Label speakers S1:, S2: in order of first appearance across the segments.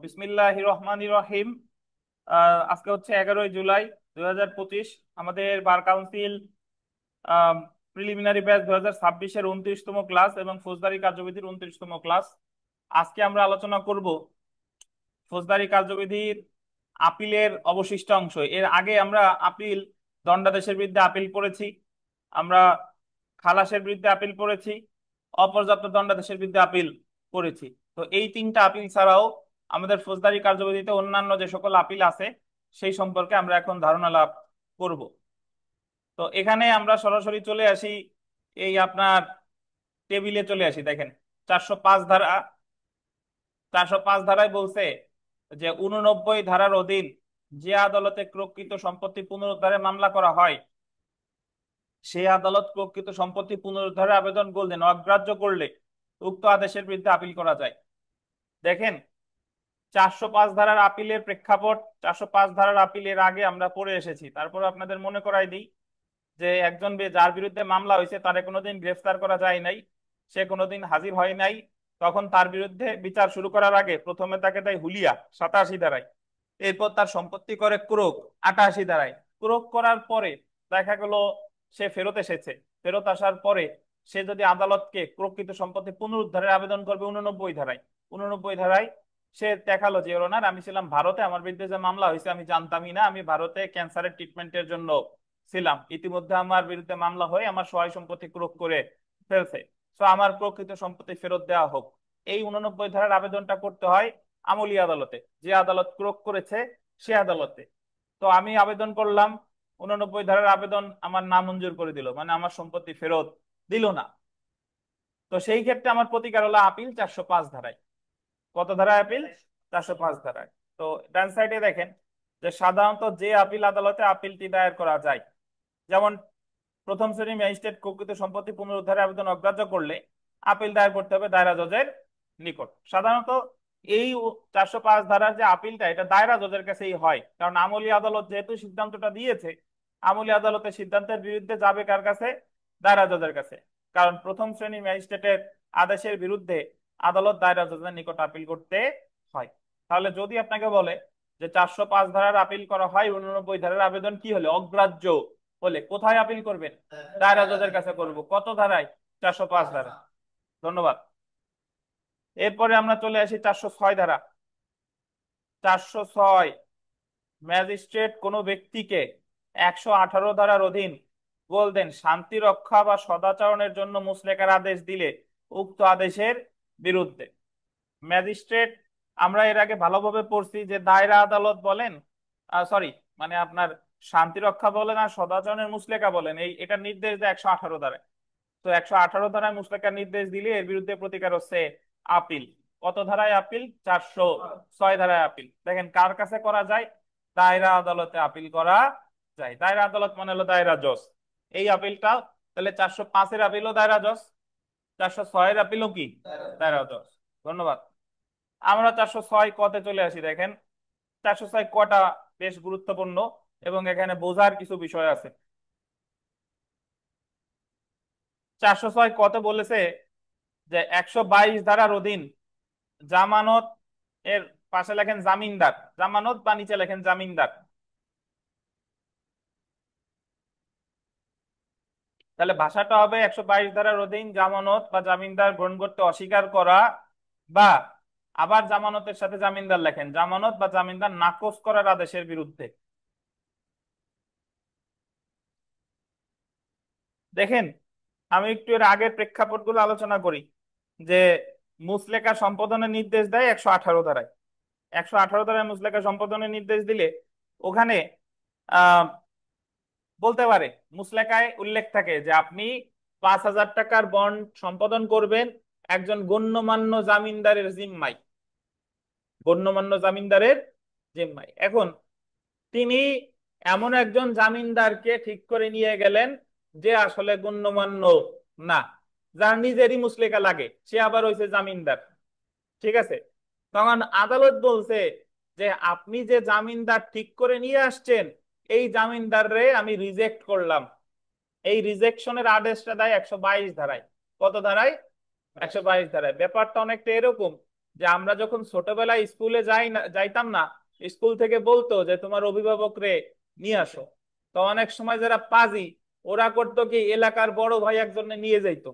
S1: বিসমিল্লাহির রহমানির রহিম। আজকে হচ্ছে 11ই জুলাই 2025। আমাদের বার কাউন্সিল প্রিলিমিনারি ব্যাচ 2026-এর 29তম ক্লাস এবং ফৌজদারি কার্যবিধির 29তম ক্লাস। আজকে আমরা আলোচনা করব ফৌজদারি কার্যবিধির আপিলের অবশিষ্ট অংশ। এর আগে আমরা আপিল, দণ্ডাদেশের বিরুদ্ধে আপিল করেছি, আমরা খালাসের বিরুদ্ধে আপিল করেছি, অপর্যাপ্ত দণ্ডাদেশের বিরুদ্ধে আপিল করেছি। তো এই তিনটা আপিল ছাড়াও আমাদের ফৌজদারি কার্যবিধিতে অন্যান্য যে সকল আপিল আছে সেই সম্পর্কে আমরা এখন ধারণা লাভ করব। তো এখানে আমরা সরাসরি চলে আসি, এই আপনার টেবিলে চলে আসি। দেখেন 405 ধারা, 405 ধারায় বলছে যে 89 ধারার অধীন যে আদালতে প্রকৃত সম্পত্তি পুনরুদ্ধারের মামলা করা হয়, সেই আদালত প্রকৃত সম্পত্তি পুনরুদ্ধারের আবেদন করলেন অগ্রাহ্য করলে উক্ত আদেশের বিরুদ্ধে আপিল করা যায়। দেখেন 405 ধারার আপিলের প্রেক্ষাপট, 405 ধারার আপিলের আগে আমরা পড়ে এসেছি। তারপর আপনাদের মনে করাই দিই যে একজন যার বিরুদ্ধে মামলা হয়েছে তারে কোনোদিন গ্রেফতার করা যায় নাই, সে কোনোদিন হাজির হয় নাই, তখন তার বিরুদ্ধে বিচার শুরু করার আগে প্রথমে তাকে দেয় হুলিয়া 87 ধারায়, এরপর তার সম্পত্তি করে ক্রোক 88 ধারায়। ক্রোক করার পরে দেখা গেল সে ফেরত এসেছে, ফেরত আসার পরে সে যদি আদালতকে প্রকৃত সম্পত্তি পুনরুদ্ধারের আবেদন করবে 89 ধারায়, 89 ধারায় সে দেখালো যে ওনার আমি ছিলাম ভারতে, আমার বিরুদ্ধে যে মামলা হয়েছে আমি জানতামই না, আমি ভারতে ক্যান্সারের ট্রিটমেন্টের জন্য ছিলাম, ইতিমধ্যে আমার বিরুদ্ধে মামলা হয়ে আমার সহায় সম্পত্তি ক্রোক করে ফেলছে, তো আমার প্রকৃত সম্পত্তি ফেরত দেওয়া হোক। এই 89 ধারার আবেদনটা করতে হয় আমলি আদালতে, যে আদালত ক্রোক করেছে সে আদালতে। তো আমি আবেদন করলাম, 89 ধারার আবেদন আমার নামঞ্জুর করে দিল, মানে আমার সম্পত্তি ফেরত দিল না। তো সেই ক্ষেত্রে আমার প্রতিকার হলো আপিল 405 ধারায়। কত ধারায় আপিল? 405 ধারায়। তো ডান সাইডে দেখেন যে সাধারণত যে আপিল আদালতে আপিলটি দায়ের করা যায়, যেমন প্রথম শ্রেণী ম্যাজিস্ট্রেট প্রকৃত সম্পত্তি পুনরুদ্ধারের আবেদন অগ্রাহ্য করলে আপিল দায়ের করতে হবে দায়রা জজের নিকট। সাধারণত এই 405 ধারার যে আপিলটা, এটা দায়রা জজের কাছেই হয়, কারণ আমলি আদালত যেহেতু সিদ্ধান্তটা দিয়েছে, আমলি আদালতের সিদ্ধান্তের বিরুদ্ধে যাবে কার কাছে? দায়রা জজের কাছে। কারণ প্রথম শ্রেণীর ম্যাজিস্ট্রেটের আদেশের বিরুদ্ধে আদালত দায়রা জজের নিকট আপিল করতে হয়। তাহলে যদি আপনাকে বলে যে 405 ধারার আপিল করা হয়, 89 ধারার আবেদন কি হলে অগ্রাহ্য হলে কোথায় আপিল করবেন? দায়রা জজের কাছে করব। কত ধারায়? 405 ধারা। ধন্যবাদ। এরপরে আমরা চলে আসি 406 ধারা। 406, ম্যাজিস্ট্রেট কোনো ব্যক্তিকে 118 ধারার অধীন বলতেন শান্তি রক্ষা বা সদাচরণের জন্য মুচলেকার আদেশ দিলে উক্ত আদেশের বিরুদ্ধে ম্যাজিস্ট্রেট, আমরা এর আগে ভালোভাবে পড়ছি যে দায়রা আদালত বলেন, সরি, মানে আপনার শান্তি রক্ষা বলেন আর সদাচরণের মুচলেকা বলেন, এই এটা নির্দেশ দেয় 118 ধারায়। তো 118 ধারায় মুচলেকার নির্দেশ দিলে এর বিরুদ্ধে প্রতিকার হচ্ছে আপিল। কত ধারায় আপিল? 406 ধারায় আপিল। দেখেন কার কাছে করা যায়? দায়রা আদালতে আপিল করা যায়। দায়রা আদালত মানে হলো দায়রা জজ। এই আপিলটা তাহলে 405-এর আপিলও দায়রা জজ, 406-এর আপিলও কি দায়রা জজ। ধন্যবাদ। আমরা 406 কতে চলে আসি। দেখেন 406 কটা বেশ গুরুত্বপূর্ণ এবং এখানে বোঝার কিছু বিষয় আছে। 406 কতে বলেছে যে 122 ধারার অধীন জামানত এর পাশে লেখেন জামিনদার, জামানত বা নিচে লেখেন জামিনদার। তাহলে ভাষাটা হবে 122 ধারার অধীন জামানত বা জামিনদার গ্রহণ করতে অস্বীকার করা, বা আবার জামানতের সাথে জামিনদার লেখেন জামানত বা জামিনদার নাকচ করার আদেশের বিরুদ্ধে। দেখেন আমি একটু এর আগের প্রেক্ষাপটগুলো আলোচনা করি যে মুচলেকা সম্পাদনের নির্দেশ দেয় 118 ধারায়। 118 ধারায় মুচলেকা সম্পাদনের নির্দেশ দিলে ওখানে আহ বলতে পারে, মুচলেকায় উল্লেখ থাকে যে আপনি 5,000 টাকার বন্ড সম্পাদন করবেন একজন গণ্যমান্য জামিনদারের জিম্মায়, গণ্যমান্য জামিনদারের জিম্মায়। এখন তিনি এমন একজন জামিনদারকে ঠিক করে নিয়ে গেলেন যে আসলে গণ্যমান্য না, যার নিজেরই মুচলেকা লাগে, সে আবার হয়েছে জামিনদার। ঠিক আছে, তখন আদালত বলছে যে আপনি যে জামিনদার ঠিক করে নিয়ে আসছেন এই জামিনদাররে আমি রিজেক্ট করলাম। এই রিজেকশনের আদেশটা দেয় 122 ধারায়। কত ধারায়? 122 ধারায়। ব্যাপারটা অনেকটা এরকম যে আমরা যখন ছোটবেলায় স্কুলে যাইতাম না, স্কুল থেকে বলতো যে তোমার অভিভাবকরে নিয়ে আসো। তো অনেক সময় যারা পাজি, ওরা করতো কি, এলাকার বড় ভাই একজনে নিয়ে যাইতো,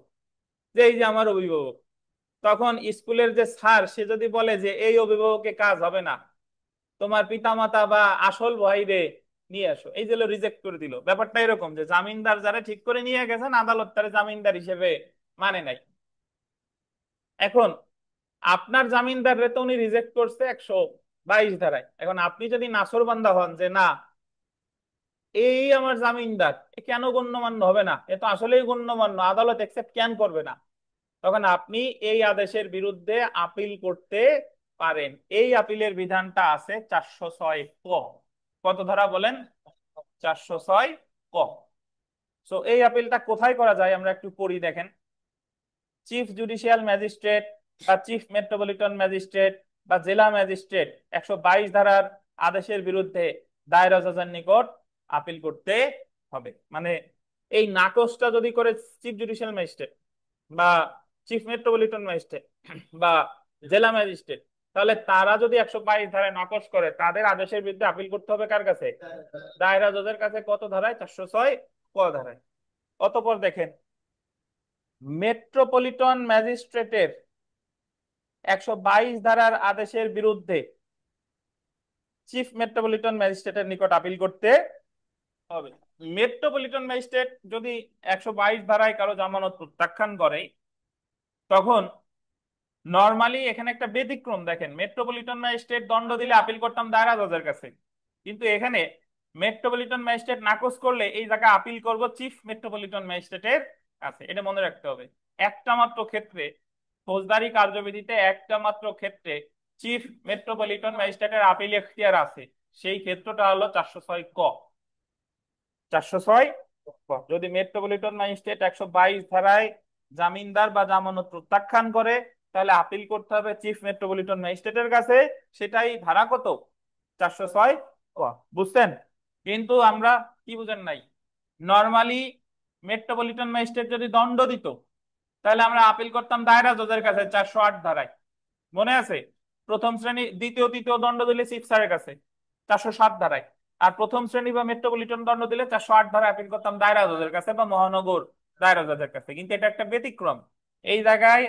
S1: যে এই যে আমার অভিভাবক। তখন স্কুলের যে স্যার, সে যদি বলে যে এই অভিভাবকে কাজ হবে না, তোমার পিতামাতা বা আসল ভাইরে নিয়ে আসো, এই যে রিজেক্ট করে দিল। ব্যাপারটা এরকম যে জামিনদার যারা ঠিক করে নিয়ে গেছেন, আদালত তারা জামিনদার হিসেবে মানে নাই। এখন আপনার জামিনদার তো উনি রিজেক্ট করছে 122 ধারায়। এখন আপনি যদি নাছোড়বান্দা হন যে না, এই আমার জামিনদার, এ কেন গণ্যমান্য হবে না, এ তো আসলেই গণ্যমান্য, আদালত একসেপ্ট কেন করবে না, তখন আপনি এই আদেশের বিরুদ্ধে আপিল করতে পারেন। এই আপিলের বিধানটা আছে 406 ক। কত ধারা বলেন? 406 ক। সো এই আপিলটা কোথায় করা যায় আমরা একটু পড়ি, দেখেন। চিফ জুডিশিয়াল ম্যাজিস্ট্রেট বা চিফ মেট্রোপলিটন ম্যাজিস্ট্রেট বা জেলা ম্যাজিস্ট্রেট 122 ধারার আদেশের বিরুদ্ধে দায়রা জজের নিকট আপিল করতে হবে। মানে এই নাকচটা যদি করে চিফ জুডিশিয়াল ম্যাজিস্ট্রেট বা চিফ মেট্রোপলিটন ম্যাজিস্ট্রেট বা জেলা ম্যাজিস্ট্রেট, তাহলে তারা যদি 122 ধারায় নাকচ করে, তাদের আদেশের বিরুদ্ধে আপিল করতে হবে কার কাছে? দায়রা জজের কাছে। কত ধারায়? 406 ক ধারায়। অতঃপর দেখেন, মেট্রোপলিটন ম্যাজিস্ট্রেটের 122 ধারার আদেশের বিরুদ্ধে চিফ মেট্রোপলিটন ম্যাজিস্ট্রেটের নিকট আপিল করতে হবে। মেট্রোপলিটন ম্যাজিস্ট্রেট যদি 122 ধারায় কারো জামানত প্রত্যাখ্যান করে, তখন নর্মালি এখানে একটা ব্যতিক্রম দেখেন, মেট্রোপলিটন ম্যাজিস্ট্রেট দণ্ড দিলে আপিল করতাম দায়রা জজের কাছে, কিন্তু এখানে মেট্রোপলিটন ম্যাজিস্ট্রেট নাকচ করলে এই জায়গায় আপিল করব চিফ মেট্রোপলিটন ম্যাজিস্ট্রেটের কাছে। এটা মনে রাখতে হবে। একটা মাত্র ক্ষেত্রে, ফৌজদারি কার্যবিধিতে একটা মাত্র ক্ষেত্রে চিফ মেট্রোপলিটন ম্যাজিস্ট্রেটের আপিল এখতিয়ার আছে, সেই ক্ষেত্রটা হলো 406 ক। 406 ক। যদি মেট্রোপলিটন ম্যাজিস্ট্রেট 122 ধারায় জামিনদার বা জামানত প্রত্যাখ্যান করে, তাহলে আপিল করতে হবে চিফ মেট্রোপলিটন ম্যাজিস্ট্রেটের কাছে। সেটাই ধারা কত? 406 ক। বুঝছেন? কিন্তু আমরা কি বুঝেন নাই, নর্মালি মেট্রোপলিটন ম্যাজিস্ট্রেট যদি দণ্ড দিত, তাহলে আমরা আপিল করতাম দায়রা জজের কাছে 408 ধারায়। মনে আছে? প্রথম শ্রেণী, দ্বিতীয় তৃতীয় দণ্ড দিলে চিফ স্যারের কাছে 407 ধারায়। আর প্রথম শ্রেণী বা মেট্রোপলিটন দণ্ড দিলে 408 ধারায় আপিল করতাম দায়রা জজের কাছে বা মহানগর দায়রা জজের কাছে। কিন্তু এটা একটা ব্যতিক্রম। এই জায়গায়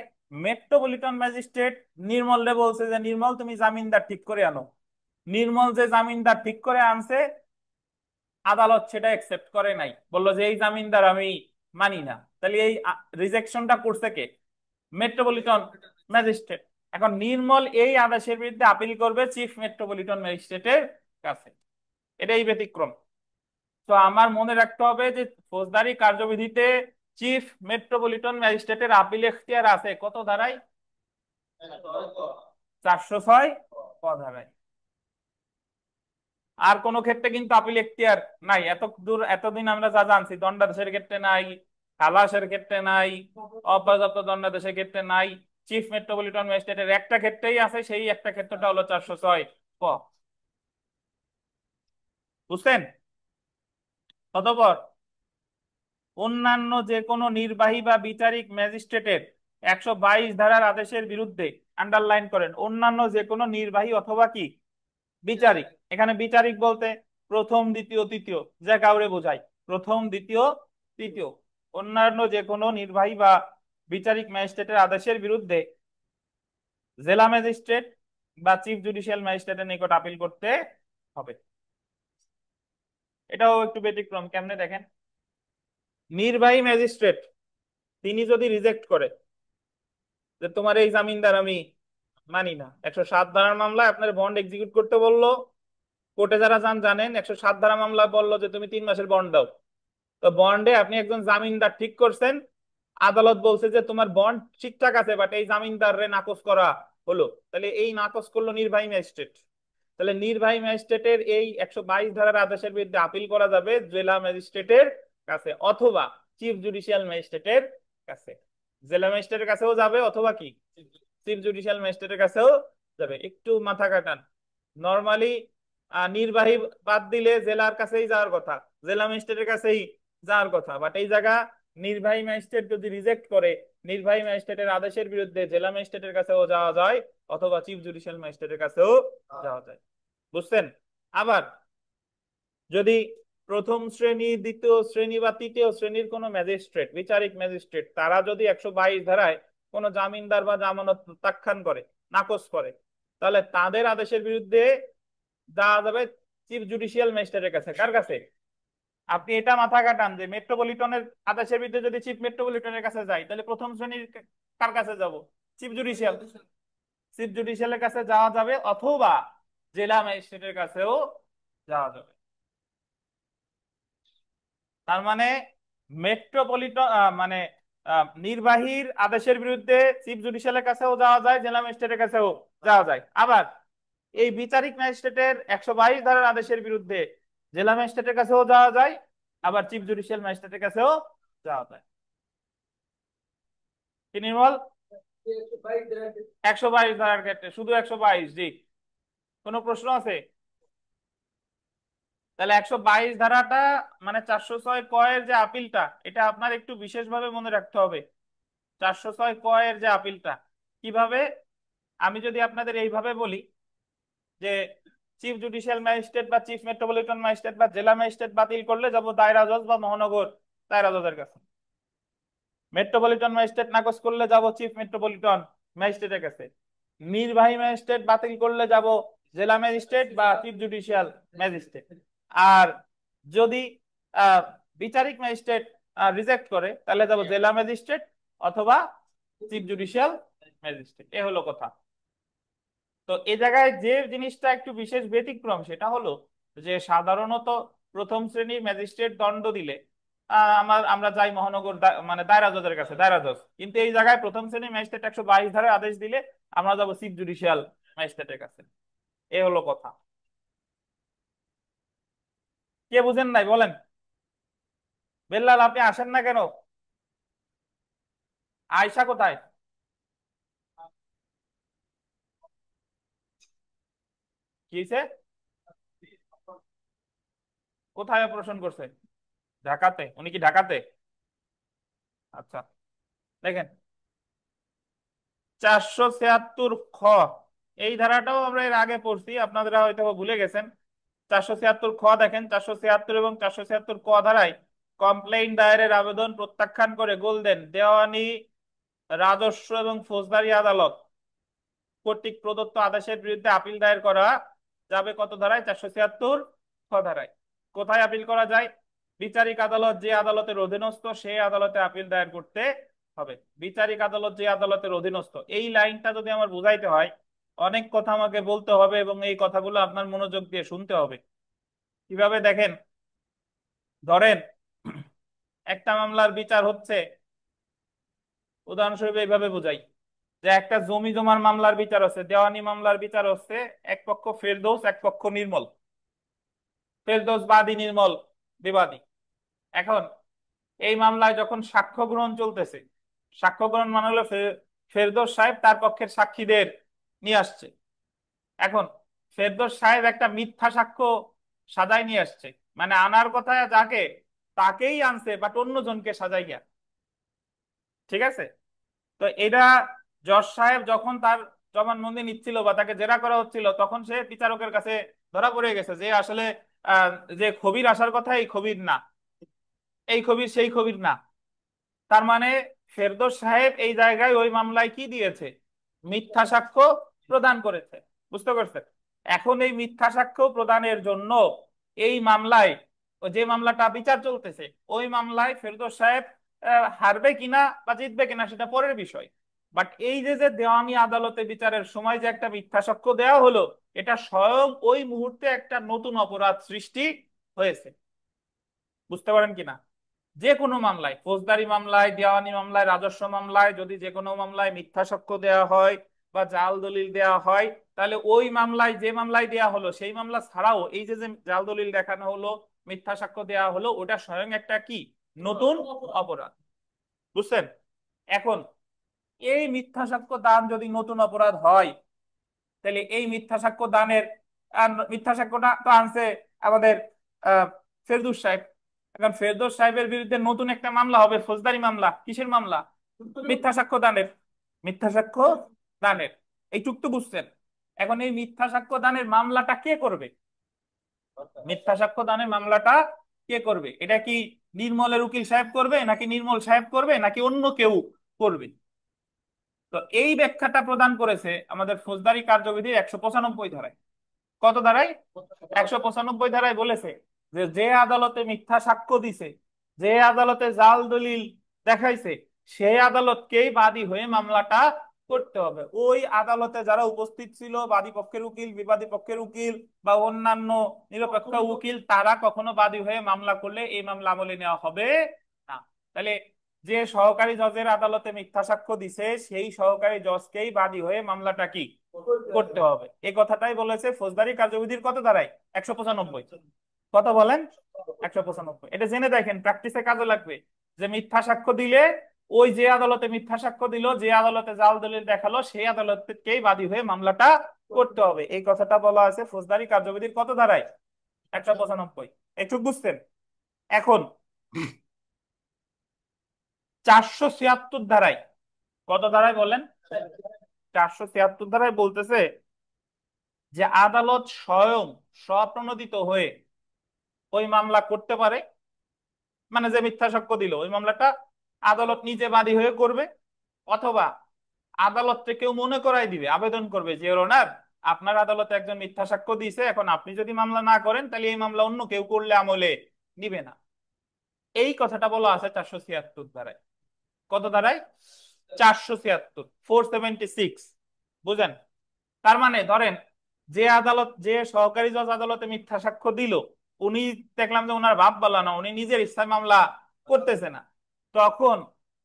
S1: মেট্রোপলিটন ম্যাজিস্ট্রেট নির্মল রে বলছে যে নির্মল তুমি জামিনদার ঠিক করে আনো। নির্মল যে জামিনদার ঠিক করে আনছে, আদালত সেটা একসেপ্ট করে নাই, বললো যে এই জামিনদার আমি মানি না। তাহলে এই রিজেকশনটা করছে কে? Metropolitan magistrate. এখন নির্মল এই আদেশের বিরুদ্ধে আপিল করবে চিফ মেট্রোপলিটন ম্যাজিস্ট্রেটের কাছে। এটাই ব্যতিক্রম। তো আমার মনে রাখতে হবে যে ফৌজদারি কার্যবিধিতে চিফ মেট্রোপলিটন ম্যাজিস্ট্রেটের আপিল এখতিয়ার আছে কত ধারায়? 406 ক ধারায়। আর কোন ক্ষেত্রে কিন্তু আপিল এখতিয়ার নাই। এত দূর এতদিন আমরা যা জানছি, দণ্ডাদেশের ক্ষেত্রে নাই, খালাসের ক্ষেত্রে নাই, অপর্যাপ্ত দণ্ডাদেশের ক্ষেত্রে নাই। চিফ মেট্রোপলিটন ম্যাজিস্ট্রেটের একটা ক্ষেত্রেই আছে, সেই একটা ক্ষেত্রটা হলো 406 ক। বুঝছেন? অতঃপর অন্যান্য যে কোনো নির্বাহী বা বিচারিক ম্যাজিস্ট্রেটের 122 ধারার আদেশের বিরুদ্ধে, আন্ডারলাইন করেন, অন্যান্য যে কোনো নির্বাহী অথবা কি বিচারিক। এখানে বিচারিক বলতে প্রথম দ্বিতীয় তৃতীয় যা কাউরে বোঝায়, প্রথম দ্বিতীয় তৃতীয়। অন্যান্য যে কোনো নির্বাহী বা বিচারিক ম্যাজিস্ট্রেটের আদেশের বিরুদ্ধে জেলা ম্যাজিস্ট্রেট বা চিফ জুডিশিয়াল ম্যাজিস্ট্রেটের নিকট আপিল করতে হবে। এটাও একটু ব্যতিক্রম। কেমনে দেখেন, নির্বাহী ম্যাজিস্ট্রেট তিনি যদি রিজেক্ট করে যে তোমার এই জামিনদার আমি মানি না, 107 ধারার মামলায় আপনার বন্ড এক্সিকিউট করতে বললো, কোর্টে যারা যান জানেন 107 ধারা মামলা বললো যে তুমি 3 মাসের বন্ড দাও। তো বন্ডে আপনি একজন জামিনদার ঠিক করছেন, আদালত বলছে যে তোমার বন্ড ঠিকঠাক আছে, বাট এই জামিনদার রে নাকচ করা হলো। তাহলে এই নাকচ করলো নির্বাহী ম্যাজিস্ট্রেট। তাহলে নির্বাহী ম্যাজিস্ট্রেটের এই 122 ধারার আদেশের বিরুদ্ধে আপিল করা যাবে জেলা ম্যাজিস্ট্রেটের কাছে অথবা চিফ জুডিশিয়াল ম্যাজিস্ট্রেটের কাছে। জেলা ম্যাজিস্ট্রেটের কাছেও যাবে অথবা কি চিফ জুডিশিয়াল ম্যাজিস্ট্রেটের কাছেও যাবে। একটু মাথা কাটান। নর্মালি নির্বাহী বাদ দিলে জেলার কাছেই যাওয়ার কথা, জেলা ম্যাজিস্ট্রেটের কাছেই যাওয়ার কথা, বাট এই জায়গা নির্বাহী ম্যাজিস্ট্রেট যদি রিজেক্ট করে, নির্বাহী ম্যাজিস্ট্রেটের আদেশের বিরুদ্ধে জেলা ম্যাজিস্ট্রেটের কাছেও যাওয়া যায় অথবা চিফ জুডিশিয়াল ম্যাজিস্ট্রেটের কাছেও যাওয়া যায়। বুঝছেন? আবার যদি প্রথম শ্রেণী, দ্বিতীয় শ্রেণী বা তৃতীয় শ্রেণীর কোন ম্যাজিস্ট্রেট, বিচারিক ম্যাজিস্ট্রেট, তারা যদি 122 ধারায় কোন জামিনদার বা জামানত প্রত্যাখ্যান করে, নাকচ করে, তাহলে তাদের আদেশের বিরুদ্ধে যাওয়া যাবে চিফ জুডিশিয়াল ম্যাজিস্ট্রেটের কাছে। কার কাছে? আপনি এটা মাথা কাটান যে মেট্রোপলিটনের আদেশের বিরুদ্ধে যদি চিফ মেট্রোপলিটনের কাছে যাই, তাহলে প্রথম শ্রেণীর কার কাছে যাব? Chief judicial. চিফ জুডিশিয়ালের কাছে যাওয়া যাবে, অথবা জেলা ম্যাজিস্ট্রেটের কাছেও যাওয়া যাবে। তার মানে মেট্রোপলিটন মানে নির্বাহীর আদেশের বিরুদ্ধে চিফ জুডিশিয়ালের কাছেও যাওয়া যায়, জেলা ম্যাজিস্ট্রেটের কাছেও যাওয়া যায়। আবার এই বিচারিক ম্যাজিস্ট্রেটের 122 ধারার আদেশের বিরুদ্ধে জেলা ম্যাজিস্ট্রেটের কাছেও যাওয়া যায়, আবার চিফ জুডিশিয়াল ম্যাজিস্ট্রেটের কাছেও যাওয়া যায়। কি নির্মল? 122 ধারার ক্ষেত্রে শুধু 122? জি। কোনো প্রশ্ন আছে? তাহলে 122 ধারাটা মানে 406 কয়ের যে আপিলটা, এটা আপনার একটু বিশেষভাবে মনে রাখতে হবে। 406 কয়ের যে আপিলটা কিভাবে, আমি যদি আপনাদের এইভাবে বলি যে চিফ জুডিশিয়াল ম্যাজিস্ট্রেট বা চিফ মেট্রোপলিটন ম্যাজিস্ট্রেট বা জেলা ম্যাজিস্ট্রেট বাতিল করলে যাব দায়রা জজ বা মহানগর দায়রা জজের কাছে। মেট্রোপলিটন ম্যাজিস্ট্রেট নাকচ করলে যাব চিফ মেট্রোপলিটন ম্যাজিস্ট্রেটের কাছে। নির্বাহী ম্যাজিস্ট্রেট বাতিল করলে যাব জেলা ম্যাজিস্ট্রেট বা চিফ জুডিশিয়াল ম্যাজিস্ট্রেট। আর যদি আহ, বিচারিক ম্যাজিস্ট্রেট রিজেক্ট করে, তাহলে যাব জেলা ম্যাজিস্ট্রেট অথবা চিফ জুডিশিয়াল ম্যাজিস্ট্রেট। এ হলো কথা। তো এই জায়গায় যে জিনিসটা একটু বিশেষ ব্যতিক্রম, সেটা হলো যে সাধারণত প্রথম শ্রেণীর ম্যাজিস্ট্রেট দণ্ড দিলে আমরা যাই মহানগর মানে দায়রা জজের কাছে, দায়রা জজ। কিন্তু এই জায়গায় প্রথম শ্রেণীর ম্যাজিস্ট্রেট 122 ধারার আদেশ দিলে আমরা যাবো চিফ জুডিশিয়াল ম্যাজিস্ট্রেটের কাছে। এ হলো কথা। কে বুঝেন নাই বলেন? বেল্লাল, আপনি আসেন না কেন? আয়শা কোথায়? কি হয়েছে? কোথায় অপারেশন করছে? ঢাকাতে? উনি কি ঢাকাতে? আচ্ছা। দেখেন, 476 খ, এই ধারাটাও আমরা এর আগে পড়ছি, আপনারা হয়তো ভুলে গেছেন। 476 খ দেখেন, 476 এবং 476 ক ধারায় কমপ্লেইন দায়েরের আবেদন প্রত্যাখ্যান করে গোল্ডেন দেওয়ানি রাজস্ব এবং ফৌজদারি আদালত কর্তৃক প্রদত্ত আদেশের বিরুদ্ধে আপিল দায়ের করা যাবে কত ধারায়? 476 খ ধারায়। কোথায় আপিল করা যায়? বিচারিক আদালত যে আদালতের অধীনস্থ সেই আদালতে আপিল দায়ের করতে হবে। বিচারিক আদালত যে আদালতের অধীনস্থ, এই লাইনটা যদি আমার বুঝাইতে হয়, অনেক কথা আমাকে বলতে হবে এবং এই কথাগুলো আপনার মনোযোগ দিয়ে শুনতে হবে। কিভাবে দেখেন, ধরেন একটা মামলার বিচার হচ্ছে, উদাহরণস্বরূপ এইভাবে বুঝাই যে একটা জমি জমার মামলার বিচার হচ্ছে, দেওয়ানি মামলার বিচার হচ্ছে, এক পক্ষ ফেরদৌস, এক পক্ষ নির্মল। ফেরদৌস বাদী, নির্মল বিবাদী। এখন এই মামলায় যখন সাক্ষ্য গ্রহণ চলতেছে, সাক্ষ্য গ্রহণ মানে হলো ফেরদৌস সাহেব তার পক্ষের সাক্ষীদের নিয়ে আসছে। এখন ফেরদৌস সাহেব একটা মিথ্যা সাক্ষ্য সাজায় নিয়ে আসছে, মানে আনার কথা যাকে তাকেই আনছে, বাট অন্যজনকে সাজাইয়া। ঠিক আছে? তো এটা জজ সাহেব যখন তার জবানবন্দি নিচ্ছিল বা তাকে জেরা করা হচ্ছিল, তখন সে বিচারকের কাছে ধরা পড়ে গেছে যে আসলে আহ, যে খবির আসার কথা এই খবির না, এই খবির সেই খবির না। তার মানে ফেরদৌস সাহেব এই জায়গায় ওই মামলায় কি দিয়েছে? মিথ্যা সাক্ষ্য প্রদান করেছে। বুঝতে পারছেন? এখন এই মিথ্যা সাক্ষ্য প্রদানের জন্য এই মামলায়, যে মামলাটা বিচার চলতেছে, ওই মামলায় ফেরদৌস সাহেব হারবে কিনা বা জিতবে কিনা সেটা পরের বিষয়। বাট এই যে যে দেওয়ানি আদালতে বিচারের সময় যে একটা মিথ্যা সাক্ষ্য দেওয়া হলো, এটা স্বয়ং ওই মুহূর্তে একটা নতুন অপরাধ সৃষ্টি হয়েছে। বুঝতে পারেন কিনা? যে কোনো মামলায়, ফৌজদারি মামলায়, দেওয়ানি মামলায়, রাজস্ব মামলায়, যদি যে কোনো মামলায় মিথ্যা সাক্ষ্য দেওয়া হয় বা জাল দলিল দেওয়া হয়, তাহলে ওই মামলায়, যে মামলায় দেওয়া হলো সেই মামলা ছাড়াও এই যে যে জাল দলিল দেখানো হলো, মিথ্যা সাক্ষ্য দেওয়া হলো, ওটা স্বয়ং একটা কি নতুন অপরাধ। বুঝছেন? এখন এই মিথ্যা সাক্ষ্য দান যদি নতুন অপরাধ হয়, তাহলে এই মিথ্যা সাক্ষ্য দানের মিথ্যা সাক্ষ্যটা তো আনছে আমাদের আহ ফেরদৌস সাহেব। এখন ফেরদৌস সাহেবের বিরুদ্ধে নতুন একটা মামলা হবে, ফৌজদারি মামলা। কিসের মামলা? মিথ্যা সাক্ষ্য দানের। মিথ্যা সাক্ষ্য দানের। এইটুক তো বুঝছেন। এখন এই মিথ্যা সাক্ষ্য দানের মামলাটা কে করবে? মিথ্যা সাক্ষ্য দানের মামলাটা কে করবে? এটা কি নির্মলের উকিল সাহেব করবে, নাকি নির্মল সাহেব করবে, নাকি অন্য কেউ করবে? তো এই ব্যাখ্যাটা প্রদান করেছে আমাদের ফৌজদারি কার্যবিধির 195 ধারায়। কত ধারায়? 195 ধারায় বলেছে যে যে আদালতে মিথ্যা সাক্ষ্য দিছে, যে আদালতে জাল দলিল দেখাইছে, সেই আদালতকেই বাদী হয়ে মামলাটা করতে হবে। ওই আদালতে যারা উপস্থিত ছিল, বাদী পক্ষের উকিল, বিবাদী পক্ষের উকিল বা অন্যান্য নিরপেক্ষ উকিল, তারা কখনো বাদী হয়ে মামলা করলে এই মামলা আমলে নেওয়া হবে না। তাহলে যে সহকারী জজের আদালতে মিথ্যা সাক্ষ্য দিছে, সেই সহকারী জজকেই বাদী হয়ে মামলাটা কি করতে হবে। এই কথাটাই বলেছে ফৌজদারি কার্যবিধির কত ধারায়? 195। কত বলেন? 195। এটা জেনে দেখেন, প্র্যাকটিসে কাজে লাগবে। যে মিথ্যা সাক্ষ্য দিলে ওই যে আদালতে মিথ্যা সাক্ষ্য দিল, যে আদালতে জাল দলিল দেখালো, সেই আদালতকেই বাদী হয়ে মামলাটা করতে হবে। এই কথাটা বলা আছে ফৌজদারি কার্যবিধির কত ধারায়? 195। একটু বুঝছেন? এখন 476 ধারায়, কত ধারায় বলেন? 476 ধারায় বলতেছে যে আদালত স্বয়ং স্বপ্রণোদিত হয়ে ওই মামলা করতে পারে। মানে যে মিথ্যা সাক্ষ্য দিল, ওই মামলাটা আদালত নিজে বাদী হয়ে করবে, অথবা আদালতকে কেউ মনে করাই দিবে, আবেদন করবে যে ওনার আপনার আদালতে একজন মিথ্যা সাক্ষ্য দিয়েছে, এখন আপনি যদি মামলা না করেন তাহলে এই মামলা অন্য কেউ করলে আমলে নিবে না। এই কথাটা বলা আছে 476 ধারায়। কত ধারায়? 476, 476। বুঝেন? তার মানে ধরেন যে আদালত, যে সহকারী জজ আদালতে মিথ্যা সাক্ষ্য দিল, উনি দেখলাম যে ওনার বাপ বলা না, উনি নিজের ইচ্ছায় মামলা করতেছে না, তখন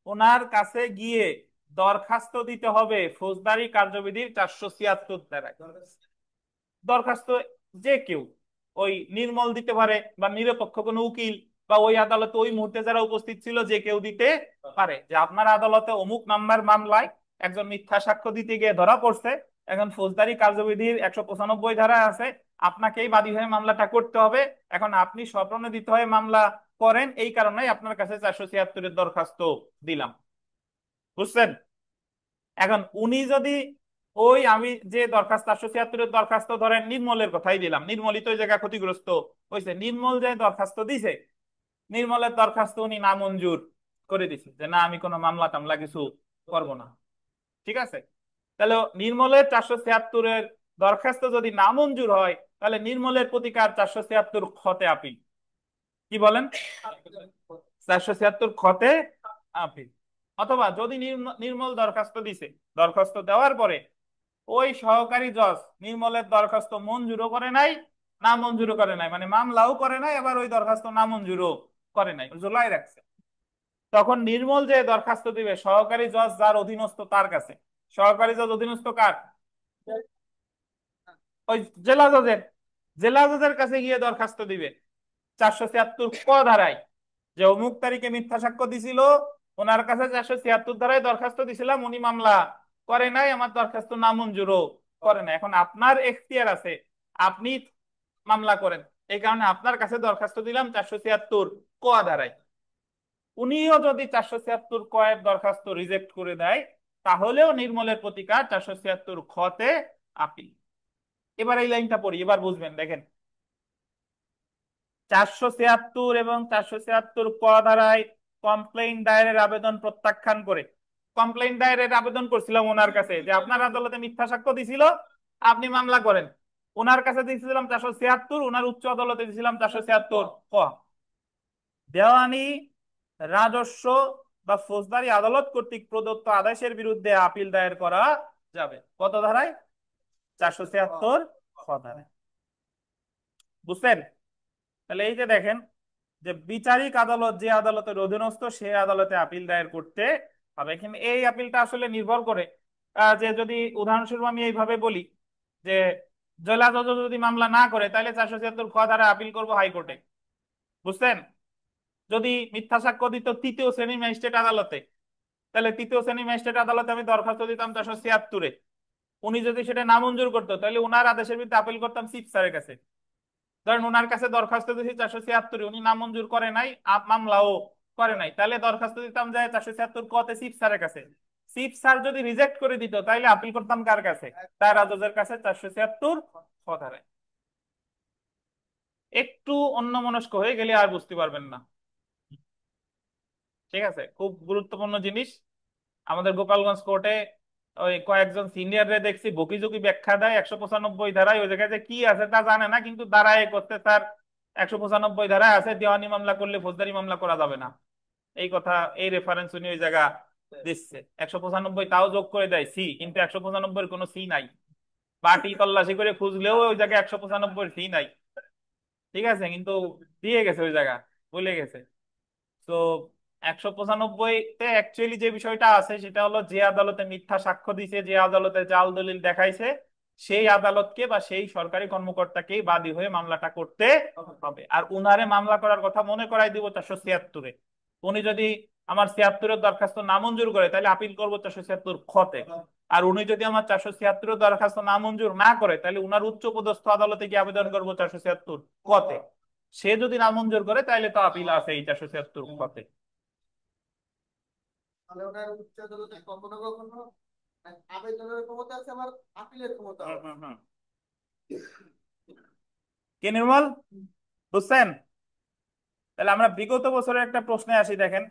S1: ওনার কাছে গিয়ে দরখাস্ত দিতে হবে ফৌজদারি কার্যবিধির 476 ধারায়। দরখাস্ত যে কেউ, ওই নির্মল দিতে পারে বা নিরপেক্ষ কোনো উকিল বা ওই আদালতে ওই মুহূর্তে যারা উপস্থিত ছিল যে কেউ দিতে পারে, যে আপনার আদালতে অমুক নাম্বার মামলায় একজন মিথ্যা সাক্ষ্য দিতে গিয়ে ধরা পড়ছে, এখন ফৌজদারি কার্যবিধির 195 ধারা আছে, আপনাকেই বাদী হয়ে মামলাটা করতে হবে, এখন আপনি স্বপ্রণোদিত হয়ে মামলা করেন, এই কারণেই আপনার কাছে 476-এর দরখাস্ত দিলাম। বুঝছেন? এখন উনি যদি ওই আমি যে দরখাস্ত 476-এর দরখাস্ত ধরেন নির্মলের কথাই দিলাম, নির্মলই তো ওই জায়গা ক্ষতিগ্রস্ত হয়েছে, নির্মল যে দরখাস্ত দিছে, নির্মলের দরখাস্ত উনি নামঞ্জুর করে দিছে, যে না আমি কোনো মামলা টামলা কিছু করব না। ঠিক আছে? তাহলে নির্মলের 476-এর দরখাস্ত যদি নামঞ্জুর হয়, তাহলে নির্মলের প্রতিকার 476 খতে আপিল। কি বলেন? 476 খতে আপিল। অথবা যদি নির্মল দরখাস্ত দিছে, দরখাস্ত দেওয়ার পরে ওই সহকারী জজ নির্মলের দরখাস্ত মঞ্জুরও করে নাই, না মঞ্জুরও করে নাই, মানে মামলাও করে নাই, আবার ওই দরখাস্ত না মঞ্জুরও করে নাই, ঝোলাই রাখছে, তখন নির্মল যে দরখাস্ত দিবে সহকারী জজ যার অধীনস্থ তার কাছে, সহকারী জজ অধীনস্থ কার? ওই জেলা জজের, জেলা জজের কাছে গিয়ে দরখাস্ত দিবে 476 ক ধারায়, যে অমুক তারিখে মিথ্যা সাক্ষ্য দিছিল, ওনার কাছে 476 ধারায় দরখাস্ত দিছিলাম, উনি মামলা করে নাই, আমার দরখাস্ত নামঞ্জুরও করে নাই, এখন আপনার এখতিয়ার আছে, আপনি মামলা করেন, এই কারণে আপনার কাছে দরখাস্ত দিলাম 476 ক ধারায়। উনিও যদি 476 ক এর দরখাস্ত রিজেক্ট করে দেয়, তাহলেও নির্মলের প্রতিকার 476 খতে আপিল। এবার এই লাইনটা পড়ি, এবার বুঝবেন, দেখেন 476 এবং 476 ক ধারায় কমপ্লেইন দায়েরের আবেদন প্রত্যাখ্যান করে, কমপ্লেইন দায়েরের আবেদন করছিলাম ওনার কাছে যে আপনার আদালতে মিথ্যা সাক্ষ্য দিছিল, আপনি মামলা করেন, ওনার কাছে দিয়েছিলাম 476, ওনার উচ্চ আদালতে দিয়েছিলাম 476 ক। দেওয়ানি, রাজস্ব বা ফৌজদারি আদালত কর্তৃক প্রদত্ত আদেশের বিরুদ্ধে আপিল দায়ের করা যাবে। কত ধারায়? 476 খ ধারায়। বুঝছেন? তাহলে এই যে দেখেন, যে বিচারিক আদালত যে আদালতের অধীনস্থ সে আদালতে আপিল দায়ের করতে হবে। কিন্তু এই আপিলটা আসলে নির্ভর করে, যে যদি উদাহরণস্বরূপ আমি এইভাবে বলি যে জেলা জজ যদি মামলা না করে, তাহলে 476 খ ধারায় আপিল করবো হাইকোর্টে। বুঝছেন? যদি মিথ্যা সাক্ষ্য দিত তৃতীয় শ্রেণী ম্যাজিস্ট্রেট আদালতে, তাহলে তৃতীয় শ্রেণী ম্যাজিস্ট্রেট আদালতে আমি দরখাস্ত দিতাম 476-এ, উনি যদি সেটা নামঞ্জুর করতো, তাহলে উনার আদেশের বিরুদ্ধে আপিল করতাম চিফ স্যারের কাছে। ধরেন ওনার কাছে দরখাস্ত দিয়েছি 476, উনি নামঞ্জুর করে নাই, মামলাও করে নাই, তাহলে দরখাস্ত দিতাম যায় 476 কতে চিফ স্যারের কাছে। চিফ স্যার যদি রিজেক্ট করে দিত তাইলে আপিল করতাম কার কাছে? তার জজের কাছে 476 ধারায়। একটু অন্যমনস্ক হয়ে গেলে আর বুঝতে পারবেন না। ঠিক আছে, খুব গুরুত্বপূর্ণ জিনিস। আমাদের গোপালগঞ্জ কোর্টে ওই কয়েকজন সিনিয়ররে দেখছি বকিঝুকি ব্যাখ্যা দেয় 195 ধারায়, ওই জায়গায় যে কি আছে তা জানে না, কিন্তু দাঁড়ায় করতে স্যার 195 ধারায় আছে দেওয়ানি মামলা করলে ফৌজদারি মামলা করা যাবে না, এই কথা, এই রেফারেন্স উনি ওই জায়গা দিচ্ছে। 195 তাও যোগ করে দেয় সি, কিন্তু 195 কোনো সি নাই। পাটি তল্লাশি করে খুঁজলেও ওই জায়গায় 195 সি নাই। ঠিক আছে, কিন্তু দিয়ে গেছে ওই জায়গা, বলে গেছে। তো 195-তে অ্যাকচুয়ালি যে বিষয়টা আছে সেটা হলো যে আদালতে মিথ্যা সাক্ষ্য দিছে, যে আদালতে জাল দলিল দেখাইছে, সেই আদালতকে বা সেই সরকারি কর্মকর্তাকেই বাদী হয়ে মামলাটা করতে হবে। আর উনারে মামলা করার কথা মনে করাই দিব 476-এ। উনি যদি আমার 76-এর দরখাস্ত নামঞ্জুর করে তাহলে আপিল করবো 476 খতে। আর উনি যদি আমার 476-এর দরখাস্ত নামঞ্জুর না করে তাহলে উনার উচ্চ পদস্থ আদালতে গিয়ে আবেদন করবো 476 কতে। সে যদি নামঞ্জুর করে তাহলে তো আপিল আছে এই 476 কতে।
S2: মানে ওনার উচ্চ আদালতে কখনো কখনো আবেদনের ক্ষমতা আছে, আবার আপিলের ক্ষমতা
S1: হুম
S2: আছে।
S1: হুম হুম। কি নির্মল, বুঝছেন? তাহলে আমরা বিগত বছরের একটা প্রশ্নে আসি, দেখেন।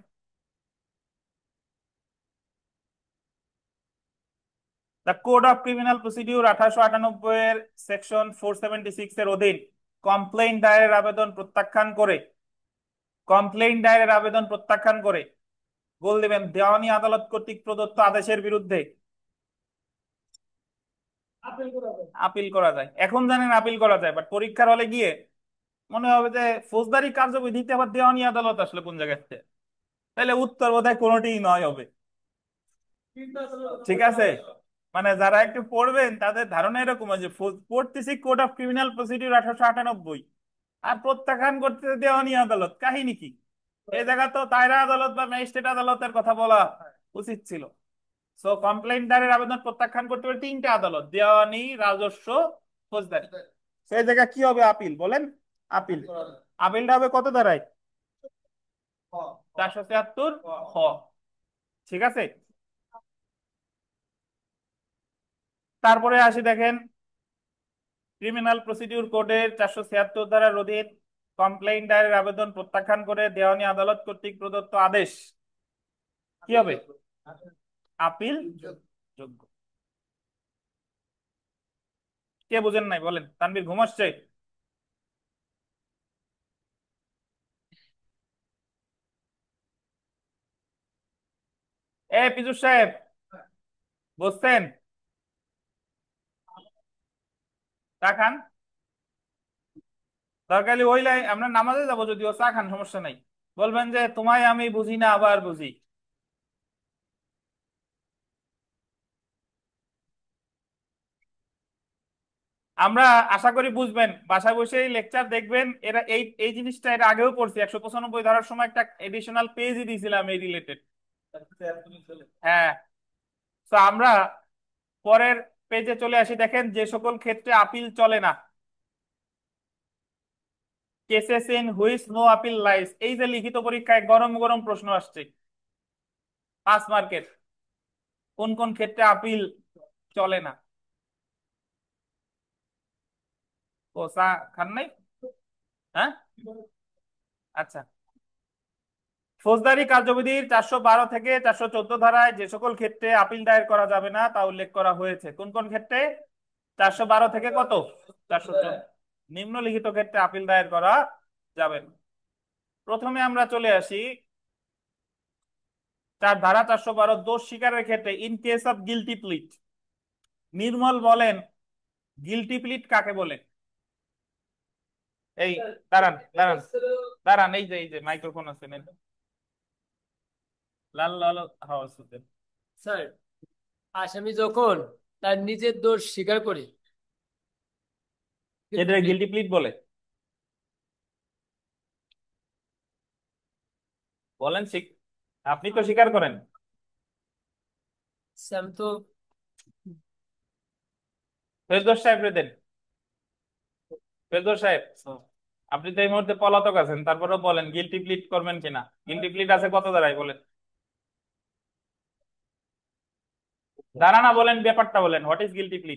S1: The code of criminal procedure 1898 এর সেকশন 476 এর অধীন কমপ্লেইন দায়েরের আবেদন প্রত্যাখ্যান করে, গোল দিবেন দেওয়ানি আদালত কর্তৃক প্রদত্ত আদেশের বিরুদ্ধে আপিল করা যায়। এখন জানেন আপিল করা যায়, বাট পরীক্ষার হলে গিয়ে মনে হবে যে ফৌজদারি কার্যবিধিতে আবার দেওয়ানি আদালত আসলে কোন জায়গাতে। তাহলে উত্তর বোধহয় কোনোটিই নয় হবে। ঠিক আছে, মানে যারা একটু পড়বেন তাদের ধারণা এরকম যে পড়তেছি কোড অফ ক্রিমিনাল প্রসিডিউর 1898 আর প্রত্যাখ্যান করতে দেওয়ানি আদালত, কাহিনী কি? এই জায়গা তো দায়রা আদালত বা ম্যাজিস্ট্রেট আদালতের কথা বলা উচিত ছিল। সো কমপ্লেইনদারের আবেদন প্রত্যাখ্যান করতে পারে তিনটা আদালত, দেওয়ানি, রাজস্ব, ফৌজদারি। সেই জায়গা কি হবে? আপিল বলেন। আপিল, আপিলটা হবে কত ধারায়? 476 খ। ঠিক আছে, তারপরে আসি, দেখেন ক্রিমিনাল প্রসিডিউর কোডের 476 ধারার অধীন কমপ্লেইন দায়েরের আবেদন প্রত্যাখ্যান করে দেওয়ানি আদালত কর্তৃক প্রদত্ত আদেশ কি হবে? আপিল যোগ্য। কে বুঝেন নাই বলেন? তানভীর ঘুম আসছে? এ পিজুর সাহেব, বুঝছেন? চা খান, দরকার হলে ওই আমরা নামাজে যাবো, যদিও চা খান সমস্যা নাই। বলবেন যে তোমায় আমি বুঝি না আবার বুঝি। আমরা আশা করি বুঝবেন, বাসায় বসেই লেকচার দেখবেন। এরা এই এই জিনিসটা এর আগেও পড়ছি, 195 ধরার সময় একটা এডিশনাল পেজই দিয়েছিলাম এই রিলেটেড। হ্যাঁ, তো আমরা পরের পেজে চলে আসি, দেখেন যে সকল ক্ষেত্রে আপিল চলে না, cases in which no appeal lies. এই যে লিখিত পরীক্ষায় গরম গরম প্রশ্ন আসছে 5 মার্কের, কোন কোন ক্ষেত্রে আপিল চলে না? ও চা খান নাই? হ্যাঁ, আচ্ছা। ফৌজদারি কার্যবিধির 412 থেকে 414 ধারায় যে সকল ক্ষেত্রে আপিল দায়ের করা যাবে না তা উল্লেখ করা হয়েছে। কোন কোন ক্ষেত্রে? 412 থেকে কত? 414। নিম্নলিখিত ক্ষেত্রে আপিল দায়ের করা যাবে না। প্রথমে আমরা চলে আসি চার ধারা 412 দোষ স্বীকারের ক্ষেত্রে, in case of guilty plea. Nirmal বলেন গিলটি প্লিট কাকে বলে? এই দাঁড়ান দাঁড়ান দাঁড়ান, এই যে মাইক্রোফোন আছে, নেন। লাল লাল হাওয়া সুদের।
S3: স্যার, আসামি যখন তার নিজের দোষ স্বীকার করে,
S1: এটা গিলটি প্লিট বলে। বলেন আপনি তো স্বীকার করেন।
S3: আমি তো
S1: ফেরদৌস সাহেব রে দেন। ফেরদৌস সাহেব, আপনি তো এই মুহূর্তে পলাতক আছেন, তারপরেও বলেন গিলটি প্লিট করবেন কিনা। গিলটি প্লিট আছে কত ধারায় বলেন? ধারণা বলেন, ব্যাপারটা বলেন, হোয়াট ইজ গিলটি প্লি?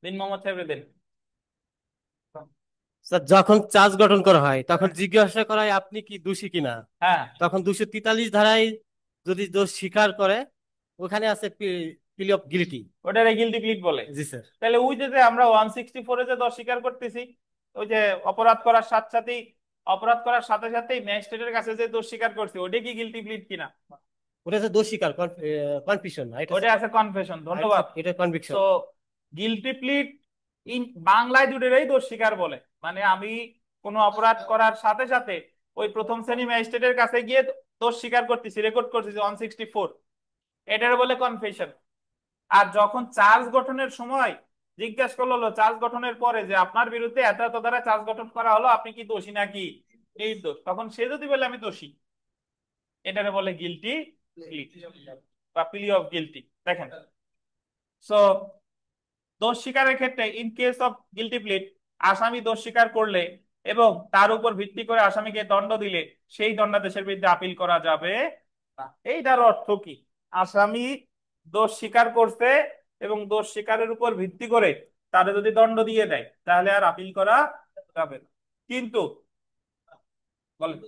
S1: দিন মোহাম্মদ সাহেব দিন।
S4: স্যার, যখন চার্জ গঠন করা হয় তখন জিজ্ঞাসা করা হয় আপনি কি দোষী কিনা।
S1: হ্যাঁ,
S4: তখন 243 ধারায় যদি দোষ স্বীকার করে, ওখানে আছে প্লি অফ গিলটি।
S1: ওটারে গিলটি প্লিট বলে।
S4: জি স্যার।
S1: তাহলে ওই যে যে আমরা 164-এ যে দোষ স্বীকার করতেছি, ওই যে অপরাধ করার সাথে সাথেই, অপরাধ করার সাথে সাথেই ম্যাজিস্ট্রেটের কাছে যে দোষ স্বীকার করছি, ওটা কি গিলটি প্লিট কিনা?
S4: ওটা হচ্ছে দোষ স্বীকার, কনফিউশন, এটা
S1: ওটা আছে কনফেশন। ধন্যবাদ।
S4: এটা কনভিকশন।
S1: তো গিলটি প্লিট ইন বাংলায় দুটোরই দোষ স্বীকার বলে, মানে আমি কোনো অপরাধ করার সাথে সাথে ওই প্রথম শ্রেণী ম্যাজিস্ট্রেটের কাছে গিয়ে দোষ স্বীকার করতেছি, রেকর্ড করতেছি 164, এটার বলে কনফেশন। আর যখন চার্জ গঠনের সময় জিজ্ঞাসা করলো, চার্জ গঠনের পরে যে আপনার বিরুদ্ধে এত এত দ্বারা চার্জ গঠন করা হলো, আপনি কি দোষী নাকি নির্দোষ, তখন সে যদি বলে আমি দোষী, এটারে বলে গিলটি প্লি বা প্লি অফ গিলটি। দেখেন, সো দোষ স্বীকারের ক্ষেত্রে in case of guilty pleat, আসামি দোষ স্বীকার করলে এবং তার উপর ভিত্তি করে আসামিকে দণ্ড দিলে সেই দণ্ডাদেশের বিরুদ্ধে আপিল করা যাবে না। এইটার অর্থ কি? আসামি দোষ স্বীকার করছে এবং দোষ স্বীকারের উপর ভিত্তি করে তাদের যদি দণ্ড দিয়ে দেয় তাহলে আর আপিল করা যাবে না। কিন্তু বলেন,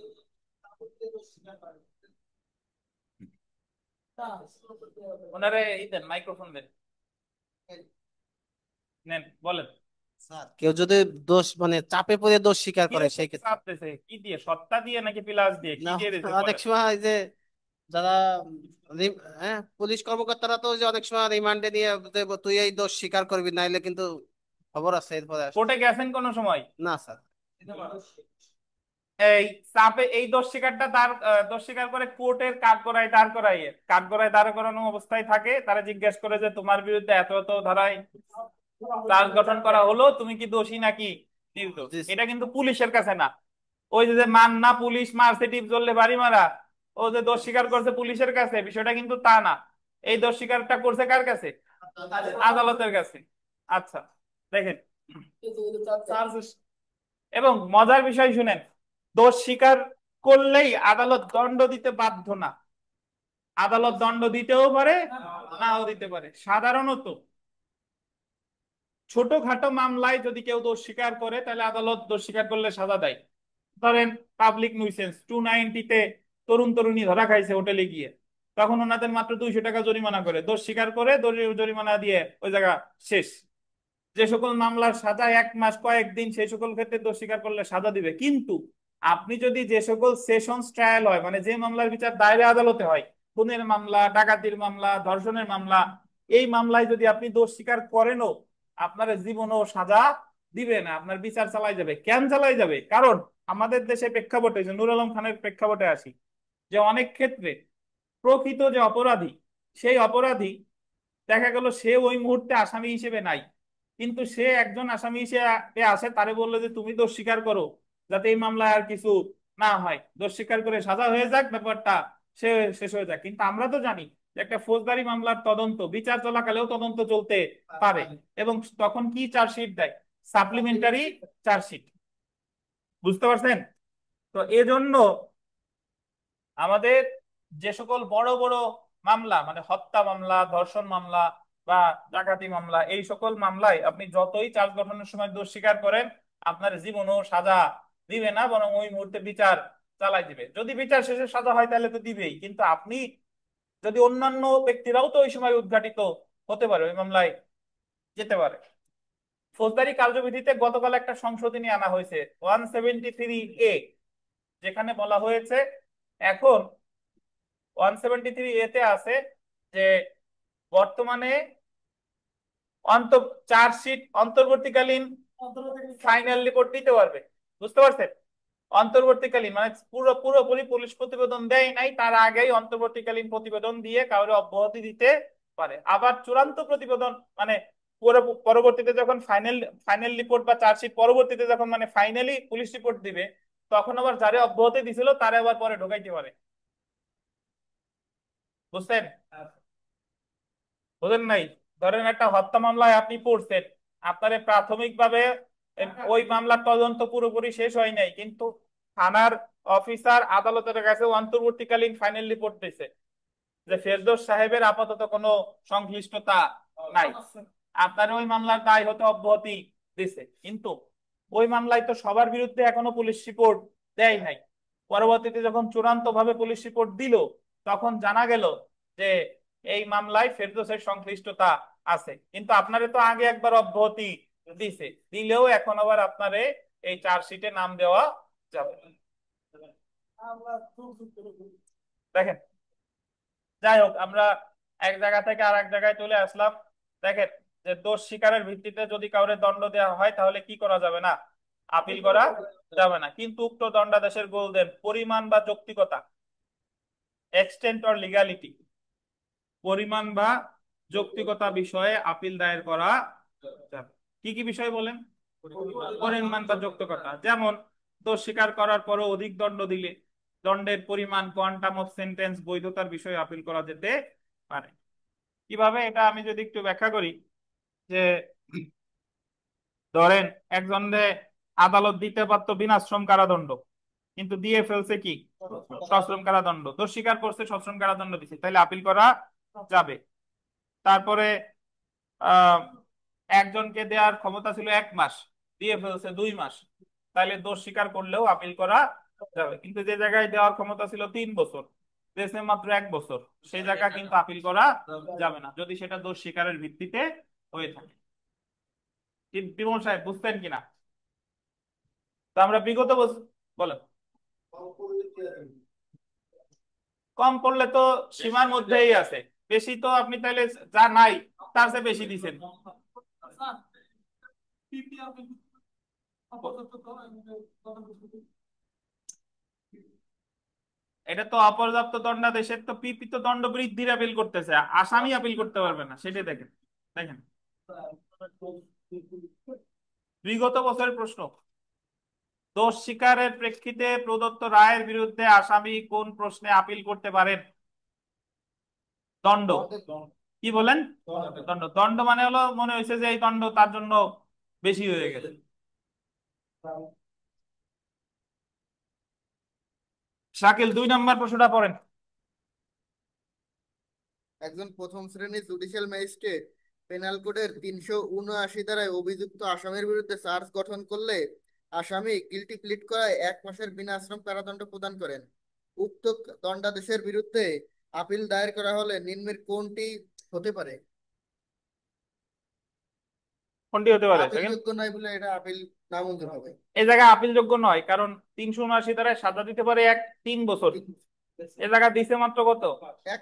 S1: ওনারে এই দেন, মাইক্রোফোন দেন, নেন, বলেন।
S5: স্যার, কেউ যদি দোষ মানে চাপে পড়ে দোষ স্বীকার
S1: কি
S5: করে সেই ক্ষেত্রে
S1: চাপ দিছে? কি দিয়ে, সত্তা দিয়ে নাকি প্লাস দিয়ে, কি
S5: না,
S1: দিয়ে দিছে
S5: অনেক
S1: বলেন?
S5: সময় হয় যে যারা হ্যাঁ, পুলিশ কর্মকর্তারা তো যে অনেক সময় রিমান্ডে নিয়ে যে তুই এই দোষ স্বীকার করবি, নাইলে কিন্তু খবর আছে এরপরে
S1: কোর্টে গেছেন কোন সময়?
S5: না স্যার।
S1: এই চাপে এই দোষ স্বীকারটা তার দোষ স্বীকার করে কোর্টের কাঠগড়ায় দাঁড় করাইয়ে, কাঠগড়ায় দাঁড় করানো অবস্থায় থাকে, তারা জিজ্ঞেস করে যে তোমার বিরুদ্ধে এত এত ধারায় চার্জ গঠন করা হলো, তুমি কি দোষী নাকি নির্দোষ।
S5: জি
S1: এটা কিন্তু পুলিশের কাছে না, ওই যে যে মান্না পুলিশ মারছে টিপ জ্বললে বাড়ি মারা, ও যে দোষ স্বীকার করছে পুলিশের কাছে, বিষয়টা কিন্তু তা না। এই দোষ স্বীকারটা করছে কার কাছে? আদালতের কাছে। আচ্ছা, দেখেন, এবং মজার বিষয় শুনেন, দোষ স্বীকার করলেই আদালত দণ্ড দিতে বাধ্য না। আদালত দণ্ড দিতেও পারে, নাও দিতে পারে। সাধারণত ছোটখাটো মামলায় যদি কেউ দোষ স্বীকার করে তাহলে আদালত দোষ স্বীকার করলে সাজা দেয়। ধরেন পাবলিক নিউসেন্স 290-তে তরুণ তরুণী ধরা খাইছে হোটেলে গিয়ে, তখন ওনাদের মাত্র 200 টাকা জরিমানা করে, দোষ স্বীকার করে জরিমানা দিয়ে ওই জায়গা শেষ। যে সকল মামলার সাজা 1 মাস কয়েকদিন, সেই সকল ক্ষেত্রে দোষ স্বীকার করলে সাজা দিবে। কিন্তু আপনি যদি যে সকল সেশনস ট্রায়াল হয়, মানে যে মামলার বিচার দায়রা আদালতে হয়, খুনের মামলা, ডাকাতির মামলা, ধর্ষণের মামলা, এই মামলায় যদি আপনি দোষ স্বীকার করেনও, আপনার জীবনও সাজা দিবে না, আপনার বিচার চালাই যাবে। কেন চালাই যাবে? কারণ আমাদের দেশে প্রেক্ষাপটে, যে নূর আলম খানের প্রেক্ষাপটে আসি, যে অনেক ক্ষেত্রে প্রকৃত যে অপরাধী, সেই অপরাধী দেখা গেল সে ওই মুহূর্তে আসামি হিসেবে নাই, কিন্তু সে একজন আসামি হিসেবে আসে, তারে বললো যে তুমি দোষ স্বীকার করো, যাতে এই মামলায় আর কিছু না হয়, দোষ স্বীকার করে সাজা হয়ে যাক, ব্যাপারটা সে শেষ হয়ে যাক। কিন্তু আমরা তো জানি যে একটা ফৌজদারি মামলার তদন্ত বিচার চলাকালেও তদন্ত চলতে পারে, এবং তখন কি চার্জশিট দেয়? Supplementary chargesheet. বুঝতে পারছেন? তো এজন্য আমাদের যে সকল বড় বড় মামলা, মানে হত্যা মামলা, ধর্ষণ মামলা বা ডাকাতি মামলা, এই সকল মামলায় আপনি যতই চার্জ গঠনের সময় দোষ স্বীকার করেন, আপনার জীবনও সাজা দিবে না, বরং ওই মুহূর্তে বিচার চালাই দিবে। যদি বিচার শেষে সাজা হয় তাহলে তো দিবেই, কিন্তু আপনি যদি অন্যান্য ব্যক্তিরাও তো ওই সময় উদ্ঘাটিত হতে পারে, ওই মামলায় যেতে পারে। ফৌজদারি কার্যবিধিতে গতকাল একটা সংশোধনী আনা হয়েছে, 173A, যেখানে বলা হয়েছে এখন 173A তে আছে যে বর্তমানে চার্জশিট অন্তর্বর্তীকালীন ফাইনাল রিপোর্ট দিতে পারবে। বুঝতে পারছেন? অন্তর্বর্তীকালীন মানে পুরোপুরি পুলিশ প্রতিবেদন দেয় নাই, তার আগেই অন্তর্বর্তীকালীন প্রতিবেদন দিয়ে কাউরে অব্যাহতি দিতে পারে। আবার চূড়ান্ত প্রতিবেদন মানে পরবর্তীতে যখন ফাইনাল ফাইনাল রিপোর্ট বা চার্জশিট পরবর্তীতে যখন মানে ফাইনালি পুলিশ রিপোর্ট দিবে, তখন আবার যারে অব্যাহতি দিছিল তারে আবার পরে ঢোকাইতে পারে। বুঝছেন? বুঝেন নাই? ধরেন একটা হত্যা মামলায় আপনি পড়ছেন, আপনার প্রাথমিকভাবে ওই মামলার তদন্ত পুরোপুরি শেষ হয় নাই, কিন্তু থানার অফিসার আদালতের কাছে অন্তর্বর্তীকালীন ফাইনাল রিপোর্ট দিছে, যে ফেরদৌস সাহেবের আপাতত কোনো সংশ্লিষ্টতা নাই, আপনার ওই মামলার দায় হতে অব্যাহতি দিছে, কিন্তু ওই মামলায় তো সবার বিরুদ্ধে এখনো পুলিশ রিপোর্ট দেয় নাই। পরবর্তীতে যখন চূড়ান্ত ভাবে পুলিশ রিপোর্ট দিল, তখন জানা গেল যে এই মামলায় ফেরদৌসের সংশ্লিষ্টতা আছে, কিন্তু আপনারে তো আগে একবার অব্যাহতি দিছে, দিলেও এখন আবার আপনারে এই চার্জশিটে নাম দেওয়া যাবে না। দেখেন, যাই হোক, আমরা এক জায়গা থেকে আর এক জায়গায় চলে আসলাম। দেখেন, যে দোষ স্বীকারের ভিত্তিতে যদি কাউরে দণ্ড দেওয়া হয় তাহলে কি করা যাবে না? আপিল করা যাবে না, কিন্তু উক্ত দণ্ডাদেশের গোলদের পরিমাণ বা যৌক্তিকতা, এক্সটেন্ট অর লিগ্যালিটি, পরিমাণ বা যৌক্তিকতা বিষয়ে আপিল দায়ের করা যাবে। কি কি বিষয় বলেন? পরিমাণ বা যৌক্তিকতা, যেমন দোষ স্বীকার করার পরও অধিক দণ্ড দিলে দণ্ডের পরিমাণ, কোয়ান্টাম অফ সেন্টেন্স, বৈধতার বিষয়ে আপিল করা যেতে পারে। কিভাবে, এটা আমি যদি একটু ব্যাখ্যা করি, যে ধরেন একজনকে আদালত দিতে পারতো বিনাশ্রম কারাদণ্ড, কিন্তু দিয়ে ফেলছে কি সশ্রম কারাদণ্ড, দোষ স্বীকার করছে, সশ্রম কারাদণ্ড দিচ্ছে, তাহলে আপিল করা যাবে। তারপরে আহ একজনকে দেওয়ার ক্ষমতা ছিল 1 মাস, দিয়ে ফেলছে 2 মাস, তাহলে দোষ স্বীকার করলেও আপিল করা যাবে। কিন্তু যে জায়গায় দেওয়ার ক্ষমতা ছিল 3 বছর, দিয়েছে মাত্র 1 বছর, সেই জায়গা কিন্তু আপিল করা যাবে না, যদি সেটা দোষ স্বীকারের ভিত্তিতে হয়ে থাকে। বিমল সাহেব, বুঝতেন কিনা? তো আমরা বিগত বলেন, কম পড়লে তো সীমার মধ্যেই আছে, বেশি তো আপনি তাহলে যা নাই তার চেয়ে বেশি দিচ্ছেন। এটা তো অপর্যাপ্ত দণ্ডাদেশের, তো পিপি তো দণ্ড বৃদ্ধির আপিল করতেছে, আসামি আপিল করতে পারবে না, সেটাই দেখেন। দেখেন, বিগত বছরের প্রশ্ন, দোষ স্বীকারের প্রেক্ষিতে প্রদত্ত রায়ের বিরুদ্ধে আসামি কোন প্রশ্নে আপিল করতে পারেন? দণ্ড। কি বলেন? দণ্ড। দণ্ড মানে হলো, মনে হয়েছে যে এই দণ্ড তার জন্য বেশি হয়ে গেছে। শাকিল, 2 নম্বর প্রশ্নটা পড়েন।
S2: একজন প্রথম শ্রেণীর জুডিশিয়াল ম্যাজিস্ট্রেট পেনাল কোডের 379 ধারায় অভিযুক্ত আসামির বিরুদ্ধে চার্জ গঠন করলে আসামি গিলটি প্লিড করায় 1 মাসের বিনা আশ্রম কারাদণ্ড প্রদান করেন। উক্ত দণ্ডাদেশের বিরুদ্ধে আপিল দায়ের করা হলে নিম্নের কোনটি হতে পারে?
S1: কোনটি হতে পারে? দেখেন,
S2: আপিলযোগ্য নয় বলে এটা আপিল নামঞ্জুর হবে।
S1: এই জায়গায় আপিলযোগ্য নয়, কারণ 379 ধারায় সাজা দিতে পারে 3 বছর, এ জায়গা দিছে মাত্র কত?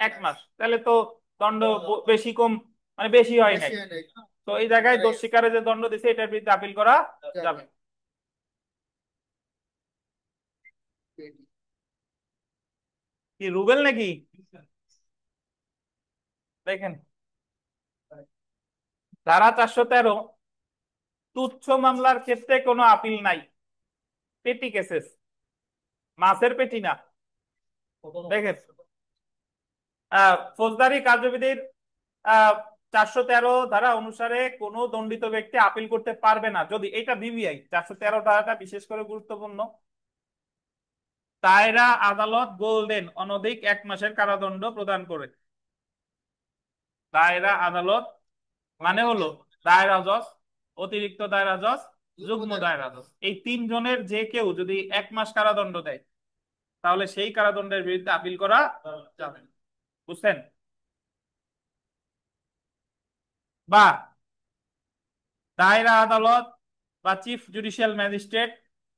S1: 1 মাস, তাহলে তো দণ্ড বেশি কম, মানে বেশি হয় নাই।
S2: বেশি হয় নাই।
S1: তো এই জায়গায় দোষ স্বীকারে যে দণ্ড দিছে এটার বিরুদ্ধে আপিল করা যাবে। কি রুবেল নাকি? দেখেন, ধারা 413, তুচ্ছ মামলার ক্ষেত্রে কোনো আপিল নাই, পেটি কেসেস, মাছের পেটি না। দেখেন, ফৌজদারি কার্যবিধির 413 ধারা অনুসারে কোনো দণ্ডিত ব্যক্তি আপিল করতে পারবে না যদি, এটা বিবিআই 413 ধারাটা বিশেষ করে গুরুত্বপূর্ণ, দায়রা আদালত গোল্ডেন অনধিক 1 মাসের কারাদণ্ড প্রদান করে। দায়রা আদালত মানে হলো দায়রা জজ, অতিরিক্ত দায়রা জজ, যুগ্ম দায়রা জজ, এই 3 জনের যে কেউ যদি 1 মাস কারাদণ্ড দেয়, তাহলে সেই কারাদণ্ডের বিরুদ্ধে আপিল করা যাবে না। বুঝছেন? বা দায়রা আদালত বা চিফ জুডিশিয়াল ম্যাজিস্ট্রেট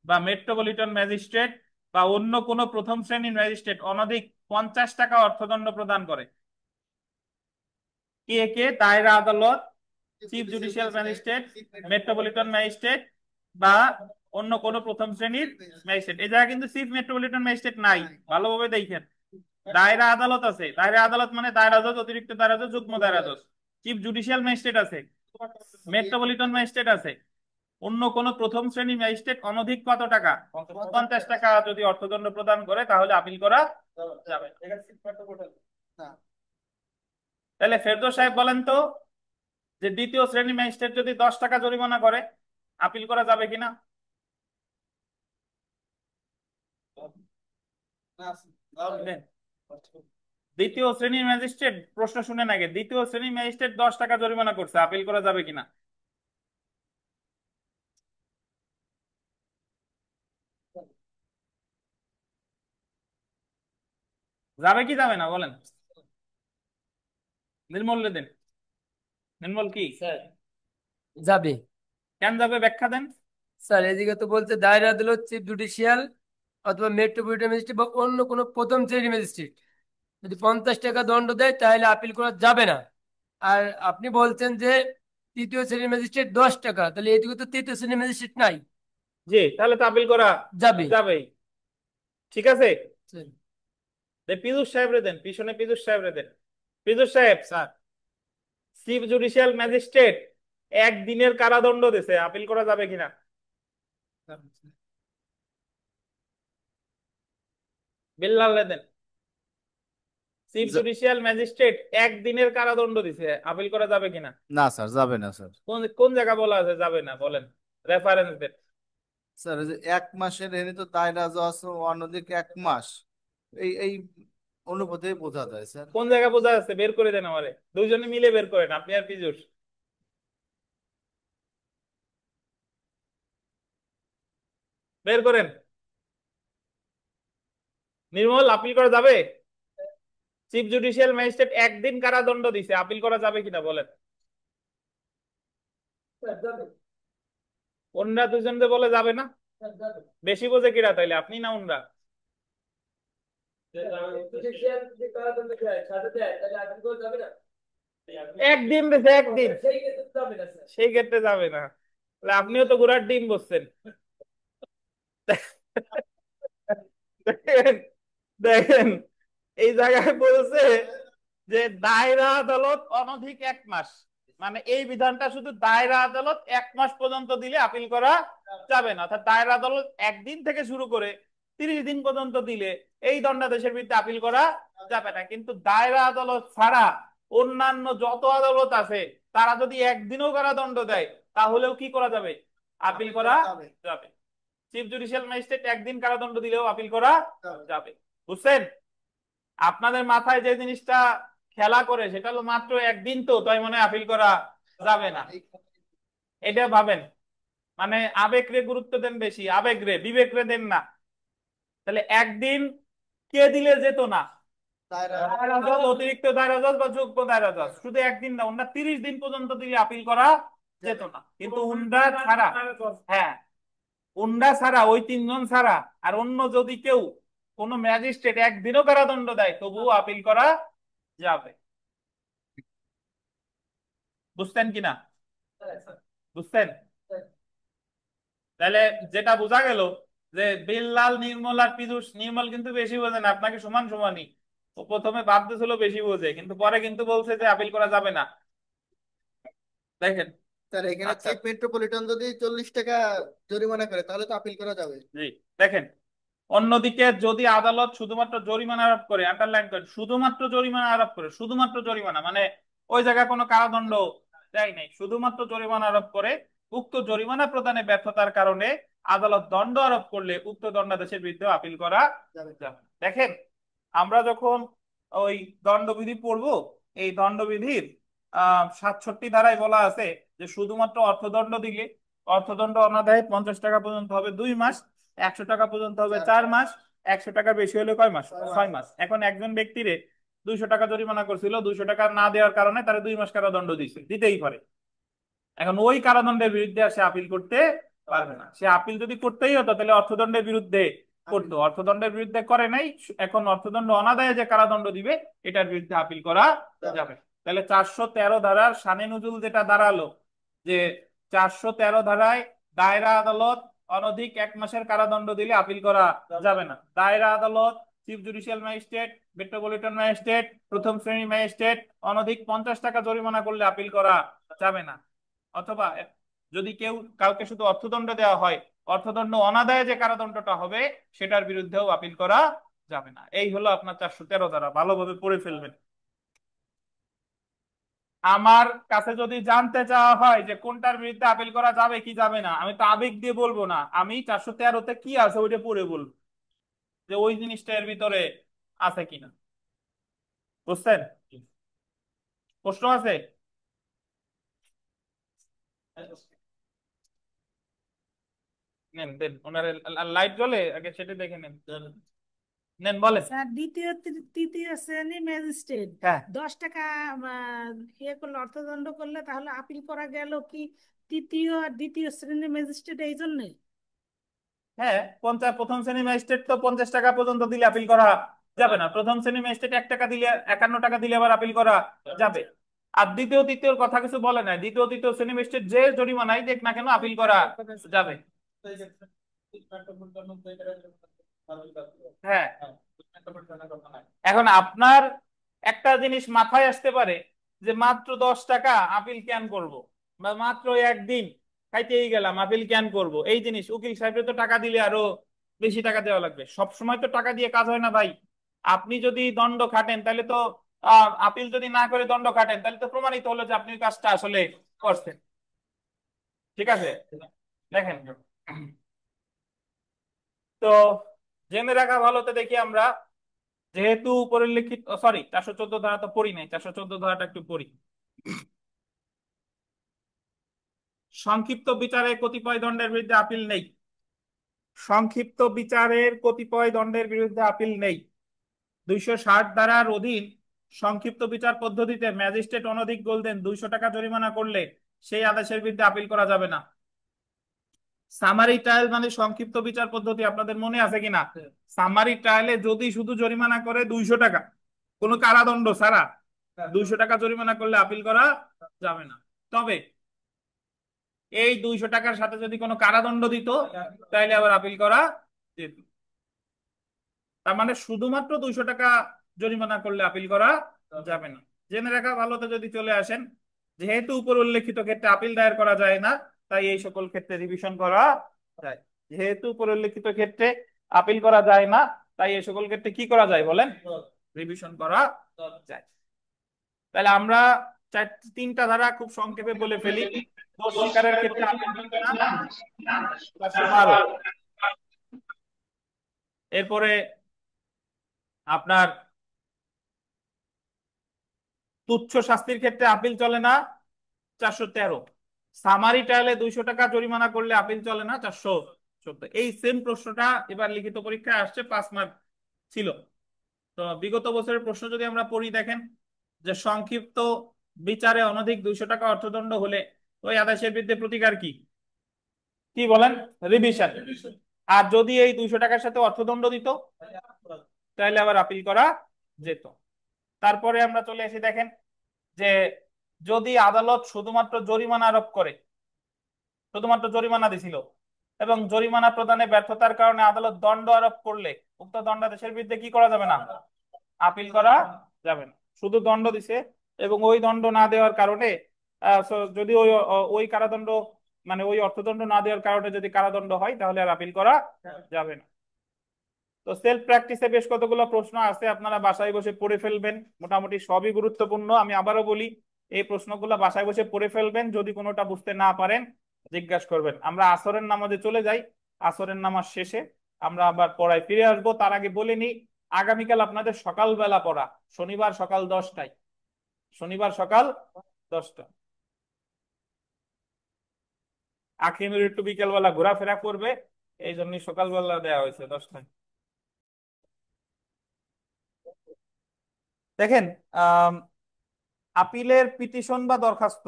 S1: বা মেট্রোপলিটন ম্যাজিস্ট্রেট বা অন্য কোনো প্রথম শ্রেণীর ম্যাজিস্ট্রেট অনধিক 50 টাকা অর্থদণ্ড প্রদান করে। কে কে? দায়রা আদালত, chief judicial magistrate, metropolitan magistrate বা অন্য কোনো প্রথম শ্রেণীর ম্যাজিস্ট্রেট। এই জায়গায় কিন্তু চিফ মেট্রোপলিটন ম্যাজিস্ট্রেট নাই, ভালোভাবে দেখেন। দায়রা আদালত আছে, দায়রা আদালত মানে দায়রা জজ, অতিরিক্ত দায়রা জজ, যুগ্ম দায়রা জজ। চিফ জুডিশিয়াল ম্যাজিস্ট্রেট আছে, মেট্রোপলিটন ম্যাজিস্ট্রেট আছে, অন্য কোন প্রথম শ্রেণী ম্যাজিস্ট্রেট অনধিক কত টাকা? 50 টাকা যদি অর্থদণ্ড প্রদান করে তাহলে আপিল করা যাবে। তাহলে ফেরদৌস সাহেব বলেন তো, যে দ্বিতীয় শ্রেণী ম্যাজিস্ট্রেট যদি 10 টাকা জরিমানা করে, আপিল করা যাবে কিনা? দ্বিতীয় শ্রেণীর ম্যাজিস্ট্রেট, প্রশ্ন শুনে আগে, দ্বিতীয় শ্রেণীর ম্যাজিস্ট্রেট 10 টাকা জরিমানা করছে, আপিল করা যাবে কিনা? যাবে কি যাবে না বলেন? নির্মল দেন। নির্মল কি
S3: স্যার যাবে।
S1: কেন যাবে, ব্যাখ্যা দেন।
S3: স্যার এদিকে তো বলছে দায়রা আদালত, চিফ জুডিশিয়াল অথবা মেট্রোপলিটন ম্যাজিস্ট্রেট বা অন্য কোনো প্রথম শ্রেণীর ম্যাজিস্ট্রেট যদি 50 টাকা দণ্ড দেয় তাহলে আপিল করা যাবে না। আর আপনি বলছেন যে তৃতীয় শ্রেণীর ম্যাজিস্ট্রেট 10 টাকা, তাহলে এদিকে তো তৃতীয় শ্রেণীর ম্যাজিস্ট্রেট নাই।
S1: জি, তাহলে তো আপিল করা
S3: যাবে।
S1: যাবে। ঠিক আছে,
S3: স্যার,
S1: পীযূষ সাহেব রে দেন, পিছনে পীযূষ সাহেব রে দেন। পীযূষ সাহেব,
S5: স্যার
S1: চিফ জুডিশিয়াল ম্যাজিস্ট্রেট একদিনের কারাদণ্ড দিছে, আপিল করা যাবে কিনা? বিল্লাল রে দেন। চিফ জুডিশিয়াল ম্যাজিস্ট্রেট একদিনের কারাদণ্ড দিছে, আপিল করা যাবে কিনা?
S6: না স্যার, যাবে না স্যার।
S1: কোন কোন জায়গা বলা আছে যাবে না, বলেন, রেফারেন্স দেন।
S6: স্যার এই যে 1 মাসের এনে তো দায়রা জজ, অন্যদিকে 1 মাস, এই অনুপাতে বোঝা যায় স্যার।
S1: কোন জায়গা বোঝা যাচ্ছে, বের করে দেন আমারে, দুইজনে মিলে বের করেন, আপনি আর পীযূষ। বের করেন। নির্মল, আপিল করা যাবে? চিফ জুডিশিয়াল ম্যাজিস্ট্রেট একদিন কারাদণ্ড দিছে, আপিল করা যাবে কিনা বলেন?
S3: স্যার যাবে।
S1: অন্যরা দুজনকে বলে যাবে না,
S3: স্যার যাবে।
S1: বেশি বোঝে কিরা তাইলে, আপনি না অন্যরা?
S3: জুডিশিয়াল যদি কারাদণ্ড দেয়, সাজা দেয়, তাহলে আপিল করা যাবে না।
S1: একদিন দিছে, একদিন,
S3: সেই ক্ষেত্রে যাবে না স্যার।
S1: সেই ক্ষেত্রে যাবে না। তাহলে আপনিও তো ঘোড়ার ডিম বসছেন। দেখেন, দেখেন, এই জায়গায় বলছে যে দায়রা আদালত অনধিক 1 মাস, মানে এই বিধানটা শুধু দায়রা আদালত 1 মাস পর্যন্ত দিলে আপিল করা যাবে না, অর্থাৎ দায়রা আদালত একদিন থেকে শুরু করে 30 দিন পর্যন্ত দিলে এই দণ্ডাদেশের বিরুদ্ধে আপিল করা যাবে না। কিন্তু দায়রা আদালত ছাড়া অন্যান্য যত আদালত আছে তারা যদি একদিনও কারাদণ্ড দেয় তাহলেও কি করা যাবে, আপিল করা যাবে। চিফ জুডিশিয়াল ম্যাজিস্ট্রেট একদিন কারাদণ্ড দিলেও আপিল করা যাবে। বুঝছেন? আপনাদের মাথায় যে জিনিসটা খেলা করে সেটা হলো মাত্র একদিন, তো তাই মনে হয় আপিল করা যাবে না, এটা ভাবেন। মানে আবেগ রে গুরুত্ব দেন বেশি, আবেগ রে, বিবেক রে দেন না। তাহলে একদিন কে দিলে যেত না, দায়রা জজ, অতিরিক্ত দায়রা জজ বা যোগ্য দায়রা জজ, শুধু একদিন না, ওনারা 30 দিন পর্যন্ত দিলে আপিল করা যেত না। কিন্তু উন্ডা ছাড়া, হ্যাঁ, উন্ডা ছাড়া, ওই 3 জন ছাড়া আর অন্য যদি কেউ কোন ম্যাজিস্ট্রেট একদিনও কারাদণ্ড দেয় তবুও আপিল করা যাবে। বুঝতেন কিনা? বুঝতেন? তাহলে যেটা বোঝা গেল যে বিল্লাল, নির্মল আর পীযূষ, নির্মল কিন্তু বেশি বোঝে না, আপনাকে সমান সমানই। ও প্রথমে ভাবতেছিল বেশি বোঝে, কিন্তু পরে কিন্তু বলছে যে আপিল করা যাবে না। দেখেন,
S2: স্যার এখানে
S1: আচ্ছা,
S2: চিফ মেট্রোপলিটন যদি 40 টাকা জরিমানা করে তাহলে তো আপিল করা যাবে।
S1: জি, দেখেন, অন্যদিকে যদি আদালত শুধুমাত্র জরিমানা আরোপ করে, আন্ডারলাইন করেন, শুধুমাত্র জরিমানা আরোপ করে, শুধুমাত্র জরিমানা, মানে ওই জায়গায় কোনো কারাদণ্ড দেয় নাই, শুধুমাত্র জরিমানা আরোপ করে, উক্ত জরিমানা প্রদানে ব্যর্থতার কারণে আদালত দণ্ড আরোপ করলে উক্ত দণ্ডাদেশের বিরুদ্ধে আপিল করা
S2: যাবে।
S1: যাবে। দেখেন, আমরা যখন ওই দণ্ডবিধি পড়বো, এই দণ্ডবিধির 67 ধারায় বলা আছে যে শুধুমাত্র অর্থদণ্ড দিলে, অর্থদণ্ড অনাদায়ে 50 টাকা পর্যন্ত হবে 2 মাস, 100 টাকা পর্যন্ত হবে 4 মাস, 100 টাকার বেশি হলে কয় মাস, 6 মাস। এখন একজন ব্যক্তিরে 200 টাকা জরিমানা করছিল, 200 টাকা না দেওয়ার কারণে তারা 2 মাস কারাদণ্ড দিছে, দিতেই পারে। এখন ওই কারাদণ্ডের বিরুদ্ধে আর সে আপিল করতে পারবে না। সে আপিল যদি করতেই হতো তাহলে অর্থদণ্ডের বিরুদ্ধে করতো, অর্থদণ্ডের বিরুদ্ধে করে নাই, এখন অর্থদণ্ড অনাদায়ে যে কারাদণ্ড দিবে এটার বিরুদ্ধে আপিল করা যাবে। তাহলে 413 ধারার শানে নুজুল যেটা দাঁড়ালো যে 413 ধারায় দায়রা আদালত অনধিক 1 মাসের কারাদণ্ড দিলে আপিল করা যাবে না। দায়রা আদালত, chief judicial magistrate, metropolitan magistrate, প্রথম শ্রেণী ম্যাজিস্ট্রেট অনধিক 50 টাকা জরিমানা করলে আপিল করা যাবে না। অথবা যদি কেউ কাউকে শুধু অর্থদণ্ড দেওয়া হয়, অর্থদণ্ড অনাদায়ে যে কারাদণ্ডটা হবে সেটার বিরুদ্ধেও আপিল করা যাবে না। এই হলো আপনার 413 ধারা, ভালোভাবে পড়ে ফেলবেন। আমার কাছে যদি জানতে চাওয়া হয় যে কোনটার বিরুদ্ধে আপিল করা যাবে কি যাবে না, আমি তো আবেগ দিয়ে বলবো না, আমি 413-তে কি আছে ওইটা পড়ে বলবো যে ওই জিনিসটা এর ভিতরে আছে কিনা। বুঝছেন? প্রশ্ন আছে? নেন দেন, ওনার লাইট জ্বলে আগে সেটা দেখে নেন। নেন বলেন।
S7: স্যার তৃতীয় শ্রেণী ম্যাজিস্ট্রেট
S1: হ্যাঁ
S7: 10 টাকা ইয়ে করলে অর্থদণ্ড করলে তাহলে আপিল করা গেল কি তৃতীয় আর দ্বিতীয় শ্রেণীর ম্যাজিস্ট্রেট এই জন্যে?
S1: হ্যাঁ, প্রথম শ্রেণী ম্যাজিস্ট্রেট তো 50 টাকা পর্যন্ত দিলে আপিল করা যাবে না। প্রথম শ্রেণী ম্যাজিস্ট্রেট 1 টাকা দিলে, 51 টাকা দিলে আবার আপিল করা যাবে। আর দ্বিতীয় তৃতীয় কথা কিছু বলে নাই। দ্বিতীয় তৃতীয় শ্রেণী ম্যাজিস্ট্রেট যে জরিমানাই দেখ না কেন আপিল করা যাবে। হ্যাঁ, এখন আপনার একটা জিনিস মাথায় আসতে পারে যে মাত্র 10 টাকা আপিল কেন করব, বা মাত্র একদিন খাইতেই গেলাম আপিল কেন করব। এই জিনিস উকিল সাহেবের তো টাকা দিলে আরো বেশি টাকা দেওয়া লাগবে। সব সময় তো টাকা দিয়ে কাজ হয় না ভাই। আপনি যদি দণ্ড খাটেন তাহলে তো আপিল যদি না করে দণ্ড খাটেন তাহলে তো প্রমাণিত হলো যে আপনি ওই কাজটা আসলে করছেন। ঠিক আছে, দেখেন তো জেনে রাখা ভালো। তো দেখি আমরা, যেহেতু উপরে লিখিত, সরি 414 ধারা তো পড়ি নাই, 414 ধারাটা একটু পড়ি। সংক্ষিপ্ত বিচারে কতিপয় দণ্ডের বিরুদ্ধে আপিল নেই। সংক্ষিপ্ত বিচারের কতিপয় দণ্ডের বিরুদ্ধে আপিল নেই। 260 ধারার অধীন সংক্ষিপ্ত বিচার পদ্ধতিতে ম্যাজিস্ট্রেট অনধিক গোলদেন 200 টাকা জরিমানা করলে সেই আদেশের বিরুদ্ধে আপিল করা যাবে না। সামারি ট্রায়াল মানে সংক্ষিপ্ত বিচার পদ্ধতি, আপনাদের মনে আছে কিনা? সামারি ট্রায়ালে যদি শুধু জরিমানা করে 200 টাকা, কোনো কারাদণ্ড ছাড়া 200 টাকা জরিমানা করলে আপিল করা যাবে না। তবে এই 200 টাকার সাথে যদি কোনো কারাদণ্ড দিত তাহলে আবার আপিল করা যেত। তার মানে শুধুমাত্র 200 টাকা জরিমানা করলে আপিল করা যাবে না। জেনে রাখা ভালো। তো যদি চলে আসেন, যেহেতু উপর উল্লেখিত ক্ষেত্রে আপিল দায়ের করা যায় না, তাই এই সকল ক্ষেত্রে রিভিশন করা যায়। যেহেতু উপর উল্লেখিত ক্ষেত্রে আপিল করা যায় না, তাই এই সকল ক্ষেত্রে কি করা যায় বলেন? রিভিশন করা যায়। তাহলে আমরা 3টা ধারা খুব সংক্ষেপে বলে ফেলি। দোষ স্বীকারের ক্ষেত্রে আপিল চলবে না, 412। এরপরে আপনার তুচ্ছ শাস্তির ক্ষেত্রে আপিল চলে না, 413। সামারি ট্রায়ালে 200 টাকা জরিমানা করলে আপিল চলে না, 414। এই সেম প্রশ্নটা এবার লিখিত পরীক্ষায় আসছে, 5 মার্ক ছিল। তো বিগত বছরের প্রশ্ন যদি আমরা পড়ি, দেখেন যে সংক্ষিপ্ত বিচারে অনধিক 200 টাকা অর্থদণ্ড হলে ওই আদেশের বিরুদ্ধে প্রতিকার কি কি বলেন? রিভিশন। আর যদি এই 200 টাকার সাথে অর্থদণ্ড দিত তাহলে আবার আপিল করা যেত। তারপরে আমরা চলে এসে দেখেন যে যদি আদালত শুধুমাত্র জরিমানা আরোপ করে, শুধুমাত্র জরিমানা দিছিল এবং জরিমানা প্রদানে ব্যর্থতার কারণে আদালত দণ্ড আরোপ করলে উক্ত দণ্ডাদেশের বিরুদ্ধে কি করা যাবে না? আপিল করা যাবে না। শুধু দণ্ড দিছে এবং ওই দণ্ড না দেওয়ার কারণে যদি ওই ওই কারাদণ্ড মানে ওই অর্থদণ্ড না দেওয়ার কারণে যদি কারাদণ্ড হয় তাহলে আর আপিল করা যাবে না। তো সেলফ প্র্যাকটিসে বেশ কতগুলো প্রশ্ন আছে, আপনারা বাসায় বসে পড়ে ফেলবেন। মোটামুটি সবই গুরুত্বপূর্ণ। আমি আবারও বলি, এই প্রশ্নগুলো বাসায় বসে পড়ে ফেলবেন। যদি কোনোটা বুঝতে না পারেন জিজ্ঞাসা করবেন। আমরা আসরের নামাজে চলে যাই, আসরের নামাজ শেষে আমরা আবার পড়ায় ফিরে আসবো। তার আগে বলে নি, আগামীকাল আপনাদের সকালবেলা পড়া, শনিবার সকাল 10টায়, শনিবার সকাল 10টা। আখিনুর একটু বিকেলবেলা ঘোরাফেরা করবে, এই জন্যই সকালবেলা দেওয়া হয়েছে 10টায়। দেখেন আপিলের পিটিশন বা দরখাস্ত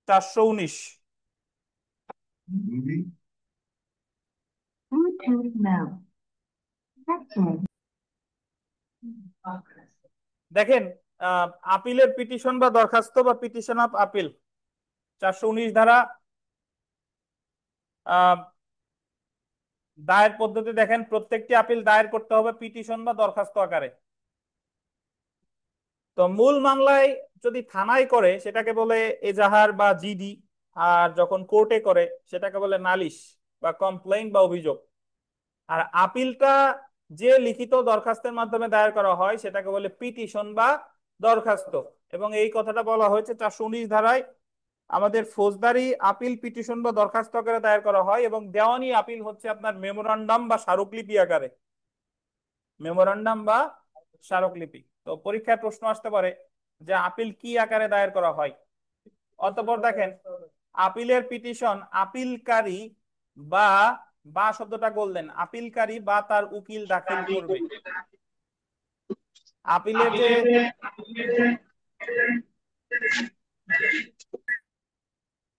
S1: 419। দেখেন আপিলের পিটিশন বা দরখাস্ত বা পিটিশন অফ আপিল 419 ধারা দায়ের পদ্ধতি। দেখেন প্রত্যেকটি আপিল দায়ের করতে হবে পিটিশন বা দরখাস্ত আকারে। তো মূল মামলায় যদি থানায় করে সেটাকে বলে এজাহার বা জিডি, আর যখন কোর্টে করে সেটাকে বলে নালিশ বা কমপ্লেইন বা অভিযোগ। আর আপিলটা যে লিখিত দরখাস্তের মাধ্যমে দায়ের করা হয় সেটাকে বলে পিটিশন বা দরখাস্ত। এবং এই কথাটা বলা হয়েছে 419 ধারায়। আমাদের ফৌজদারি আপিল পিটিশন বা দরখাস্ত আকারে দায়ের করা হয় এবং দেওয়ানি আপিল হচ্ছে আপনার মেমোরান্ডাম বা স্মারকলিপি আকারে। মেমোরান্ডাম বা স্মারকলিপি। তো পরীক্ষায় প্রশ্ন আসতে পারে যে আপিল কি আকারে দায়ের করা হয়। অতঃপর দেখেন, আপিলের পিটিশন আপিলকারী বা বা শব্দটা গোল্ডেন, আপিলকারী বা তার উকিল দাখিল করবে।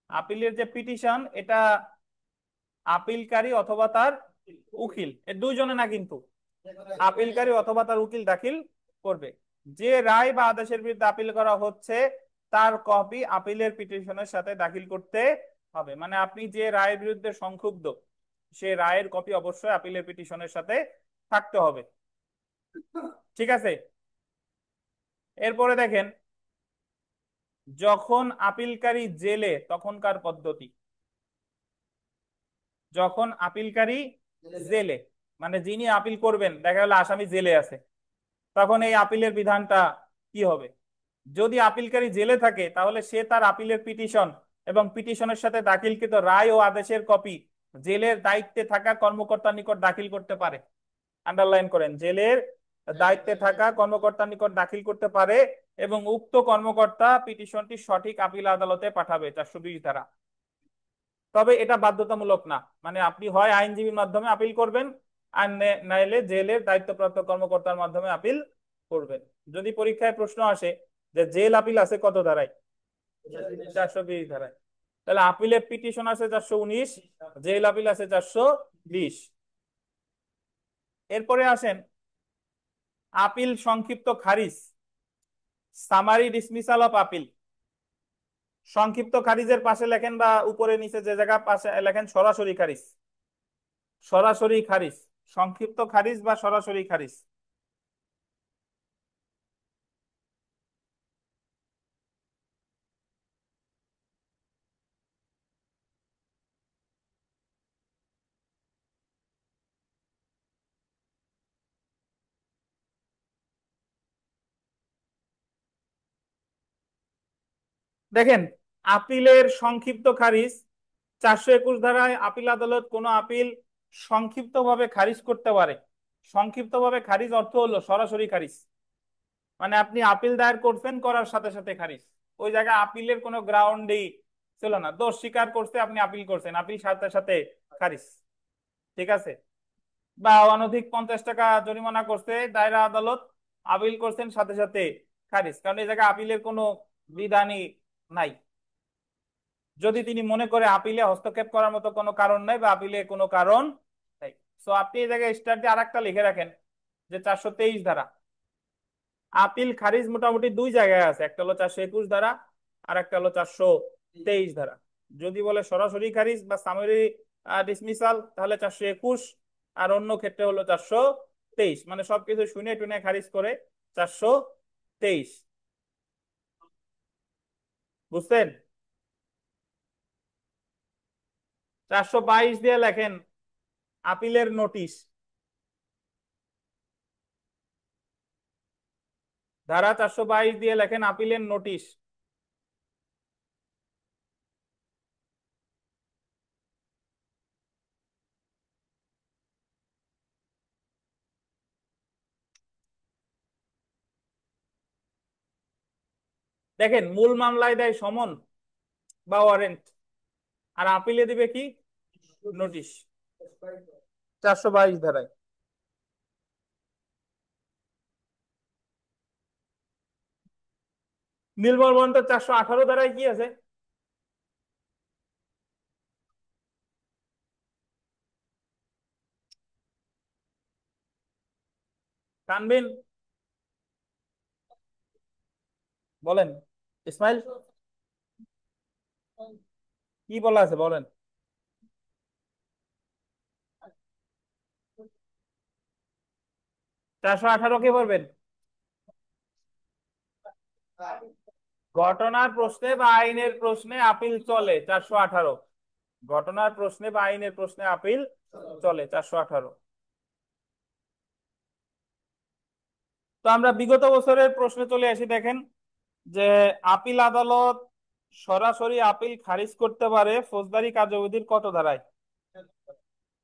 S1: আপিলের যে পিটিশন, এটা আপিলকারী অথবা তার উকিল, এর দুইজনে না কিন্তু, আপিলকারী অথবা তার উকিল দাখিল করবে। যে রায় বা আদেশের বিরুদ্ধে আপিল করা হচ্ছে তার কপি আপিলের পিটিশনের সাথে দাখিল করতে হবে। মানে আপনি যে রায়ের বিরুদ্ধে সংক্ষুব্ধ, সে রায়ের কপি অবশ্যই আপিলের পিটিশনের সাথে থাকতে হবে। ঠিক আছে। এরপরে দেখেন, যখন আপিলকারী জেলে তখনকার পদ্ধতি। যখন আপিলকারী জেলে, মানে যিনি আপিল করবেন, দেখা গেল আসামি জেলে আছে, তখন এই আপিলের বিধানটা কি হবে? যদি আপিলকারী জেলে থাকে তাহলে সে তার আপিলের পিটিশন এবং পিটিশনের সাথে দাখিলকৃত রায় ও আদেশের কপি জেলের দায়িত্বে থাকা কর্মকর্তার নিকট দাখিল করতে পারে। আন্ডারলাইন করেন, জেলের দায়িত্বে থাকা কর্মকর্তার নিকট দাখিল করতে পারে এবং উক্ত কর্মকর্তা পিটিশনটি সঠিক আপিল আদালতে পাঠাবে, 420 ধারা। তবে এটা বাধ্যতামূলক না, মানে আপনি হয় আইনজীবীর মাধ্যমে আপিল করবেন আর নাইলে জেলের দায়িত্বপ্রাপ্ত কর্মকর্তার মাধ্যমে আপিল করবেন। যদি পরীক্ষায় প্রশ্ন আসে যে জেল আপিল আছে কত ধারায়, 420 ধারায়, তাহলে আপিলের পিটিশন আছে 419, জেল আপিল আছে 420। এরপরে আসেন আপিল সংক্ষিপ্ত খারিজ, সামারি ডিসমিসাল অফ আপিল। সংক্ষিপ্ত খারিজের পাশে লেখেন বা উপরে নিচে যে জায়গা পাশে লেখেন সরাসরি খারিজ। সরাসরি খারিজ, সংক্ষিপ্ত খারিজ বা সরাসরি খারিজ। দেখেন, আপিলের সংক্ষিপ্ত খারিজ 421 ধারায় আপিল আদালত কোনো আপিল সংক্ষিপ্তভাবে খারিজ করতে পারে। সংক্ষিপ্তভাবে খারিজ অর্থ হলো সরাসরি খারিজ, মানে আপনি আপিল দায়ের করছেন, করার সাথে সাথে খারিজ। ওই জায়গায় আপিলের কোনো গ্রাউন্ডই ছিল না, দোষ স্বীকার করতে আপনি আপিল করছেন, আপিল সাথে সাথে খারিজ। ঠিক আছে। বা অনধিক 50 টাকা জরিমানা করছে দায়রা আদালত, আপিল করছেন, সাথে সাথে খারিজ, কারণ এই জায়গায় আপিলের কোনো বিধানই নাই। যদি তিনি মনে করে আপিলে হস্তক্ষেপ করার মতো কোনো কারণ নাই বা আপিলে কোনো কারণ নাই। সো আপনি এই জায়গায় স্টার দিয়ে আরেকটা লিখে রাখেন যে 423 ধারা। আপিল খারিজ মোটামুটি দুই জায়গায় আছে, একটা হলো 421 ধারা আর একটা হলো 423 ধারা। যদি বলে সরাসরি খারিজ বা সামারি ডিসমিসাল তাহলে 421, আর অন্য ক্ষেত্রে হলো 423, মানে সবকিছু শুনে টুনে খারিজ করে 423। বুঝছেন? 422 দিয়ে লেখেন আপিলের নোটিশ। ধারা 422 দিয়ে লেখেন আপিলের নোটিশ। দেখেন, মূল মামলায় দেয় সমন বা ওয়ারেন্ট, আর আপিলে দিবে কি? নোটিশ। 422 ধারায়। নীলমল বন্ধ 418 ধারায় কি আছে? তানবিন বলেন, ইসমাইল কি বলা আছে বলেন। 418 কে পড়বেন? ঘটনার প্রশ্নে বা আইনের প্রশ্নে আপিল চলে 418। ঘটনার প্রশ্নে বা আইনের প্রশ্নে আপিল চলে 418। তো আমরা বিগত বছরের প্রশ্নে চলে আসি। দেখেন যে আপিল আদালত সরাসরি আপিল খারিজ করতে পারে ফৌজদারি কার্যবিধির কত ধারায়?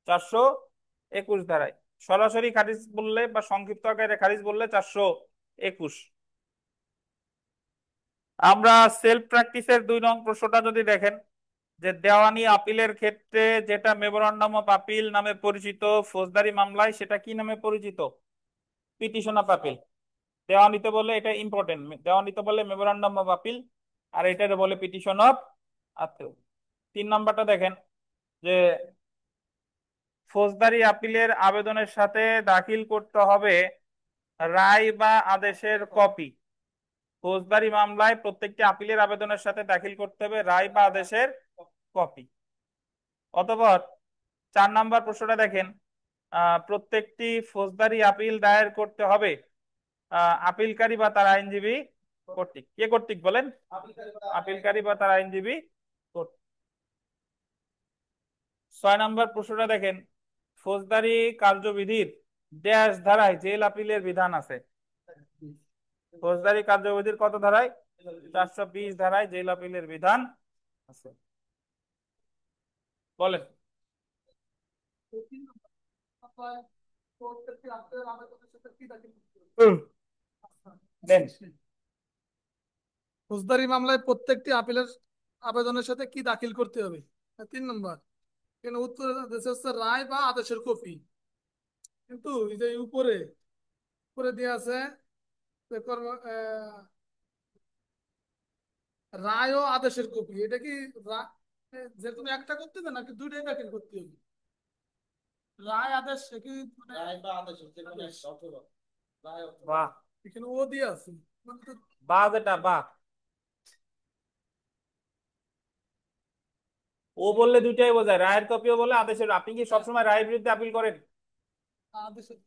S1: 421 ধারায়। সরাসরি খারিজ বললে বা সংক্ষিপ্ত আকারে খারিজ বললে 421। আমরা সেলফ প্র্যাকটিসের 2 নং প্রশ্নটা যদি দেখেন, যে দেওয়ানি আপিলের ক্ষেত্রে যেটা মেমোরান্ডাম অফ আপিল নামে পরিচিত, ফৌজদারি মামলায় সেটা কি নামে পরিচিত? Petition of appeal. দেওয়ানিতে বলে, এটা ইম্পর্টেন্ট, দেওয়ানিতে বলে মেমোরান্ডাম অফ আপিল, আর এটারে বলে পিটিশন অফ আপিল। 3 নম্বরটা দেখেন, যে ফৌজদারি আপিলের আবেদনের সাথে দাখিল করতে হবে রায় বা আদেশের কপি। ফৌজদারি মামলায় প্রত্যেকটি আপিলের আবেদনের সাথে দাখিল করতে হবে রায় বা আদেশের কপি। অতঃপর 4 নম্বর প্রশ্নটা দেখেন, প্রত্যেকটি ফৌজদারি আপিল দায়ের করতে হবে আপিলকারী বা তার আইনজীবী কর্তৃক। কে কর্তৃক বলেন? আপিলকারী বা তার আইনজীবী কর্তৃক। 6 নম্বর প্রশ্নটা দেখেন, ফৌজদারি কার্যবিধির ড্যাশ ধারায় জেল আপিলের বিধান আছে। ফৌজদারি কার্যবিধির কত ধারায়? 420 ধারায় জেল আপিলের বিধান আছে। বলেন। দেন।
S8: ফৌজদারি মামলায় প্রত্যেকটি আপিলের আবেদনের সাথে কি দাখিল করতে হবে? 3 নম্বর, এখানে উত্তর দিয়েছে হচ্ছে রায় বা আদেশের কপি, কিন্তু এই যে উপরে উপরে দিয়ে আছে যে রায় ও আদেশের কপি, এটা কি যে কোনো একটা করতে হবে নাকি দুইটাই দাখিল করতে হবে? রায় আদেশ কি
S1: বাহ,
S8: এখানে ও দিয়ে আছে, মানে তো
S1: বা যেটা বা ও বললে দুইটাই বোঝায়, রায়ের কপিও বলে আদেশের। আপনি কি সবসময় রায়ের বিরুদ্ধে আপিল করেন?
S8: আদেশের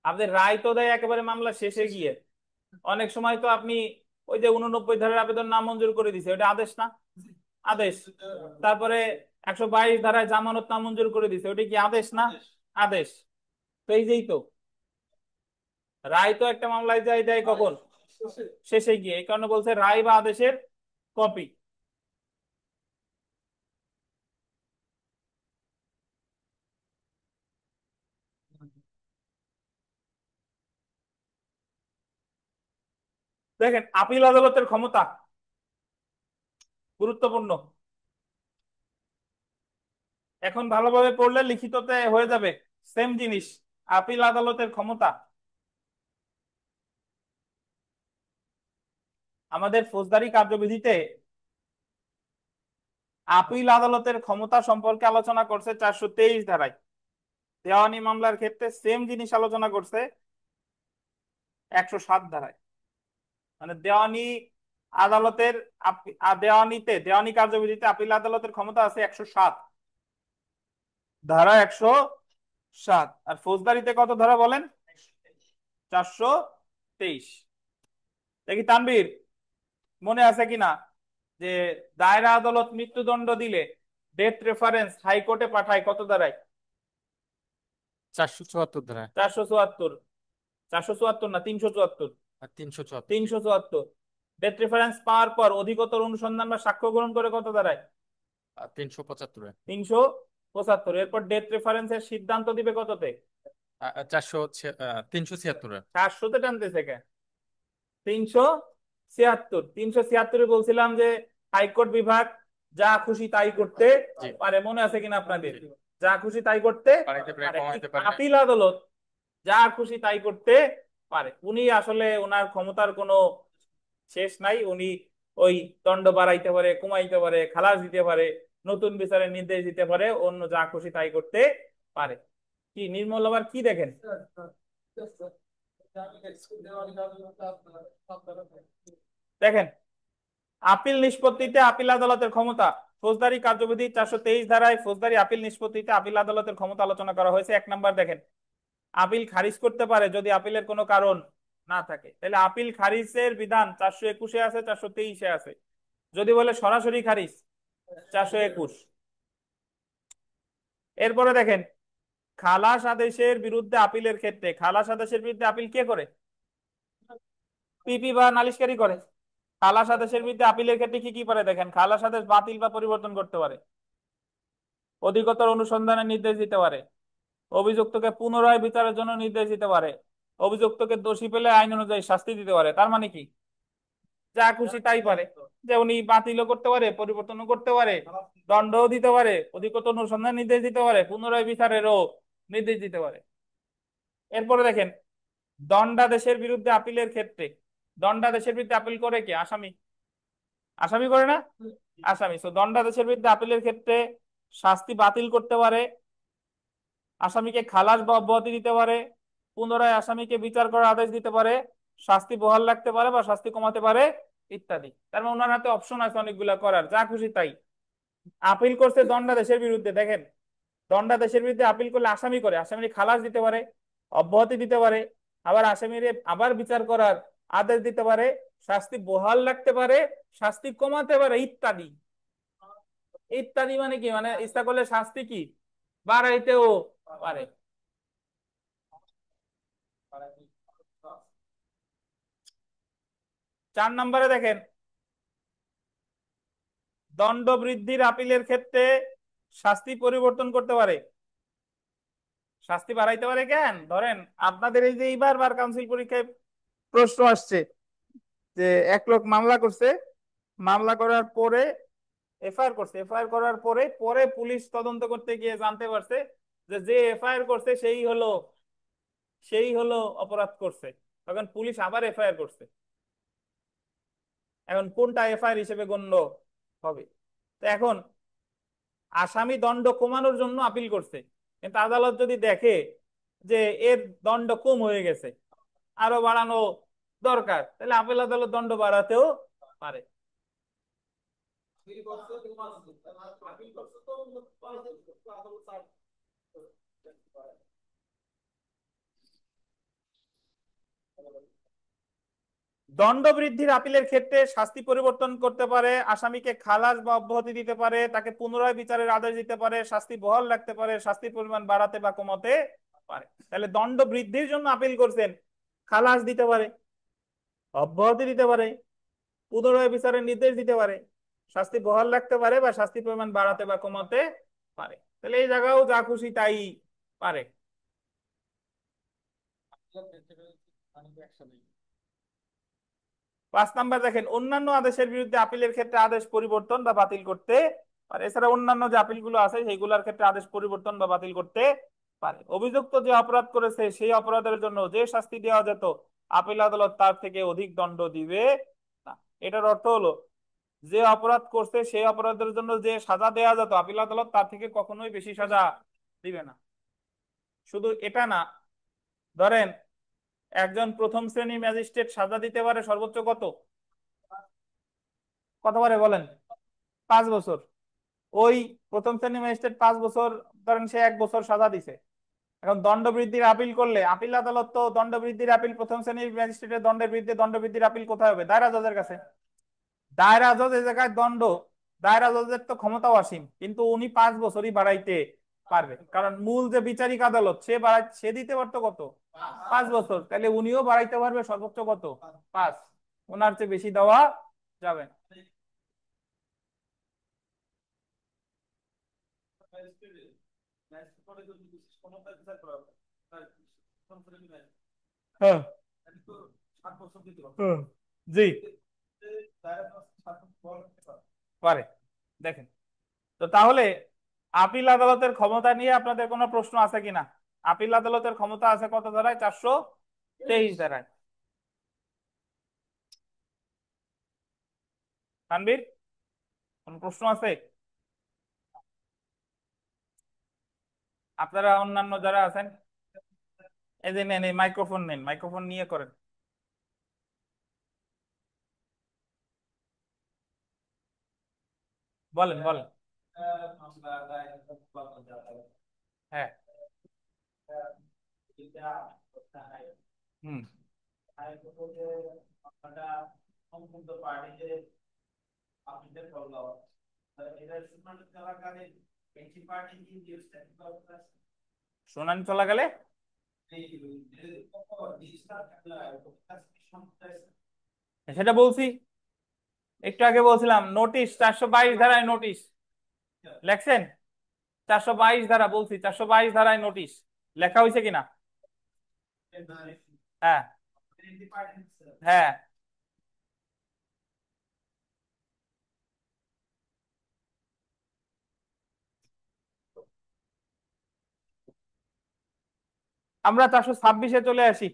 S1: আপনাদের রায় তো দেয় একেবারে মামলা শেষে গিয়ে। অনেক সময় তো আপনি ওই যে 89 ধারার আবেদন নামঞ্জুর করে দিছে, ওটা আদেশ না? আদেশ। তারপরে 122 ধারায় জামানত নামঞ্জুর করে দিছে, ওটা কি আদেশ না? আদেশ। তো এই যেই তো রায় তো একটা মামলায় যায় দেয় কখন? শেষে গিয়ে। এই কারণে বলছে রায় বা আদেশের কপি। দেখেন, আপিল আদালতের ক্ষমতা গুরুত্বপূর্ণ। এখন ভালোভাবে পড়লে লিখিততে হয়ে যাবে সেম জিনিস। আপিল আদালতের ক্ষমতা, আমাদের ফৌজদারি কার্যবিধিতে আপিল আদালতের ক্ষমতা সম্পর্কে আলোচনা করছে 423 ধারায়। দেওয়ানি মামলার ক্ষেত্রে সেম জিনিস আলোচনা করছে 107 ধারায়। মানে দেওয়ানি আদালতের দেওয়ানি কার্যবিধিতে আপিল আদালতের ক্ষমতা আছে 107, ধারা 107। আর ফৌজদারিতে কত ধারা বলেন? 423। দেখি তানবীর, মনে আছে কিনা যে দায়রা আদালত মৃত্যুদণ্ড দিলে ডেথ রেফারেন্স হাইকোর্টে পাঠায় কত ধারায়?
S9: 474 ধারা
S1: 474। 474 না, 374।
S9: আর 374
S1: 374। ডেথ রেফারেন্স পাওয়ার পর অধিকতর অনুসন্ধান বা সাক্ষ্য গ্রহণ করে কত ধারায়?
S9: আর 375
S1: 375। এরপর ডেথ রেফারেন্সের সিদ্ধান্ত দিবে কততে?
S9: 376
S1: 400তে টানতেছে কে? 376। 376 বলছিলাম যে হাইকোর্ট বিভাগ যা খুশি তাই করতে
S9: জি।
S1: পারে, মনে আছে কিনা আপনাদের? যা খুশি তাই করতে
S9: বাড়াইতে পারে,
S1: পারে।
S9: কমাইতে পারে।
S1: আপিল আদালত যা খুশি তাই করতে পারে। উনি আসলে ওনার ক্ষমতার কোনো শেষ নাই। উনি ওই দণ্ড বাড়াইতে পারে, কমাইতে পারে, খালাস দিতে পারে, নতুন বিচারের নির্দেশ দিতে পারে, অন্য যা খুশি তাই করতে পারে। কি নির্মল আবার কি দেখেন? দেখেন, আপিল নিষ্পত্তিতে আপিল আদালতের ক্ষমতা, ফৌজদারি কার্যবিধি 423 ধারায় ফৌজদারি আপিল নিষ্পত্তিতে আপিল আদালতের ক্ষমতা আলোচনা করা হয়েছে। 1 নম্বর দেখেন, আপিল খারিজ করতে পারে যদি আপিলের কোনো কারণ না থাকে। তাহলে আপিল খারিজের বিধান 421-এ আছে, 423-এ আছে। যদি বলে সরাসরি খারিজ, 421। এরপরে দেখেন, খালাস আদেশের বিরুদ্ধে আপিলের ক্ষেত্রে, খালাস আদেশের বিরুদ্ধে আপিল কে করে? পিপি বা নালিশকারী করে। খালাস আদেশের বিরুদ্ধে আপিলের ক্ষেত্রে কি কি পারে দেখেন, খালাস আদেশ বাতিল বা পরিবর্তন করতে পারে, অধিকতর অনুসন্ধানের নির্দেশ দিতে পারে, অভিযুক্তকে পুনরায় বিচারের জন্য নির্দেশ দিতে পারে, অভিযুক্তকে দোষী পেলে আইন অনুযায়ী শাস্তি দিতে পারে। তার মানে কি, যা খুশি তাই পারে, যে উনি বাতিলও করতে পারে, পরিবর্তনও করতে পারে, দণ্ডও দিতে পারে, অধিকতর অনুসন্ধান নির্দেশ দিতে পারে, পুনরায় বিচারেরও নির্দেশ দিতে পারে। এরপরে দেখেন, দণ্ডাদেশের বিরুদ্ধে আপিলের ক্ষেত্রে, দণ্ডাদেশের বিরুদ্ধে আপিল করে কে? আসামি। আসামি করে না? আসামি। তো দণ্ডাদেশের বিরুদ্ধে আপিলের ক্ষেত্রে শাস্তি বাতিল করতে পারে, আসামিকে খালাস বা অব্যাহতি দিতে পারে, পুনরায় আসামিকে বিচার করার আদেশ দিতে পারে, শাস্তি বহাল রাখতে পারে বা শাস্তি কমাতে পারে, ইত্যাদি। তার মানে ওনার হাতে অপশন আছে অনেকগুলা করার, যা খুশি তাই। আপিল করছে দণ্ডাদেশের বিরুদ্ধে, দেখেন দণ্ডাদেশের বিরুদ্ধে আপিল করলে আসামি করে, আসামির খালাস দিতে পারে, অব্যাহতি দিতে পারে, আবার আসামির আবার বিচার করার আদেশ দিতে পারে, শাস্তি বহাল রাখতে পারে, শাস্তি কমাতে পারে, ইত্যাদি। ইত্যাদি মানে কি, মানে ইচ্ছা করলে শাস্তি কি বাড়াইতেও পারে। 4 নম্বরে দেখেন, দণ্ড বৃদ্ধির আপিলের ক্ষেত্রে শাস্তি পরিবর্তন করতে পারে। শাস্তি বাড়াইতে পারে কেন? ধরেন আপনাদের এই যে এইবার বার কাউন্সিল পরীক্ষায় প্রশ্ন আসছে যে এক লোক মামলা করছে, মামলা করার পরে এফআইআর করছে, এফআইআর করার পরে পরে পুলিশ তদন্ত করতে গিয়ে জানতে পারছে যে যে এফআইআর করছে সেই হলো অপরাধ করছে, তখন পুলিশ আবার এফআইআর করছে। এখন কোনটা এফআইআর হিসেবে গণ্য হবে? তো এখন আসামি দণ্ড কমানোর জন্য আপিল করছে, কিন্তু আদালত যদি দেখে যে এর দণ্ড কম হয়ে গেছে, আরো বাড়ানো দরকার, তাহলে আপিল আদালত দণ্ড বাড়াতেও পারে। দণ্ড বৃদ্ধির আপিলের ক্ষেত্রে শাস্তি পরিবর্তন করতে পারে, আসামিকে খালাস বা অব্যাহতি দিতে পারে, তাকে পুনরায় বিচারের আদেশ দিতে পারে, শাস্তি বহাল রাখতে পারে, শাস্তির পরিমাণ বাড়াতে বা কমাতে পারে। তাহলে দণ্ড বৃদ্ধির জন্য আপিল করছেন, খালাস দিতে পারে, অব্যাহতি দিতে পারে, পুনরায় বিচারের নির্দেশ দিতে পারে, শাস্তি বহাল রাখতে পারে বা শাস্তির পরিমাণ বাড়াতে বা কমাতে পারে। তাহলে এই জায়গাও যা খুশি তাই পারে। 5 নাম্বার দেখেন, অন্যান্য আদেশের বিরুদ্ধে আপিলের ক্ষেত্রে আদেশ পরিবর্তন বা বাতিল করতে পারে। এছাড়া অন্যান্য যে আপিলগুলো আছে সেইগুলোর ক্ষেত্রে আদেশ পরিবর্তন বা বাতিল করতে পারে। অভিযুক্ত যে অপরাধ করেছে সেই অপরাধের জন্য যে শাস্তি দেওয়া যেত, আপিল আদালত তার থেকে অধিক দণ্ড দিবে না। এটার অর্থ হলো, যে অপরাধ করছে সেই অপরাধের জন্য যে সাজা দেওয়া যেত, আপিল আদালত তার থেকে কখনোই বেশি সাজা দিবে না। শুধু এটা না, ধরেন একজন প্রথম শ্রেণী ম্যাজিস্ট্রেট সাজা দিতে পারে সর্বোচ্চ কত পারে বলেন? 5 বছর। ওই প্রথম শ্রেণী ম্যাজিস্ট্রেট 5 বছর, ধরেন সে 1 বছর সাজা দিছে। এখন দণ্ড বৃদ্ধির আপিল করলে আপিল আদালত তো দণ্ড বৃদ্ধির আপিল, প্রথম শ্রেণীর ম্যাজিস্ট্রেটের দণ্ডের বিরুদ্ধে দণ্ড বৃদ্ধির আপিল কোথায় হবে? দায়রা জজের কাছে। দায়রা জজ এই জায়গায় দায়রা জজের তো ক্ষমতাও অসীম, কিন্তু উনি 5 বছরই বাড়াইতে পারবে, কারণ মূল যে বিচারিক আদালত সে দিতে পারতো কত? 5 বছর। তাহলে উনিও বাড়াইতে পারবে সর্বোচ্চ কত? 5। ওনার চেয়ে বেশি দেওয়া যাবে না। হ্যাঁ, জি পারে। দেখেন, তো তাহলে আপিল আদালতের ক্ষমতা নিয়ে আপনাদের কোনো প্রশ্ন আছে কিনা? আপিল আদালতের ক্ষমতা আছে কত ধারায়? 423 ধারায়। তানভীর, কোন প্রশ্ন আছে? আপনারা অন্যান্য যারা আছেন, এই যে নেন, এই মাইক্রোফোন নেন, মাইক্রোফোন নিয়ে করেন। বলেন বলেন। হ্যাঁ। হুম। শুনানি চলাকালে সেটা বলছি, একটু আগে বলছিলাম, নোটিশ 422 ধারায় নোটিশ লেখছেন। 422 ধারা বলছি, 422 ধারায় নোটিশ। লেখা হয়েছে কিনা? হ্যাঁ হ্যাঁ, আমরা 426-এ চলে আসি।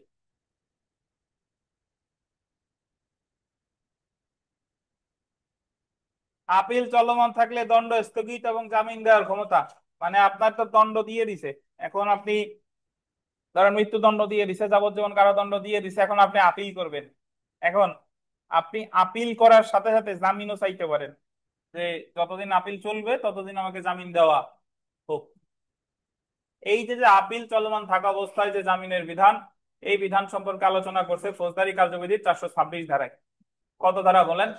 S1: আপিল চলমান থাকলে দণ্ড স্থগিত এবং জামিন দেওয়ার ক্ষমতা, মানে আপনার তো দণ্ড দিয়ে দিছে, এখন আপনি ধরেন মৃত্যুদণ্ড দিয়ে দিছে, যাবজ্জীবন কারাদণ্ড দিয়ে দিছে, এখন আপনি আপিল করবেন। এখন আপনি আপিল করার সাথে সাথে জামিনও চাইতে পারেন, যে যতদিন আপিল চলবে ততদিন আমাকে জামিন দেওয়া হোক। এই যে যে আপিল চলমান থাকা অবস্থায় যে জামিনের বিধান, এই বিধান সম্পর্কে আলোচনা করছে ফৌজদারি কার্যবিধির 426 ধারায়। কত ধারা বলেন?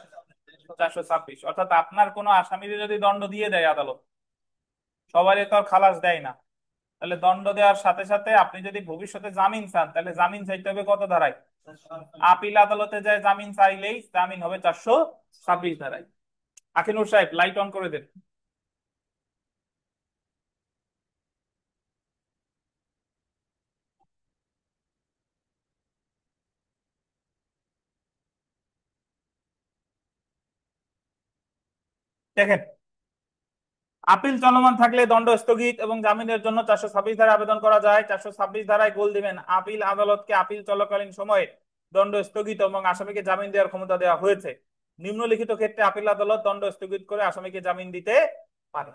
S1: 426। অর্থাৎ আপনার কোনো আসামিকে যদি দণ্ড দিয়ে দেয় আদালত, সবারই তো আর খালাস দেয় না, তাহলে দণ্ড দেওয়ার সাথে সাথে আপনি যদি ভবিষ্যতে জামিন চান, তাহলে জামিন চাইতে হবে কত ধারায়? আপিল আদালতে যায় জামিন চাইলেই জামিন হবে 426 ধারায়। আকিনুর সাহেব লাইট অন করে দেন। দেখেন, আপিল চলমান থাকলে দণ্ড স্থগিত এবং জামিনের জন্য 426 ধারায় আবেদন করা যায়। 426 ধারায় গোল দিবেন, আপিল আদালতকে আপিল চলাকালীন সময়ে দণ্ড স্থগিত এবং আসামিকে জামিন দেওয়ার ক্ষমতা দেওয়া হয়েছে। নিম্নলিখিত ক্ষেত্রে আপিল আদালত দণ্ড স্থগিত করে আসামিকে জামিন দিতে পারে।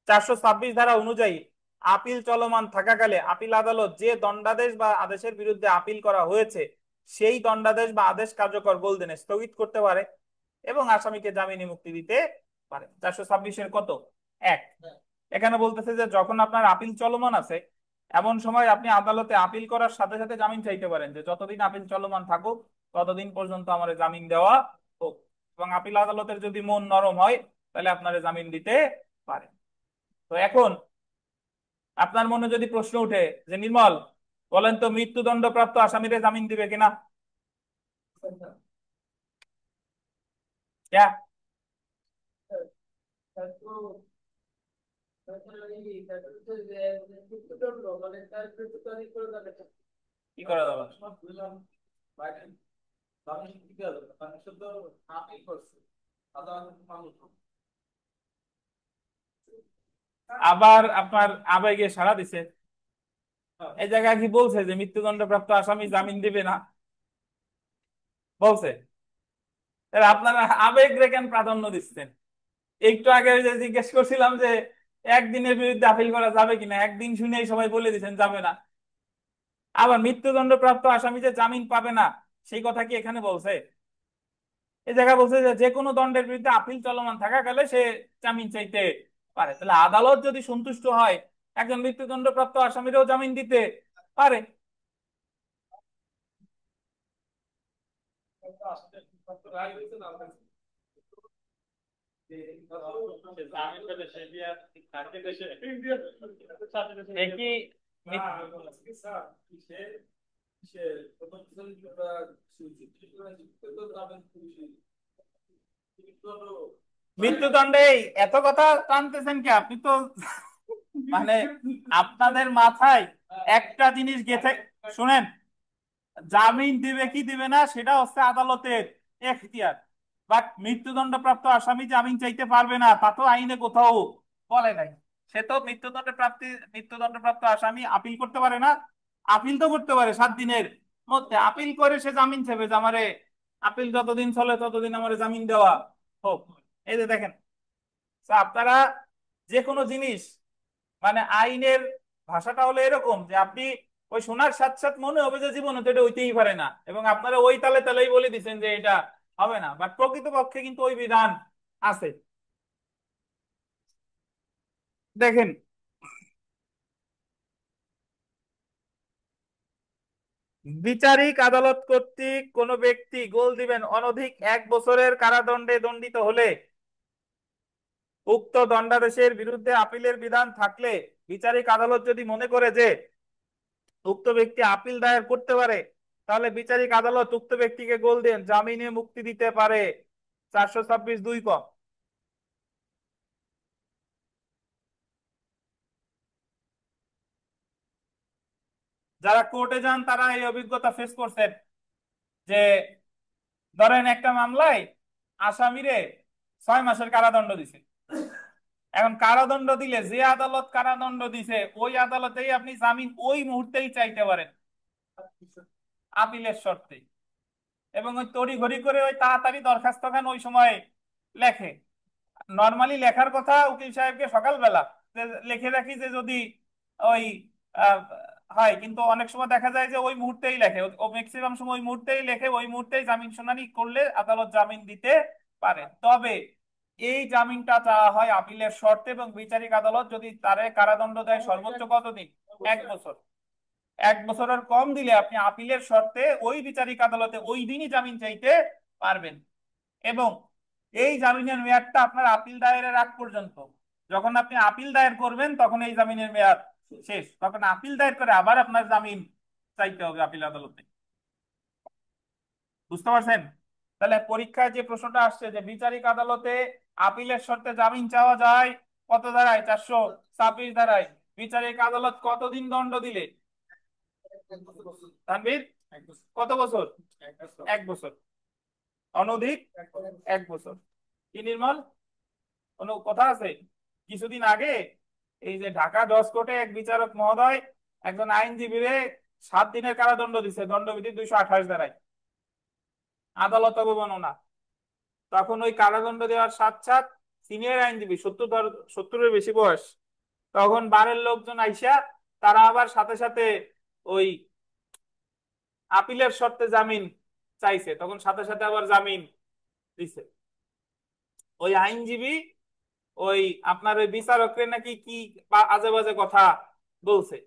S1: 426 ধারা অনুযায়ী আপিল চলমান থাকাকালে আপিল আদালত যে দণ্ডাদেশ বা আদেশের বিরুদ্ধে আপিল করা হয়েছে সেই দণ্ডাদেশ বা আদেশ কার্যকর গোলদিনে স্থগিত করতে পারে এবং আসামিকে জামিনে মুক্তি দিতে পারে। 426-এর কত? 1। এখানে বলতেছে যে যখন আপনার আপিল চলমান আছে, এমন সময় আপনি আদালতে আপিল করার সাথে সাথে জামিন চাইতে পারেন, যে যতদিন আপিল চলমান থাকুক ততদিন পর্যন্ত আমার জামিন দেওয়া হোক, এবং আপিল আদালতের যদি মন নরম হয় তাহলে আপনার জামিন দিতে পারে। তো এখন আপনার মনে যদি প্রশ্ন উঠে যে নির্মল বলেন তো, মৃত্যুদণ্ডপ্রাপ্ত আসামিরে জামিন দিবে কিনা? क्या কি করা যাবে? আবার আপনার আবেগে সাড়া দিছে, এই জায়গায় কি বলছে যে মৃত্যুদণ্ডপ্রাপ্ত আসামি জামিন দিবে না? বলছে? তাহলে আপনারা আবেগ রে কেন প্রাধান্য দিচ্ছেন? একটু আগে যে জিজ্ঞেস করছিলাম যে একদিনের বিরুদ্ধে আপিল করা যাবে কিনা, একদিন শুনেই সবাই বলে দিচ্ছেন যাবে না। আবার মৃত্যুদণ্ডপ্রাপ্ত আসামি যে জামিন পাবে না সেই কথা কি এখানে বলছে? এই জায়গায় বলছে যে যে কোনো দণ্ডের বিরুদ্ধে আপিল চলমান থাকাকালে সে জামিন চাইতে পারে। তাহলে আদালত যদি সন্তুষ্ট হয় একজন মৃত্যুদণ্ডপ্রাপ্ত আসামিরও জামিন দিতে পারে। একই মৃত্যুদণ্ডে এত কথা টানতেছেন কি আপনি? তো মানে আপনাদের মাথায় একটা জিনিস গেঁথে শুনেন, জামিন দিবে কি দিবে না সেটা হচ্ছে আদালতের এখতিয়ার, বাট মৃত্যুদণ্ডপ্রাপ্ত আসামি জামিন চাইতে পারবে না তা তো আইনে কোথাও বলে নাই। সে তো মৃত্যুদণ্ডপ্রাপ্ত আসামি আপিল করতে পারে না? আপিল তো করতে পারে 7 দিনের মধ্যে, আপিল করে সে জামিন চাইবে যে আমারে আপিল যতদিন চলে ততদিন আমারে জামিন দেওয়া হোক। এই যে দেখেন, তো আপনারা যে কোনো জিনিস, মানে আইনের ভাষাটা হলো এরকম যে আপনি ওই শোনার সাথে সাথে মনে হবে যে জীবনে তো এটা হইতেই পারে না, এবং আপনারা ওই তালে তালেই বলে দিচ্ছেন যে এটা হবে না, বাট প্রকৃতপক্ষে কিন্তু ওই বিধান আছে। দেখেন, বিচারিক আদালত কর্তৃক কোন ব্যক্তি গোল দিবেন অনধিক 1 বছরের কারাদণ্ডে দণ্ডিত হলে উক্ত দণ্ডাদেশের বিরুদ্ধে আপিলের বিধান থাকলে বিচারিক আদালত যদি মনে করে যে উক্ত ব্যক্তি আপিল দায়ের করতে পারে, তাহলে বিচারিক আদালত উক্ত ব্যক্তিকে গোল দেন জামিনে মুক্তি দিতে পারে। 426(2) ক। যারা কোর্টে যান তারা এই অভিজ্ঞতা ফেস করছেন যে ধরেন একটা মামলায় আসামিরে 6 মাসের কারাদণ্ড দিছে। এখন কারাদণ্ড দিলে যে আদালত কারাদণ্ড দিছে ওই আদালতেই আপনি জামিন ওই মুহূর্তেই চাইতে পারেন আপিলের শর্তে। এবং ওই তড়িঘড়ি করে ওই তাড়াতাড়ি দরখাস্তখান ওই সময় লেখে। নর্মালি লেখার কথা উকিল সাহেবকে সকালবেলা যে লিখে রাখি যে যদি ওই আহ, হয়, কিন্তু অনেক সময় দেখা যায় যে ওই মুহূর্তেই লেখে, ও ম্যাক্সিমাম সময় ওই মুহূর্তেই লেখে, ওই মুহূর্তেই জামিন শুনানি করলে আদালত জামিন দিতে পারে। তবে এই জামিনটা চাওয়া হয় আপিলের শর্তে, এবং বিচারিক আদালত যদি তারে কারাদণ্ড দেয় সর্বোচ্চ কতদিন, 1 বছর। 1 বছরের কম দিলে আপনি আপিলের শর্তে ওই বিচারিক আদালতে ওই দিনই জামিন চাইতে পারবেন। এবং এই জামিনের মেয়াদটা আপনার আপিল দায়েরের আগ পর্যন্ত। যখন আপনি আপিল দায়ের করবেন তখন এই জামিনের মেয়াদ শেষ, তখন আপিল দায়ের করে আবার আপনার জামিন চাইতে হবে আপিল আদালতে। বুঝতে পারছেন? তাহলে পরীক্ষায় যে প্রশ্নটা আসছে যে বিচারিক আদালতে আপিলের শর্তে জামিন চাওয়া যায় কত ধারায়, 426 ধারায়, বিচারিক আদালত কতদিন দণ্ড দিলে? তানভীর, কত বছর? 1 বছর। অনধিক 1 বছর। কি নির্মল, কোনো কথা আছে? কিছুদিন আগে এই যে ঢাকা 10 কোর্টে এক বিচারক মহোদয় একজন আইনজীবীরে 7 দিনের কারাদণ্ড দিছে, দণ্ডবিধি 228 ধারায়, আদালত অবমাননা। তখন ওই কারাদণ্ড দেওয়ার সাথে সাথে সিনিয়র আইনজীবী 70-এর বেশি বয়স, তখন বারের লোকজন আইসা তারা আবার সাথে সাথে ওই আপিলের শর্তে জামিন চাইছে, তখন সাথে সাথে আবার জামিন দিছে। ওই আইনজীবী ওই আপনার ওই বিচারকরে নাকি কি আজে বাজে কথা বলছে,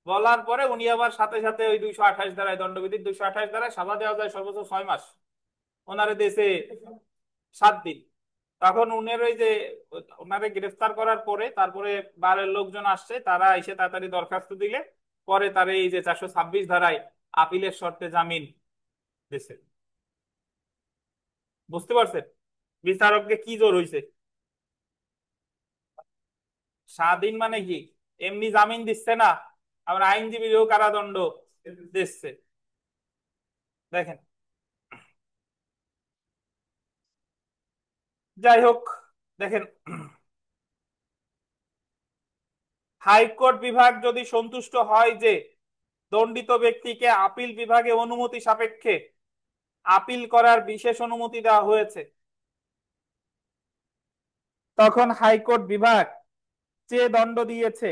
S1: বলার পরে উনি আবার সাথে সাথে ওই 228 ধারায়, দণ্ডবিধির 228 ধারায় সাজা দেওয়া যায় সর্বোচ্চ 6 মাস, ওনারে দেশে 7 দিন। তখন উনার ওই যে ওনারে গ্রেফতার করার পরে তারপরে বারের লোকজন আসছে, তারা এসে তাড়াতাড়ি দরখাস্ত দিলে পরে তার এই যে 426 ধারায় আপিলের শর্তে জামিন দিছে। বুঝতে পারছেন বিচারককে কি জোর হইছে? স্বাধীন মানে কি এমনি জামিন দিচ্ছে না, আবার আইনজীবীরও কারাদণ্ড দিচ্ছে। দেখেন, যাই হোক, দেখেন হাইকোর্ট বিভাগ যদি সন্তুষ্ট হয় যে দণ্ডিত ব্যক্তিকে আপিল বিভাগে অনুমতি সাপেক্ষে আপিল করার বিশেষ অনুমতি দেওয়া হয়েছে, তখন হাইকোর্ট বিভাগ যে দণ্ড দিয়েছে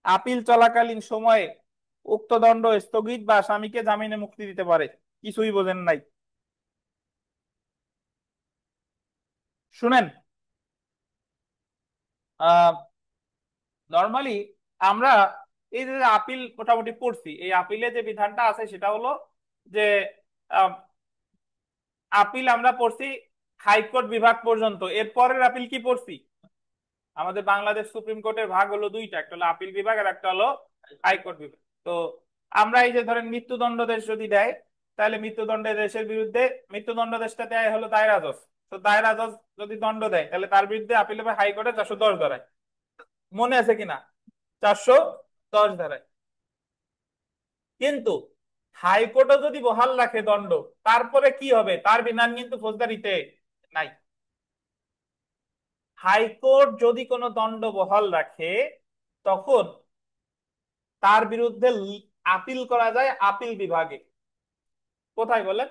S1: আপিল চলাকালীন সময়ে উক্ত দণ্ড স্থগিত বা আসামিকে জামিনে মুক্তি দিতে পারে। কিছুই বোঝেন নাই? শুনেন, নর্মালি আমরা এই যে আপিল মোটামুটি পড়ছি, এই আপিলে যে বিধানটা আছে সেটা হলো যে আহ, আপিল আমরা পড়ছি হাইকোর্ট বিভাগ পর্যন্ত। এরপরের আপিল কি পড়ছি? আমাদের বাংলাদেশ সুপ্রিম কোর্টের ভাগ হলো দুইটা, একটা হলো আপিল বিভাগ আর একটা হলো হাইকোর্ট বিভাগ। তো আমরা এই যে ধরেন মৃত্যুদণ্ডাদেশ যদি দেয়, তাহলে মৃত্যুদণ্ডাদেশের বিরুদ্ধে, মৃত্যুদণ্ডাদেশটা দেয় হলো দায়রা জজ, তো দায়রা জজ যদি দণ্ড দেয় তাহলে তার বিরুদ্ধে আপিল হবে হাইকোর্টে 410 ধারায়। মনে আছে কিনা? 410 ধারায়। কিন্তু হাইকোর্টও যদি বহাল রাখে দণ্ড, তারপরে কি হবে? তার বিধান কিন্তু ফৌজদারিতে নাই। হাইকোর্ট যদি কোনো দণ্ড বহাল রাখে তখন তার বিরুদ্ধে আপিল করা যায় আপিল বিভাগে। কোথায় বলেন?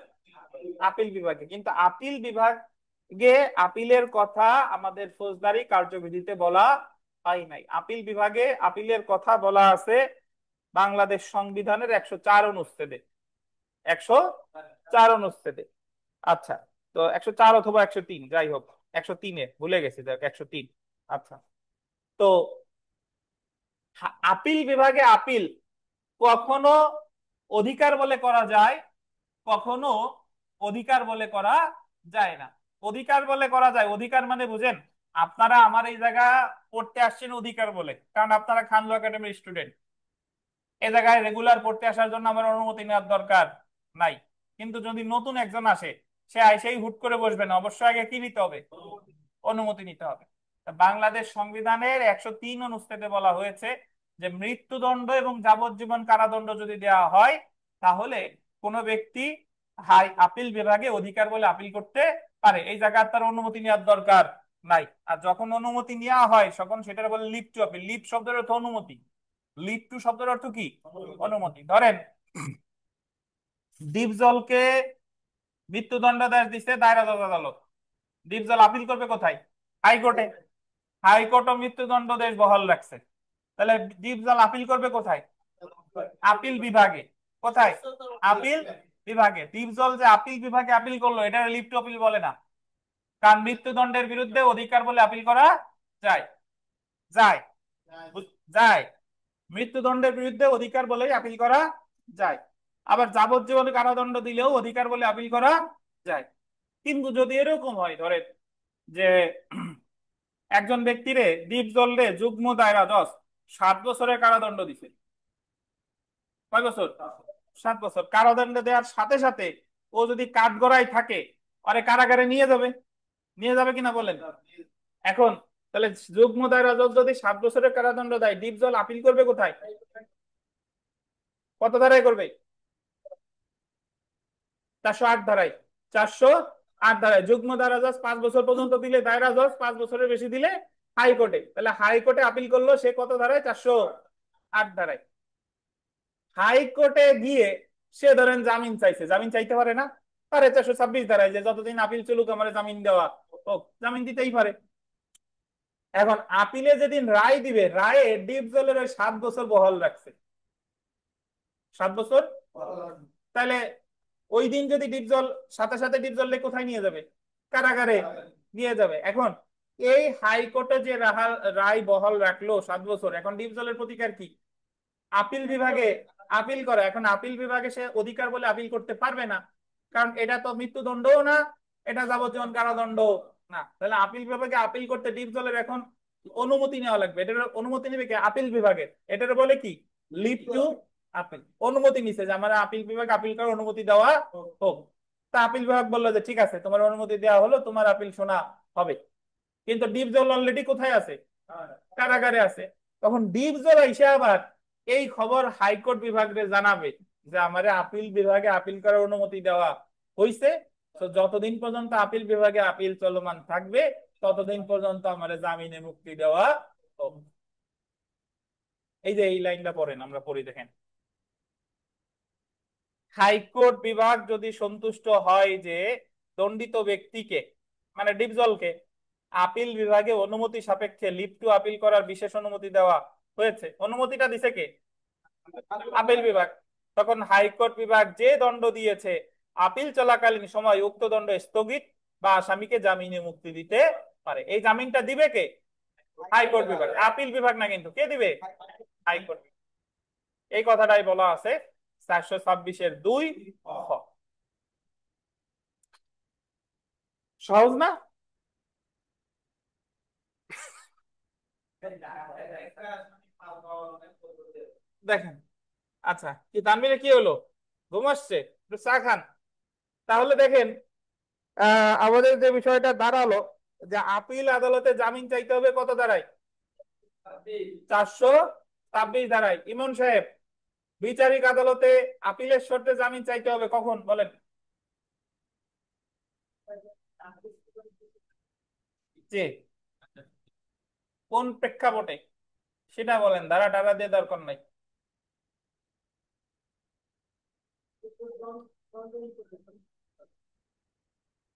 S1: আপিল বিভাগে। কিন্তু আপিল বিভাগে আপিলের কথা আমাদের ফৌজদারি কার্যবিধিতে বলা হয় নাই। আপিল বিভাগে আপিলের কথা বলা আছে বাংলাদেশ সংবিধানের 104 অনুচ্ছেদে, 104 অনুচ্ছেদে। আচ্ছা, তো 104 অথবা 103, যাই হোক 103-এ ভুলে গেছি, দেখ 103। আচ্ছা, তো আপিল বিভাগে আপিল কখনো অধিকার বলে করা যায়, কখনো অধিকার বলে করা যায় না। অধিকার বলে করা যায়, অধিকার মানে বুঝেন, আপনারা আমার এই জায়গা পড়তে আসছেন অধিকার বলে, কারণ আপনারা খান ল একাডেমির স্টুডেন্ট। এই জায়গায় রেগুলার পড়তে আসার জন্য আমার অনুমতি নেওয়ার দরকার নাই। কিন্তু যদি নতুন একজন আসে, সে আইসেই হুট করে বসবে না, অবশ্যই আগে কি নিতে হবে? অনুমতি নিতে হবে। বাংলাদেশ সংবিধানের 103 অনুচ্ছেদে বলা হয়েছে যে মৃত্যুদণ্ড এবং যাবজ্জীবন কারাদণ্ড যদি দেওয়া হয় তাহলে কোনো ব্যক্তি হাই আপিল বিভাগে অধিকার বলে আপিল করতে পারে, এই জায়গায় তার অনুমতি নেওয়ার দরকার নাই। আর যখন অনুমতি নেওয়া হয় তখন সেটার বলে লিভ টু আপিল। লিভ শব্দের অর্থ অনুমতি, লিভ টু শব্দের অর্থ কি? অনুমতি। ধরেন ডিপজলকে মৃত্যুদণ্ডাদেশ দিচ্ছে দায়রা জজ আদালত, ডিপজল আপিল করবে কোথায়? হাইকোর্টে। হাইকোর্টও মৃত্যুদণ্ডাদেশ বহাল রাখছে, তাহলে ডিপজল আপিল করবে কোথায়? আপিল বিভাগে। কোথায়? আপিল বিভাগে। ডিপজল যে আপিল বিভাগে আপিল করলো এটা লিভ টু আপিল বলে না, কারণ মৃত্যুদণ্ডের বিরুদ্ধে অধিকার বলে আপিল করা যায় যায় যায় মৃত্যুদণ্ডের বিরুদ্ধে অধিকার বলেই আপিল করা যায়। আবার যাবজ্জীবন কারাদণ্ড দিলেও অধিকার বলে আপিল করা যায়। কিন্তু যদি এরকম হয় ধরেন যে একজন ব্যক্তিরে ডিপজল যুগ্ম দায়রা জজ 7 বছরের কারাদণ্ড দিছে। কয় বছর? 7 বছর। কারাদণ্ড দেওয়ার সাথে সাথে ও যদি কাঠগড়ায় থাকে আরে কারাগারে নিয়ে যাবে, নিয়ে যাবে কিনা বলেন? এখন তাহলে যুগ্ম দায়রা জজ যদি 7 বছরের কারাদণ্ড দেয় ডিপজল আপিল করবে কোথায়? কত ধারায় করবে? 408 ধারায়। 408 ধারায় যুগ্ম দায়রা জজ 5 বছর পর্যন্ত দিলে দায়রা জজ, 5 বছরের বেশি দিলে হাইকোর্টে। তাহলে হাইকোর্টে আপিল করলো সে কত ধারায়? 408 ধারায়। হাইকোর্টে গিয়ে সে ধরেন জামিন চাইছে, জামিন চাইতে পারে না? পারে। 426 ধারায় যে যতদিন আপিল চলুক আমার জামিন দেওয়া হোক, জামিন দিতেই পারে। এখন আপিলে যেদিন রায় দিবে রায়ে ডিপজলের 7 বছর বহাল রাখছে, 7 বছর। তাহলে ওই দিন যদি ডিপজল সাথে সাথে ডিপজল কোথায় নিয়ে যাবে? কারাগারে নিয়ে যাবে। এখন এই হাইকোর্টে যে রায় বহাল রাখলো 7 বছর, এখন ডিপজলের প্রতিকার কি? আপিল বিভাগে আপিল করে। এখন আপিল বিভাগে সে অধিকার বলে আপিল করতে পারবে না, কারণ এটা তো মৃত্যুদণ্ডও না, এটা যাবজ্জীবন কারাদণ্ড না। তাহলে আপিল বিভাগে আপিল করতে ডিপজলের এখন অনুমতি নেওয়া লাগবে। এটার অনুমতি নেবে কি? আপিল বিভাগের। এটার বলে কি? Leave to appeal. অনুমতি নিছে যে আমার আপিল বিভাগ আপিল করার অনুমতি দেওয়া হোক। তা আপিল বিভাগ বললো যে ঠিক আছে তোমার অনুমতি দেওয়া হলো, তোমার আপিল শোনা হবে। কিন্তু ডিপজল অলরেডি কোথায় আছে? কারাগারে আছে। তখন ডিপজল এসে আবার এই খবর হাইকোর্ট বিভাগে জানাবে যে আমারে আপিল বিভাগে আপিল করার অনুমতি দেওয়া হয়েছে, তো যতদিন পর্যন্ত আপিল বিভাগে আপিল চলমান থাকবে ততদিন পর্যন্ত আমারে জামিনে মুক্তি দেওয়া হবে। এই যে এই লাইনটা পড়েন, আমরা পড়ি দেখেন। হাইকোর্ট বিভাগ যদি সন্তুষ্ট হয় যে দণ্ডিত ব্যক্তিকে মানে ডিপজলকে আপিল বিভাগে অনুমতি সাপেক্ষে লিভ টু আপিল করার বিশেষ অনুমতি দেওয়া হয়েছে, অনুমতিটা দিছে কে? আপিল বিভাগ। তখন হাইকোর্ট বিভাগ যে দণ্ড দিয়েছে আপিল চলাকালীন সময় উক্ত দণ্ড স্থগিত বা আসামিকে জামিনে মুক্তি দিতে পারে। এই জামিনটা দিবে কে? হাইকোর্ট বিভাগ, আপিল বিভাগ না। কিন্তু কে দিবে? হাইকোর্ট। এই কথাটাই বলা আছে 426-2 খ। সহজ না? দেখেন। আচ্ছা, কি তানভীরে কি হলো? ঘুম আসছে? একটু চা খান। তাহলে দেখেন আমাদের যে বিষয়টা দাঁড়ালো যে আপিল আদালতে জামিন চাইতে হবে কত ধারায়? 426 ধারায়। ইমন সাহেব, বিচারিক আদালতে আপিলের শর্তে জামিন চাইতে হবে কখন বলেন? যে কোন প্রেক্ষাপটে সেটা বলেন, ধারা টারা দিয়ে দরকার নাই।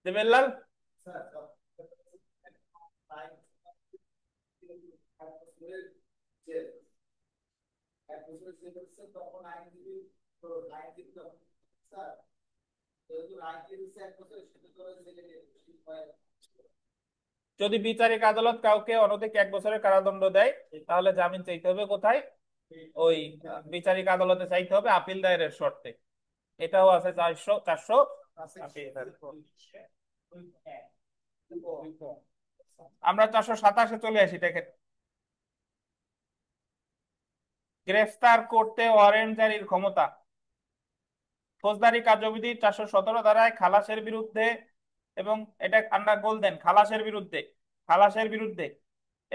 S1: দেবেনলাল, যদি বিচারিক আদালত কাউকে অনধিক 1 বছরের কারাদণ্ড দেয় তাহলে জামিন চাইতে হবে কোথায়? ওই বিচারিক আদালতে চাইতে হবে আপিল দায়েরের শর্তে। এটাও আছে 400 আমরা 427-এ চলে আসি। দেখেন, গ্রেফতার করতে ওয়ারেন্ট জারির ক্ষমতা। ফৌজদারি কার্যবিধি 417 ধারায় খালাসের বিরুদ্ধে, এবং এটা আমরা গোল দেন খালাসের বিরুদ্ধে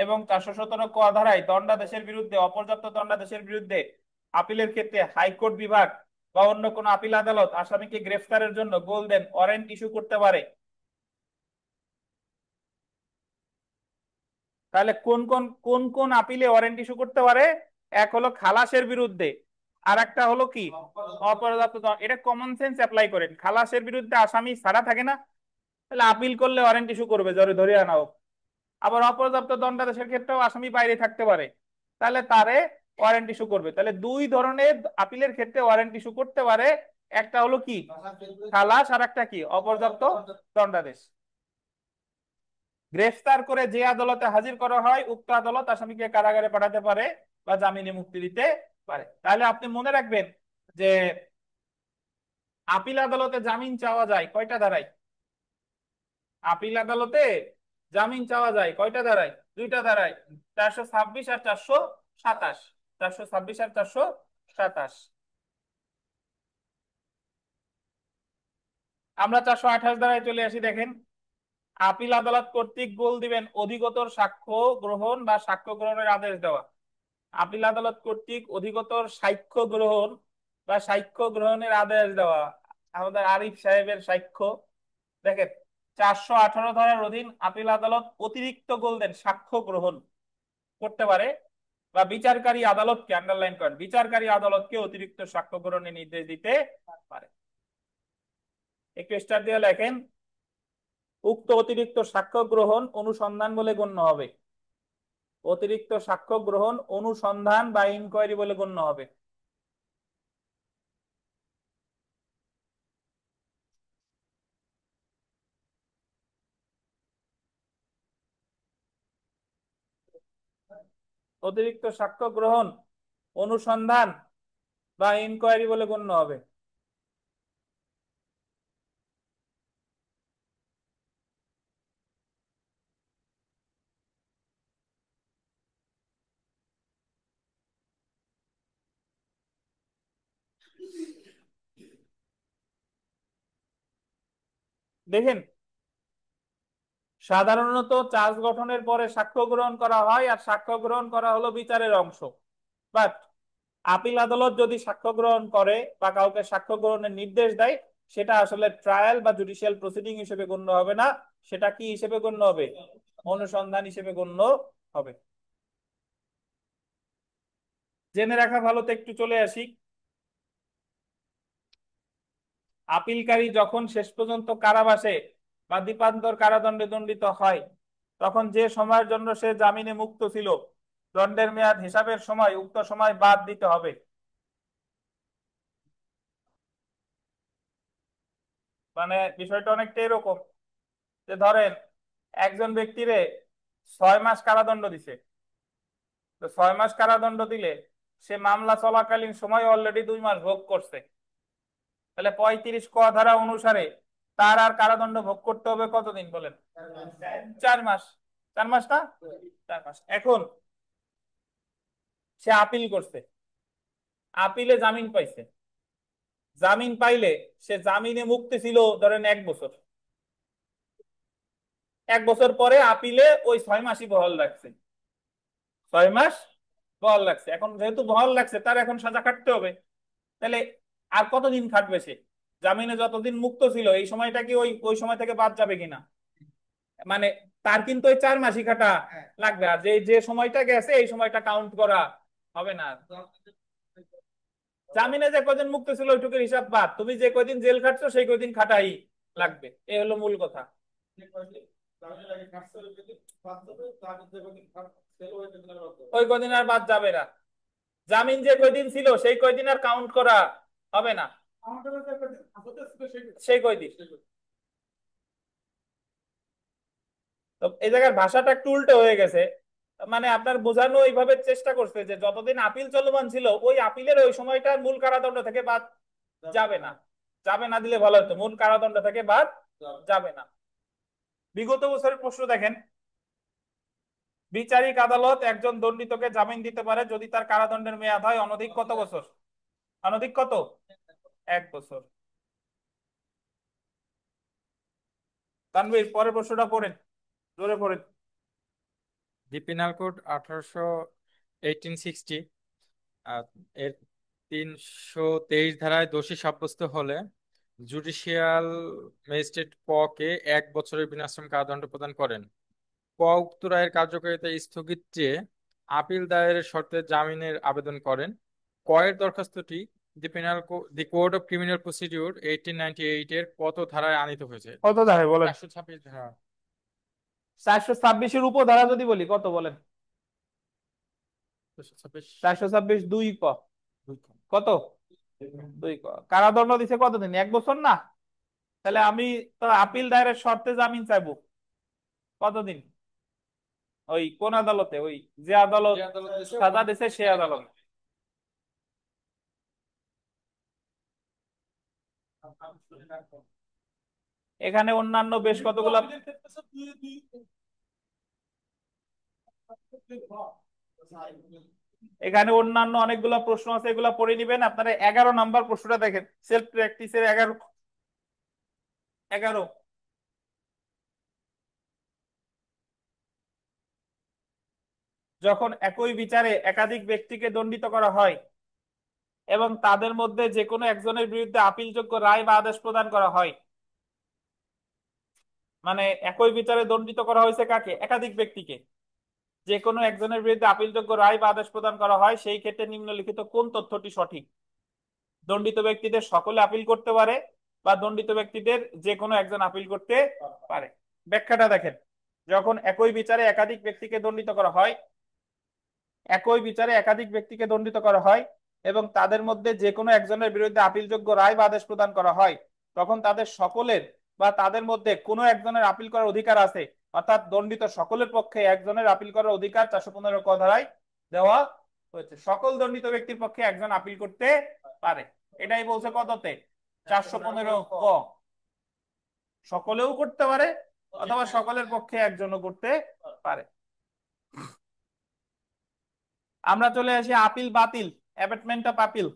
S1: এবং 417 ক ধারায় দণ্ডাদেশের বিরুদ্ধে, অপর্যাপ্ত দণ্ডাদেশের বিরুদ্ধে আপিলের ক্ষেত্রে হাইকোর্ট বিভাগ বা অন্য কোনো আপিল আদালত আসামিকে গ্রেফতারের জন্য গোল্ডেন ওয়ারেন্ট ইস্যু করতে পারে। তাহলে কোন কোন কোন কোন আপিলে ওয়ারেন্ট ইস্যু করতে পারে? এক হলো খালাসের বিরুদ্ধে, আর একটা হলো কি অপর্যাপ্ত এটা কমন সেন্স অ্যাপ্লাই করেন। খালাসের বিরুদ্ধে আসামি ছাড়া থাকে না, তাহলে আপিল করলে ওয়ারেন্ট ইস্যু করবে, জোরে ধরে আনা হোক। আবার অপর্যাপ্ত দণ্ডাদেশের ক্ষেত্রেও আসামি বাইরে থাকতে পারে, তাহলে তারে ওয়ারেন্ট ইস্যু করবে। তাহলে দুই ধরনের আপিলের ক্ষেত্রে ওয়ারেন্ট ইস্যু করতে পারে, একটা হলো কি খালাস, আর একটা কি অপর্যাপ্ত দণ্ডাদেশ। গ্রেফতার করে যে আদালতে হাজির করা হয় উক্ত আদালত আসামিকে কারাগারে পাঠাতে পারে বা জামিনে মুক্তি দিতে পারে। তাহলে আপনি মনে রাখবেন যে আপিল আদালতে জামিন চাওয়া যায় কয়টা ধারায়? আপিল আদালতে জামিন চাওয়া যায় কয়টা ধারায়? দুইটা ধারায়, 426 আর 427। 426 আর 427। আমরা 428 ধারায় চলে আসি। দেখেন, আপিল আদালত কর্তৃক গোল দিবেন অধিকতর সাক্ষ্য গ্রহণ বা সাক্ষ্য গ্রহণের আদেশ দেওয়া। আপিল আদালত কর্তৃক অধিকতর সাক্ষ্য গ্রহণ বা সাক্ষ্য গ্রহণের আদেশ দেওয়া। আমাদের আরিফ সাহেবের সাক্ষ্য দেখেন, 418 ধারার অধীন আপিল আদালত অতিরিক্ত গোল্ডেন সাক্ষ্য গ্রহণ করতে পারে বা বিচারকারী আদালতকে, আন্ডারলাইন করেন, বিচারকারী আদালতকে অতিরিক্ত সাক্ষ্য গ্রহণের নির্দেশ দিতে পারে। একটু স্টার দিয়ে লেখেন, উক্ত অতিরিক্ত সাক্ষ্য গ্রহণ অনুসন্ধান বলে গণ্য হবে। অতিরিক্ত সাক্ষ্য গ্রহণ অনুসন্ধান বা ইনকোয়ারি বলে গণ্য হবে। অতিরিক্ত সাক্ষ্য গ্রহণ অনুসন্ধান বা ইনকোয়ারি বলে গণ্য হবে। দেখেন, সাধারণত চার্জ গঠনের পরে সাক্ষ্য গ্রহণ করা হয়, আর সাক্ষ্য গ্রহণ করা হলো বিচারের অংশ। বাট আপিল আদালত যদি সাক্ষ্য গ্রহণ করে বা কাউকে সাক্ষ্য গ্রহণের নির্দেশ দেয়, সেটা আসলে ট্রায়াল বা জুডিশিয়াল প্রসিডিং হিসেবে গণ্য হবে না, সেটা কি হিসেবে গণ্য হবে? অনুসন্ধান হিসেবে গণ্য হবে। জেনে রাখা ভালো। তো একটু চলে আসি, আপিলকারী যখন শেষ পর্যন্ত কারাবাসে বা দ্বীপান্তর কারাদণ্ডে দণ্ডিত হয়, তখন যে সময়ের জন্য সে জামিনে মুক্ত ছিল, দণ্ডের মেয়াদ হিসাবের সময় উক্ত সময় বাদ দিতে হবে। মানে বিষয়টা অনেকটা এরকম যে ধরেন একজন ব্যক্তিরে 6 মাস কারাদণ্ড দিছে, তো 6 মাস কারাদণ্ড দিলে সে মামলা চলাকালীন সময় অলরেডি 2 মাস ভোগ করছে, তাহলে 35 ক ধারা অনুসারে তার আর কারাদণ্ড ভোগ করতে হবে কতদিন বলেন? 4 মাস। 4 মাস না? 4 মাস। এখন সে আপিল করছে, আপিলে জামিন পাইছে। জামিন পাইলে সে জামিনে মুক্তি ছিল ধরেন 1 বছর। 1 বছর পরে আপিলে ওই 6 মাসই বহাল রাখছে। 6 মাস বহাল রাখছে। এখন যেহেতু বহাল রাখছে, তার এখন সাজা কাটতে হবে। তাহলে আর কতদিন খাটবে সে? জামিনে যতদিন মুক্ত ছিল এই সময়টা কি ওই ওই সময় থেকে বাদ যাবে কিনা? মানে তার কিন্তু ওই 4 মাসই খাটা লাগবে, আর যে যে সময়টা গেছে এই সময়টা কাউন্ট করা হবে না। জামিনে যে কদিন মুক্ত ছিল ওইটুকুর হিসাব বাদ, তুমি যে কদিন জেল খাটছো সেই কদিন খাটাই লাগবে। এই হলো মূল কথা। ওই কদিন আর বাদ যাবে না। জামিন যে কয়দিন ছিল সেই কয়দিন আর কাউন্ট করা হবে না, সেই কয়দিন। তো এই জায়গার ভাষাটা একটু উল্টো হয়ে গেছে। মানে আপনার বোঝানো এইভাবে চেষ্টা করছে যে যতদিন আপিল চলমান ছিল ওই আপিলের ওই সময়টা মূল কারাদণ্ড থেকে বাদ যাবে না। যাবে না দিলে ভালো হতো, মূল কারাদণ্ড থেকে বাদ যাবে না। বিগত বছরের প্রশ্ন দেখেন, বিচারিক আদালত একজন দণ্ডিতকে জামিন দিতে পারে যদি তার কারাদণ্ডের মেয়াদ হয় অনধিক কত বছর? অনধিক কত? 1 বছর। তানভীর পরের প্রশ্নটা পড়েন, জোরে পড়েন।
S9: দি পেনাল কোড 1860 এর 323 ধারায় দোষী সাব্যস্ত হলে জুডিশিয়াল ম্যাজিস্ট্রেট ক কে 1 বছরের বিনাশ্রম কারাদণ্ড প্রদান করেন। ক উক্ত রায়ের কার্যকারিতা স্থগিত চেয়ে আপিল দায়েরের শর্তে জামিনের আবেদন করেন। ক এর দরখাস্তটি the code of criminal procedure 1898 এর কত ধারায় আনীত হয়েছে?
S1: কত ধারায় বলেন?
S9: 426 ধারা।
S1: 426-এর উপধারা যদি বলি কত বলেন?
S9: 426
S1: 426 2 ক
S9: দুই ক।
S1: কত? 2 ক। কারাদণ্ড দিছে কতদিন? 1 বছর না? তাহলে আমি তো আপিল দায়েরের শর্তে জামিন চাইবো কতদিন? ওই কোন আদালতে? ওই যে আদালত
S9: যে আদালত দিছে
S1: সাজা দিছে সে আদালত। এখানে অন্যান্য বেশ কতগুলা এখানে অন্যান্য অনেকগুলো প্রশ্ন আছে, এগুলা পড়ে নিবেন। আপনারা 11 নম্বর প্রশ্নটা দেখেন, সেলফ প্র্যাকটিসের 11 যখন একই বিচারে একাধিক ব্যক্তিকে দণ্ডিত করা হয় এবং তাদের মধ্যে যে কোনো একজনের বিরুদ্ধে আপিলযোগ্য রায় বা আদেশ প্রদান করা হয়, মানে একই বিচারে দণ্ডিত করা হয়েছে কাকে? একাধিক ব্যক্তিকে। যে কোনো একজনের বিরুদ্ধে আপিলযোগ্য রায় বা আদেশ প্রদান করা হয়, সেই ক্ষেত্রে নিম্নলিখিত কোন তথ্যটি সঠিক? দণ্ডিত ব্যক্তিদের সকলে আপিল করতে পারে বা দণ্ডিত ব্যক্তিদের যে কোনো একজন আপিল করতে পারে। ব্যাখ্যাটা দেখেন, যখন একই বিচারে একাধিক ব্যক্তিকে দণ্ডিত করা হয়, একই বিচারে একাধিক ব্যক্তিকে দণ্ডিত করা হয় এবং তাদের মধ্যে যে কোনো একজনের বিরুদ্ধে আপিলযোগ্য রায় বা আদেশ প্রদান করা হয়, তখন তাদের সকলের বা তাদের মধ্যে কোনো একজনের আপিল করার অধিকার আছে, অর্থাৎ দণ্ডিত সকলের পক্ষে একজনের আপিল করার অধিকার 415 ক ধারায় দেওয়া হয়েছে। সকল দণ্ডিত ব্যক্তির পক্ষে একজন আপিল করতে পারে, এটাই বলছে কততে? 415 ক। সকলেও করতে পারে অথবা সকলের পক্ষে একজনও করতে পারে। আমরা চলে আসি আপিল বাতিল, অ্যাবেটমেন্ট অফ আপিল।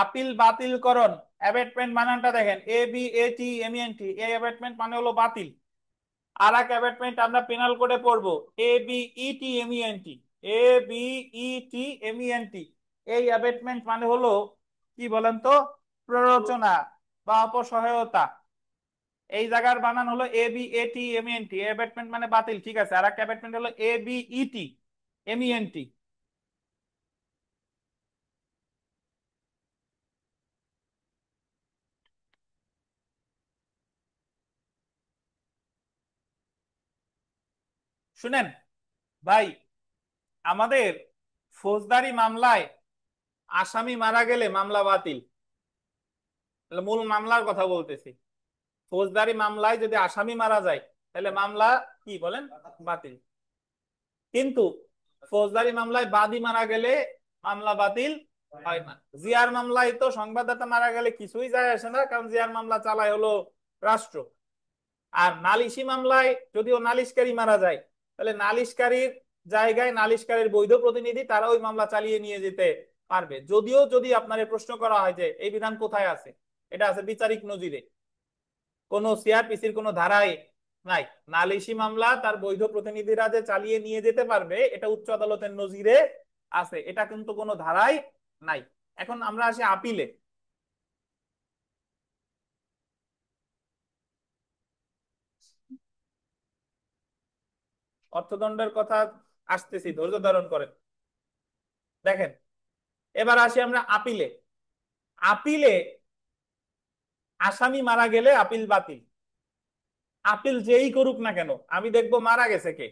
S1: আপিল বাতিলকরণ, অ্যাবেটমেন্ট বানানটা দেখেন, ABATMENT। এই অ্যাবেটমেন্ট মানে হলো বাতিল। আর এক অ্যাবেটমেন্ট আমরা পেনাল কোডে পড়বো ABETMENT। ABETMENT এই অ্যাবেটমেন্ট মানে হলো কি বলেন তো? প্ররোচনা বা অপসহায়তা। এই জায়গার বানান হলো ABATMENT। অ্যাবেটমেন্ট মানে বাতিল, ঠিক আছে। আর এক অ্যাবেটমেন্ট হলো ABETMENT। শুনেন ভাই, আমাদের ফৌজদারি মামলায় আসামি মারা গেলে মামলা বাতিল। মূল মামলার কথা বলতেছি। ফৌজদারি মামলায় যদি আসামি মারা যায় তাহলে মামলা কি বলেন? বাতিল। কিন্তু ফৌজদারি মামলায় বাদী মারা গেলে মামলা বাতিল হয় না। জিয়ার মামলায় তো সংবাদদাতা মারা গেলে কিছুই যায় আসে না, কারণ জিয়ার মামলা চালায় হলো রাষ্ট্র। আর নালিশি মামলায় যদিও নালিশকারী মারা যায়, তাহলে নালিশকারীর জায়গায় নালিশকারীর বৈধ প্রতিনিধি তারা ওই মামলা চালিয়ে নিয়ে যেতে পারবে। যদিও যদি আপনার প্রশ্ন করা হয় যে এই বিধান কোথায় আছে, এটা আছে বিচারিক নজিরে, কোন সিআরপিসির কোন ধারায় নাই। নালিশি মামলা তার বৈধ প্রতিনিধিরা যে চালিয়ে নিয়ে যেতে পারবে, এটা উচ্চ আদালতের নজিরে আছে, এটা কিন্তু কোনো ধারায় নাই। এখন আমরা আসি আপিলে। অর্থদণ্ডের কথা আসতেছি, ধৈর্য ধারণ করেন। দেখেন, এবার আসি আমরা আপিলে। আপিলে আসামি মারা গেলে আপিল বাতিল। আপিল যেই করুক না কেন, আমি দেখবো মারা গেছে কে।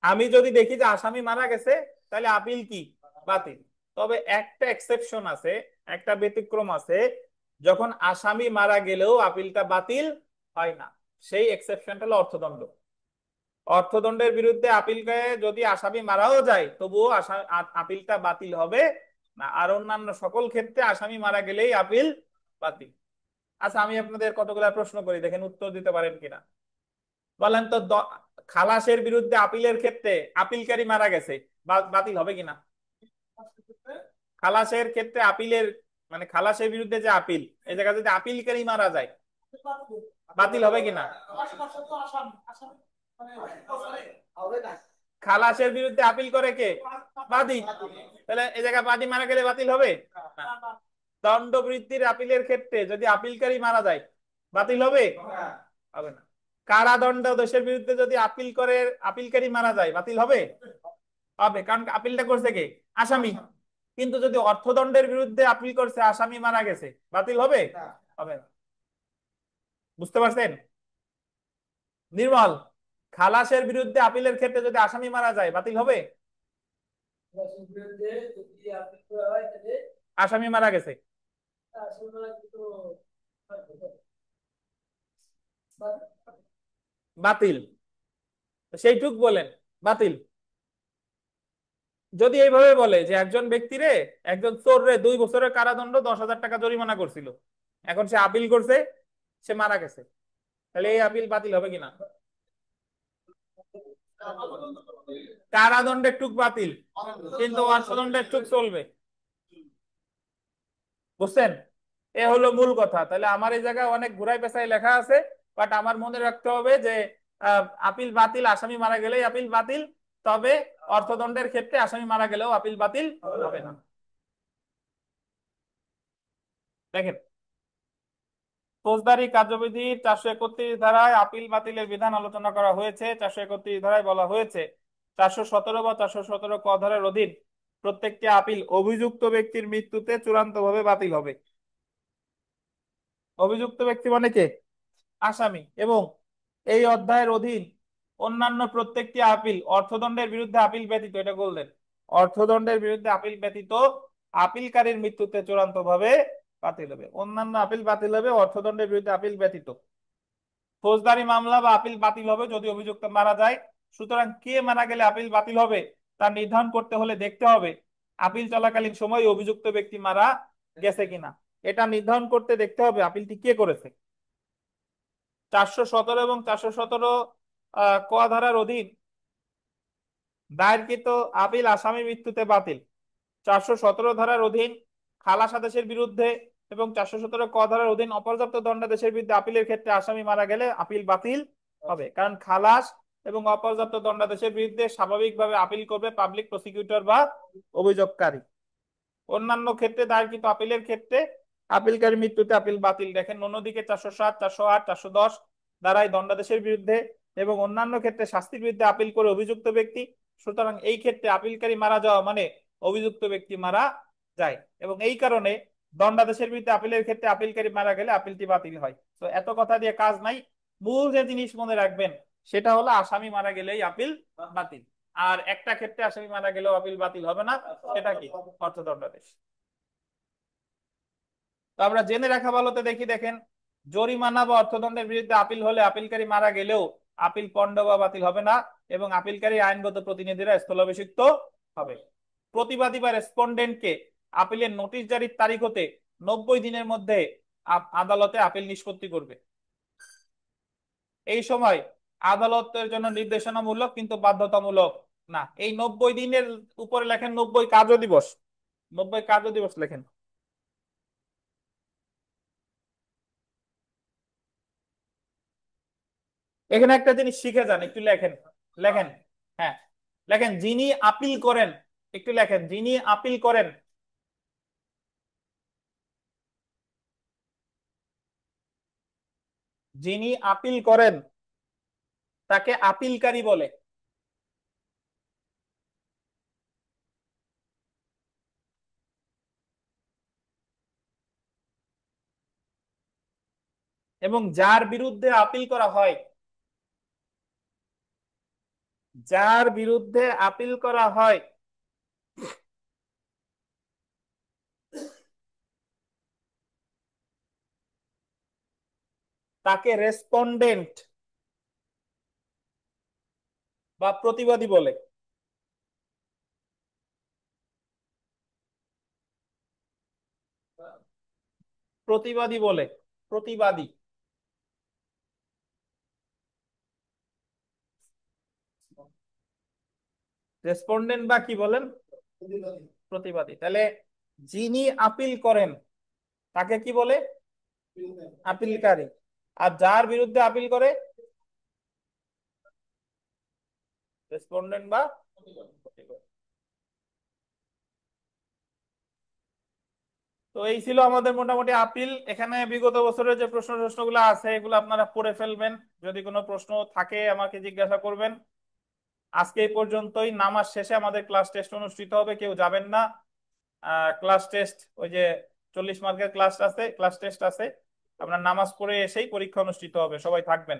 S1: আমি যদি দেখি যে আসামি মারা গেছে, তাহলে আপিল কি? বাতিল। তবে একটা এক্সেপশন আছে, একটা ব্যতিক্রম আছে, যখন আসামি মারা গেলেও আপিলটা বাতিল হয় না। সেই এক্সেপশনটা হলো অর্থদণ্ড। অর্থদণ্ডের বিরুদ্ধে আপিল করে যদি আসামি মারাও যায়, তবুও আপিলটা বাতিল হবে না। আর অন্যান্য সকল ক্ষেত্রে আসামি মারা গেলেই আপিল বাতিল। আচ্ছা, আমি আপনাদের কতগুলো প্রশ্ন করি, দেখেন উত্তর দিতে পারেন কিনা। বলেন তো, খালাসের বিরুদ্ধে আপিলের ক্ষেত্রে আপিলকারী মারা গেছে, বাতিল হবে কিনা? খালাসের ক্ষেত্রে আপিলের মানে খালাসের বিরুদ্ধে যে আপিল, এই জায়গায় যদি আপিলকারী মারা যায়, বাতিল হবে কিনা? খালাসের বিরুদ্ধে আপিল করে কে? বাদী। তাহলে এই জায়গায় বাদী মারা গেলে বাতিল হবে না। দণ্ডবৃত্তির আপিলের ক্ষেত্রে যদি আপিলকারী মারা যায় বাতিল হবে? হবে না। কারাদণ্ড দেশের বিরুদ্ধে যদি আপিল করে আপিলকারী মারা যায় বাতিল হবে? হবে, কারণ আপিলটা করছে কে? আসামি। কিন্তু যদি অর্থদণ্ডের বিরুদ্ধে আপিল করছে আসামি মারা গেছে বাতিল হবে? হবে না। বুঝতে পারছেন? নির্মল, খালাসের বিরুদ্ধে আপিলের ক্ষেত্রে যদি আসামি মারা যায় বাতিল হবে? আসামি মারা গেছে, বাতিল। সেইটুক বলেন বাতিল। যদি এইভাবে বলে যে একজন ব্যক্তিরে, একজন চোর রে 2 বছরের কারাদণ্ড 10,000 টাকা জরিমানা করছিল, এখন সে আপিল করছে, সে মারা গেছে, তাহলে এই আপিল বাতিল হবে কিনা? কারাদণ্ডের টুক বাতিল, কিন্তু অর্থদণ্ডের টুক চলবে। বুঝছেন? এ হলো মূল কথা। তাহলে আমার এই জায়গায় অনেক ঘুরাই পেঁচাই লেখা আছে, বাট আমার মনে রাখতে হবে যে আপিল বাতিল, আসামি মারা গেলেই আপিল বাতিল। তবে অর্থদণ্ডের ক্ষেত্রে আসামি মারা গেলেও আপিল বাতিল হবে না। দেখেন, ফৌজদারি কার্যবিধির 431 ধারায় আপিল বাতিলের বিধান আলোচনা করা হয়েছে। 431 ধারায় বলা হয়েছে 417 বা 417 ক ধারার অধীন প্রত্যেকটি আপিল অভিযুক্ত ব্যক্তির মৃত্যুতে চূড়ান্তভাবে বাতিল হবে। অভিযুক্ত ব্যক্তি মানে কে? আসামি। এবং এই অধ্যায়ের অধীন অন্যান্য প্রত্যেকটি আপিল অর্থদণ্ডের বিরুদ্ধে আপিল ব্যতীত, এটা বললেন, অর্থদণ্ডের বিরুদ্ধে আপিল ব্যতীত আপিলকারীর মৃত্যুতে চূড়ান্তভাবে বাতিল হবে। অন্যান্য আপিল বাতিল হবে, অর্থদণ্ডের বিরুদ্ধে আপিল ব্যতীত। ফৌজদারি মামলা বা আপিল বাতিল হবে যদি অভিযুক্ত মারা যায়। সুতরাং কে মারা গেলে আপিল বাতিল হবে তা নির্ধারণ করতে হলে দেখতে হবে আপিল চলাকালীন সময় অভিযুক্ত ব্যক্তি মারা গেছে কিনা। এটা নির্ধারণ করতে দেখতে হবে আপিলটি কে করেছে। 417 এবং 417 ক ধারার অধীন দায়েরকৃত আপিল আসামি মৃত্যুতে বাতিল। 417 ধারার অধীন খালাস আদেশের বিরুদ্ধে এবং 417 ক ধারার অধীন অপর্যাপ্ত দণ্ডাদেশের বিরুদ্ধে আপিলের ক্ষেত্রে আসামি মারা গেলে আপিল বাতিল হবে, কারণ খালাস এবং অপর্যাপ্ত দণ্ডাদেশের বিরুদ্ধে স্বাভাবিকভাবে আপিল করবে পাবলিক প্রসিকিউটর বা অভিযোগকারী। অন্যান্য ক্ষেত্রে দায়েরকৃত আপিলের ক্ষেত্রে আপিলকারী মৃত্যুতে আপিল বাতিল। দেখেন অন্যদিকে 407, 408, 410 ধারায় দণ্ডাদেশের বিরুদ্ধে এবং অন্যান্য ক্ষেত্রে শাস্তির বিরুদ্ধে আপিল করে অভিযুক্ত ব্যক্তি। সুতরাং এই ক্ষেত্রে আপিলকারী মারা যাওয়া মানে অভিযুক্ত ব্যক্তি মারা যায়, এবং এই কারণে দণ্ডাদেশের বিরুদ্ধে আপিলের ক্ষেত্রে আপিলকারী মারা গেলে আপিলটি বাতিল হয়। তো এত কথা দিয়ে কাজ নাই। মূল যে জিনিস মনে রাখবেন সেটা হলো আসামি মারা গেলেই আপিল বাতিল। আর একটা ক্ষেত্রে আসামি মারা গেলেও আপিল বাতিল হবে না, সেটা কি? অর্থদণ্ডাদেশ। তো আমরা জেনে রাখা ভালোতে দেখি, দেখেন, জরিমানা বা অর্থদণ্ডের বিরুদ্ধে আপিল হলে আপিলকারী মারা গেলেও আপিল পণ্ড বা বাতিল হবে না, এবং আপিলকারী আইনগত প্রতিনিধিরা স্থলাভিষিক্ত হবে। প্রতিবাদী বা রেসপন্ডেন্টকে আপিলের নোটিশ জারির তারিখ হতে 90 দিনের মধ্যে আদালতে আপিল নিষ্পত্তি করবে। এই সময় আদালতের জন্য নির্দেশনামূলক কিন্তু বাধ্যতামূলক না। এই 90 দিনের উপরে লেখেন 90 কার্য দিবস, 90 কার্য দিবস লেখেন। এখানে একটা জিনিস শিখে যান, একটু লেখেন, লেখেন, হ্যাঁ লেখেন, যিনি আপিল করেন, একটু লেখেন, যিনি আপিল করেন যিনি আপিল করেন তাকে আপিলকারী বলে। এবং যার বিরুদ্ধে আপিল করা হয়, যার বিরুদ্ধে আপিল করা হয় তাকে রেসপন্ডেন্ট বা প্রতিবাদী বলে। প্রতিবাদী বলে, প্রতিবাদী। রেসপন্ডেন্ট বা কি বলেন? প্রতিবাদী। তাহলে যিনি আপিল করেন তাকে কি বলে? আপিলকারী। আর যার বিরুদ্ধে আপিল করে রেসপন্ডেন্ট বা ক্ষতিকর। তো এই ছিল আমাদের মোটামুটি আপিল। এখানে বিগত বছরের যে প্রশ্নগুলো আছে এগুলো আপনারা পড়ে ফেলবেন, যদি কোনো প্রশ্ন থাকে আমাকে জিজ্ঞাসা করবেন। আজকে এই পর্যন্তই। নামাজ শেষে আমাদের ক্লাস টেস্ট অনুষ্ঠিত হবে, কেউ যাবেন না। ক্লাস টেস্ট ওই যে 40 মার্কের ক্লাস টেস্ট আছে, আপনার নামাজ পড়ে এসেই পরীক্ষা অনুষ্ঠিত হবে, সবাই থাকবেন।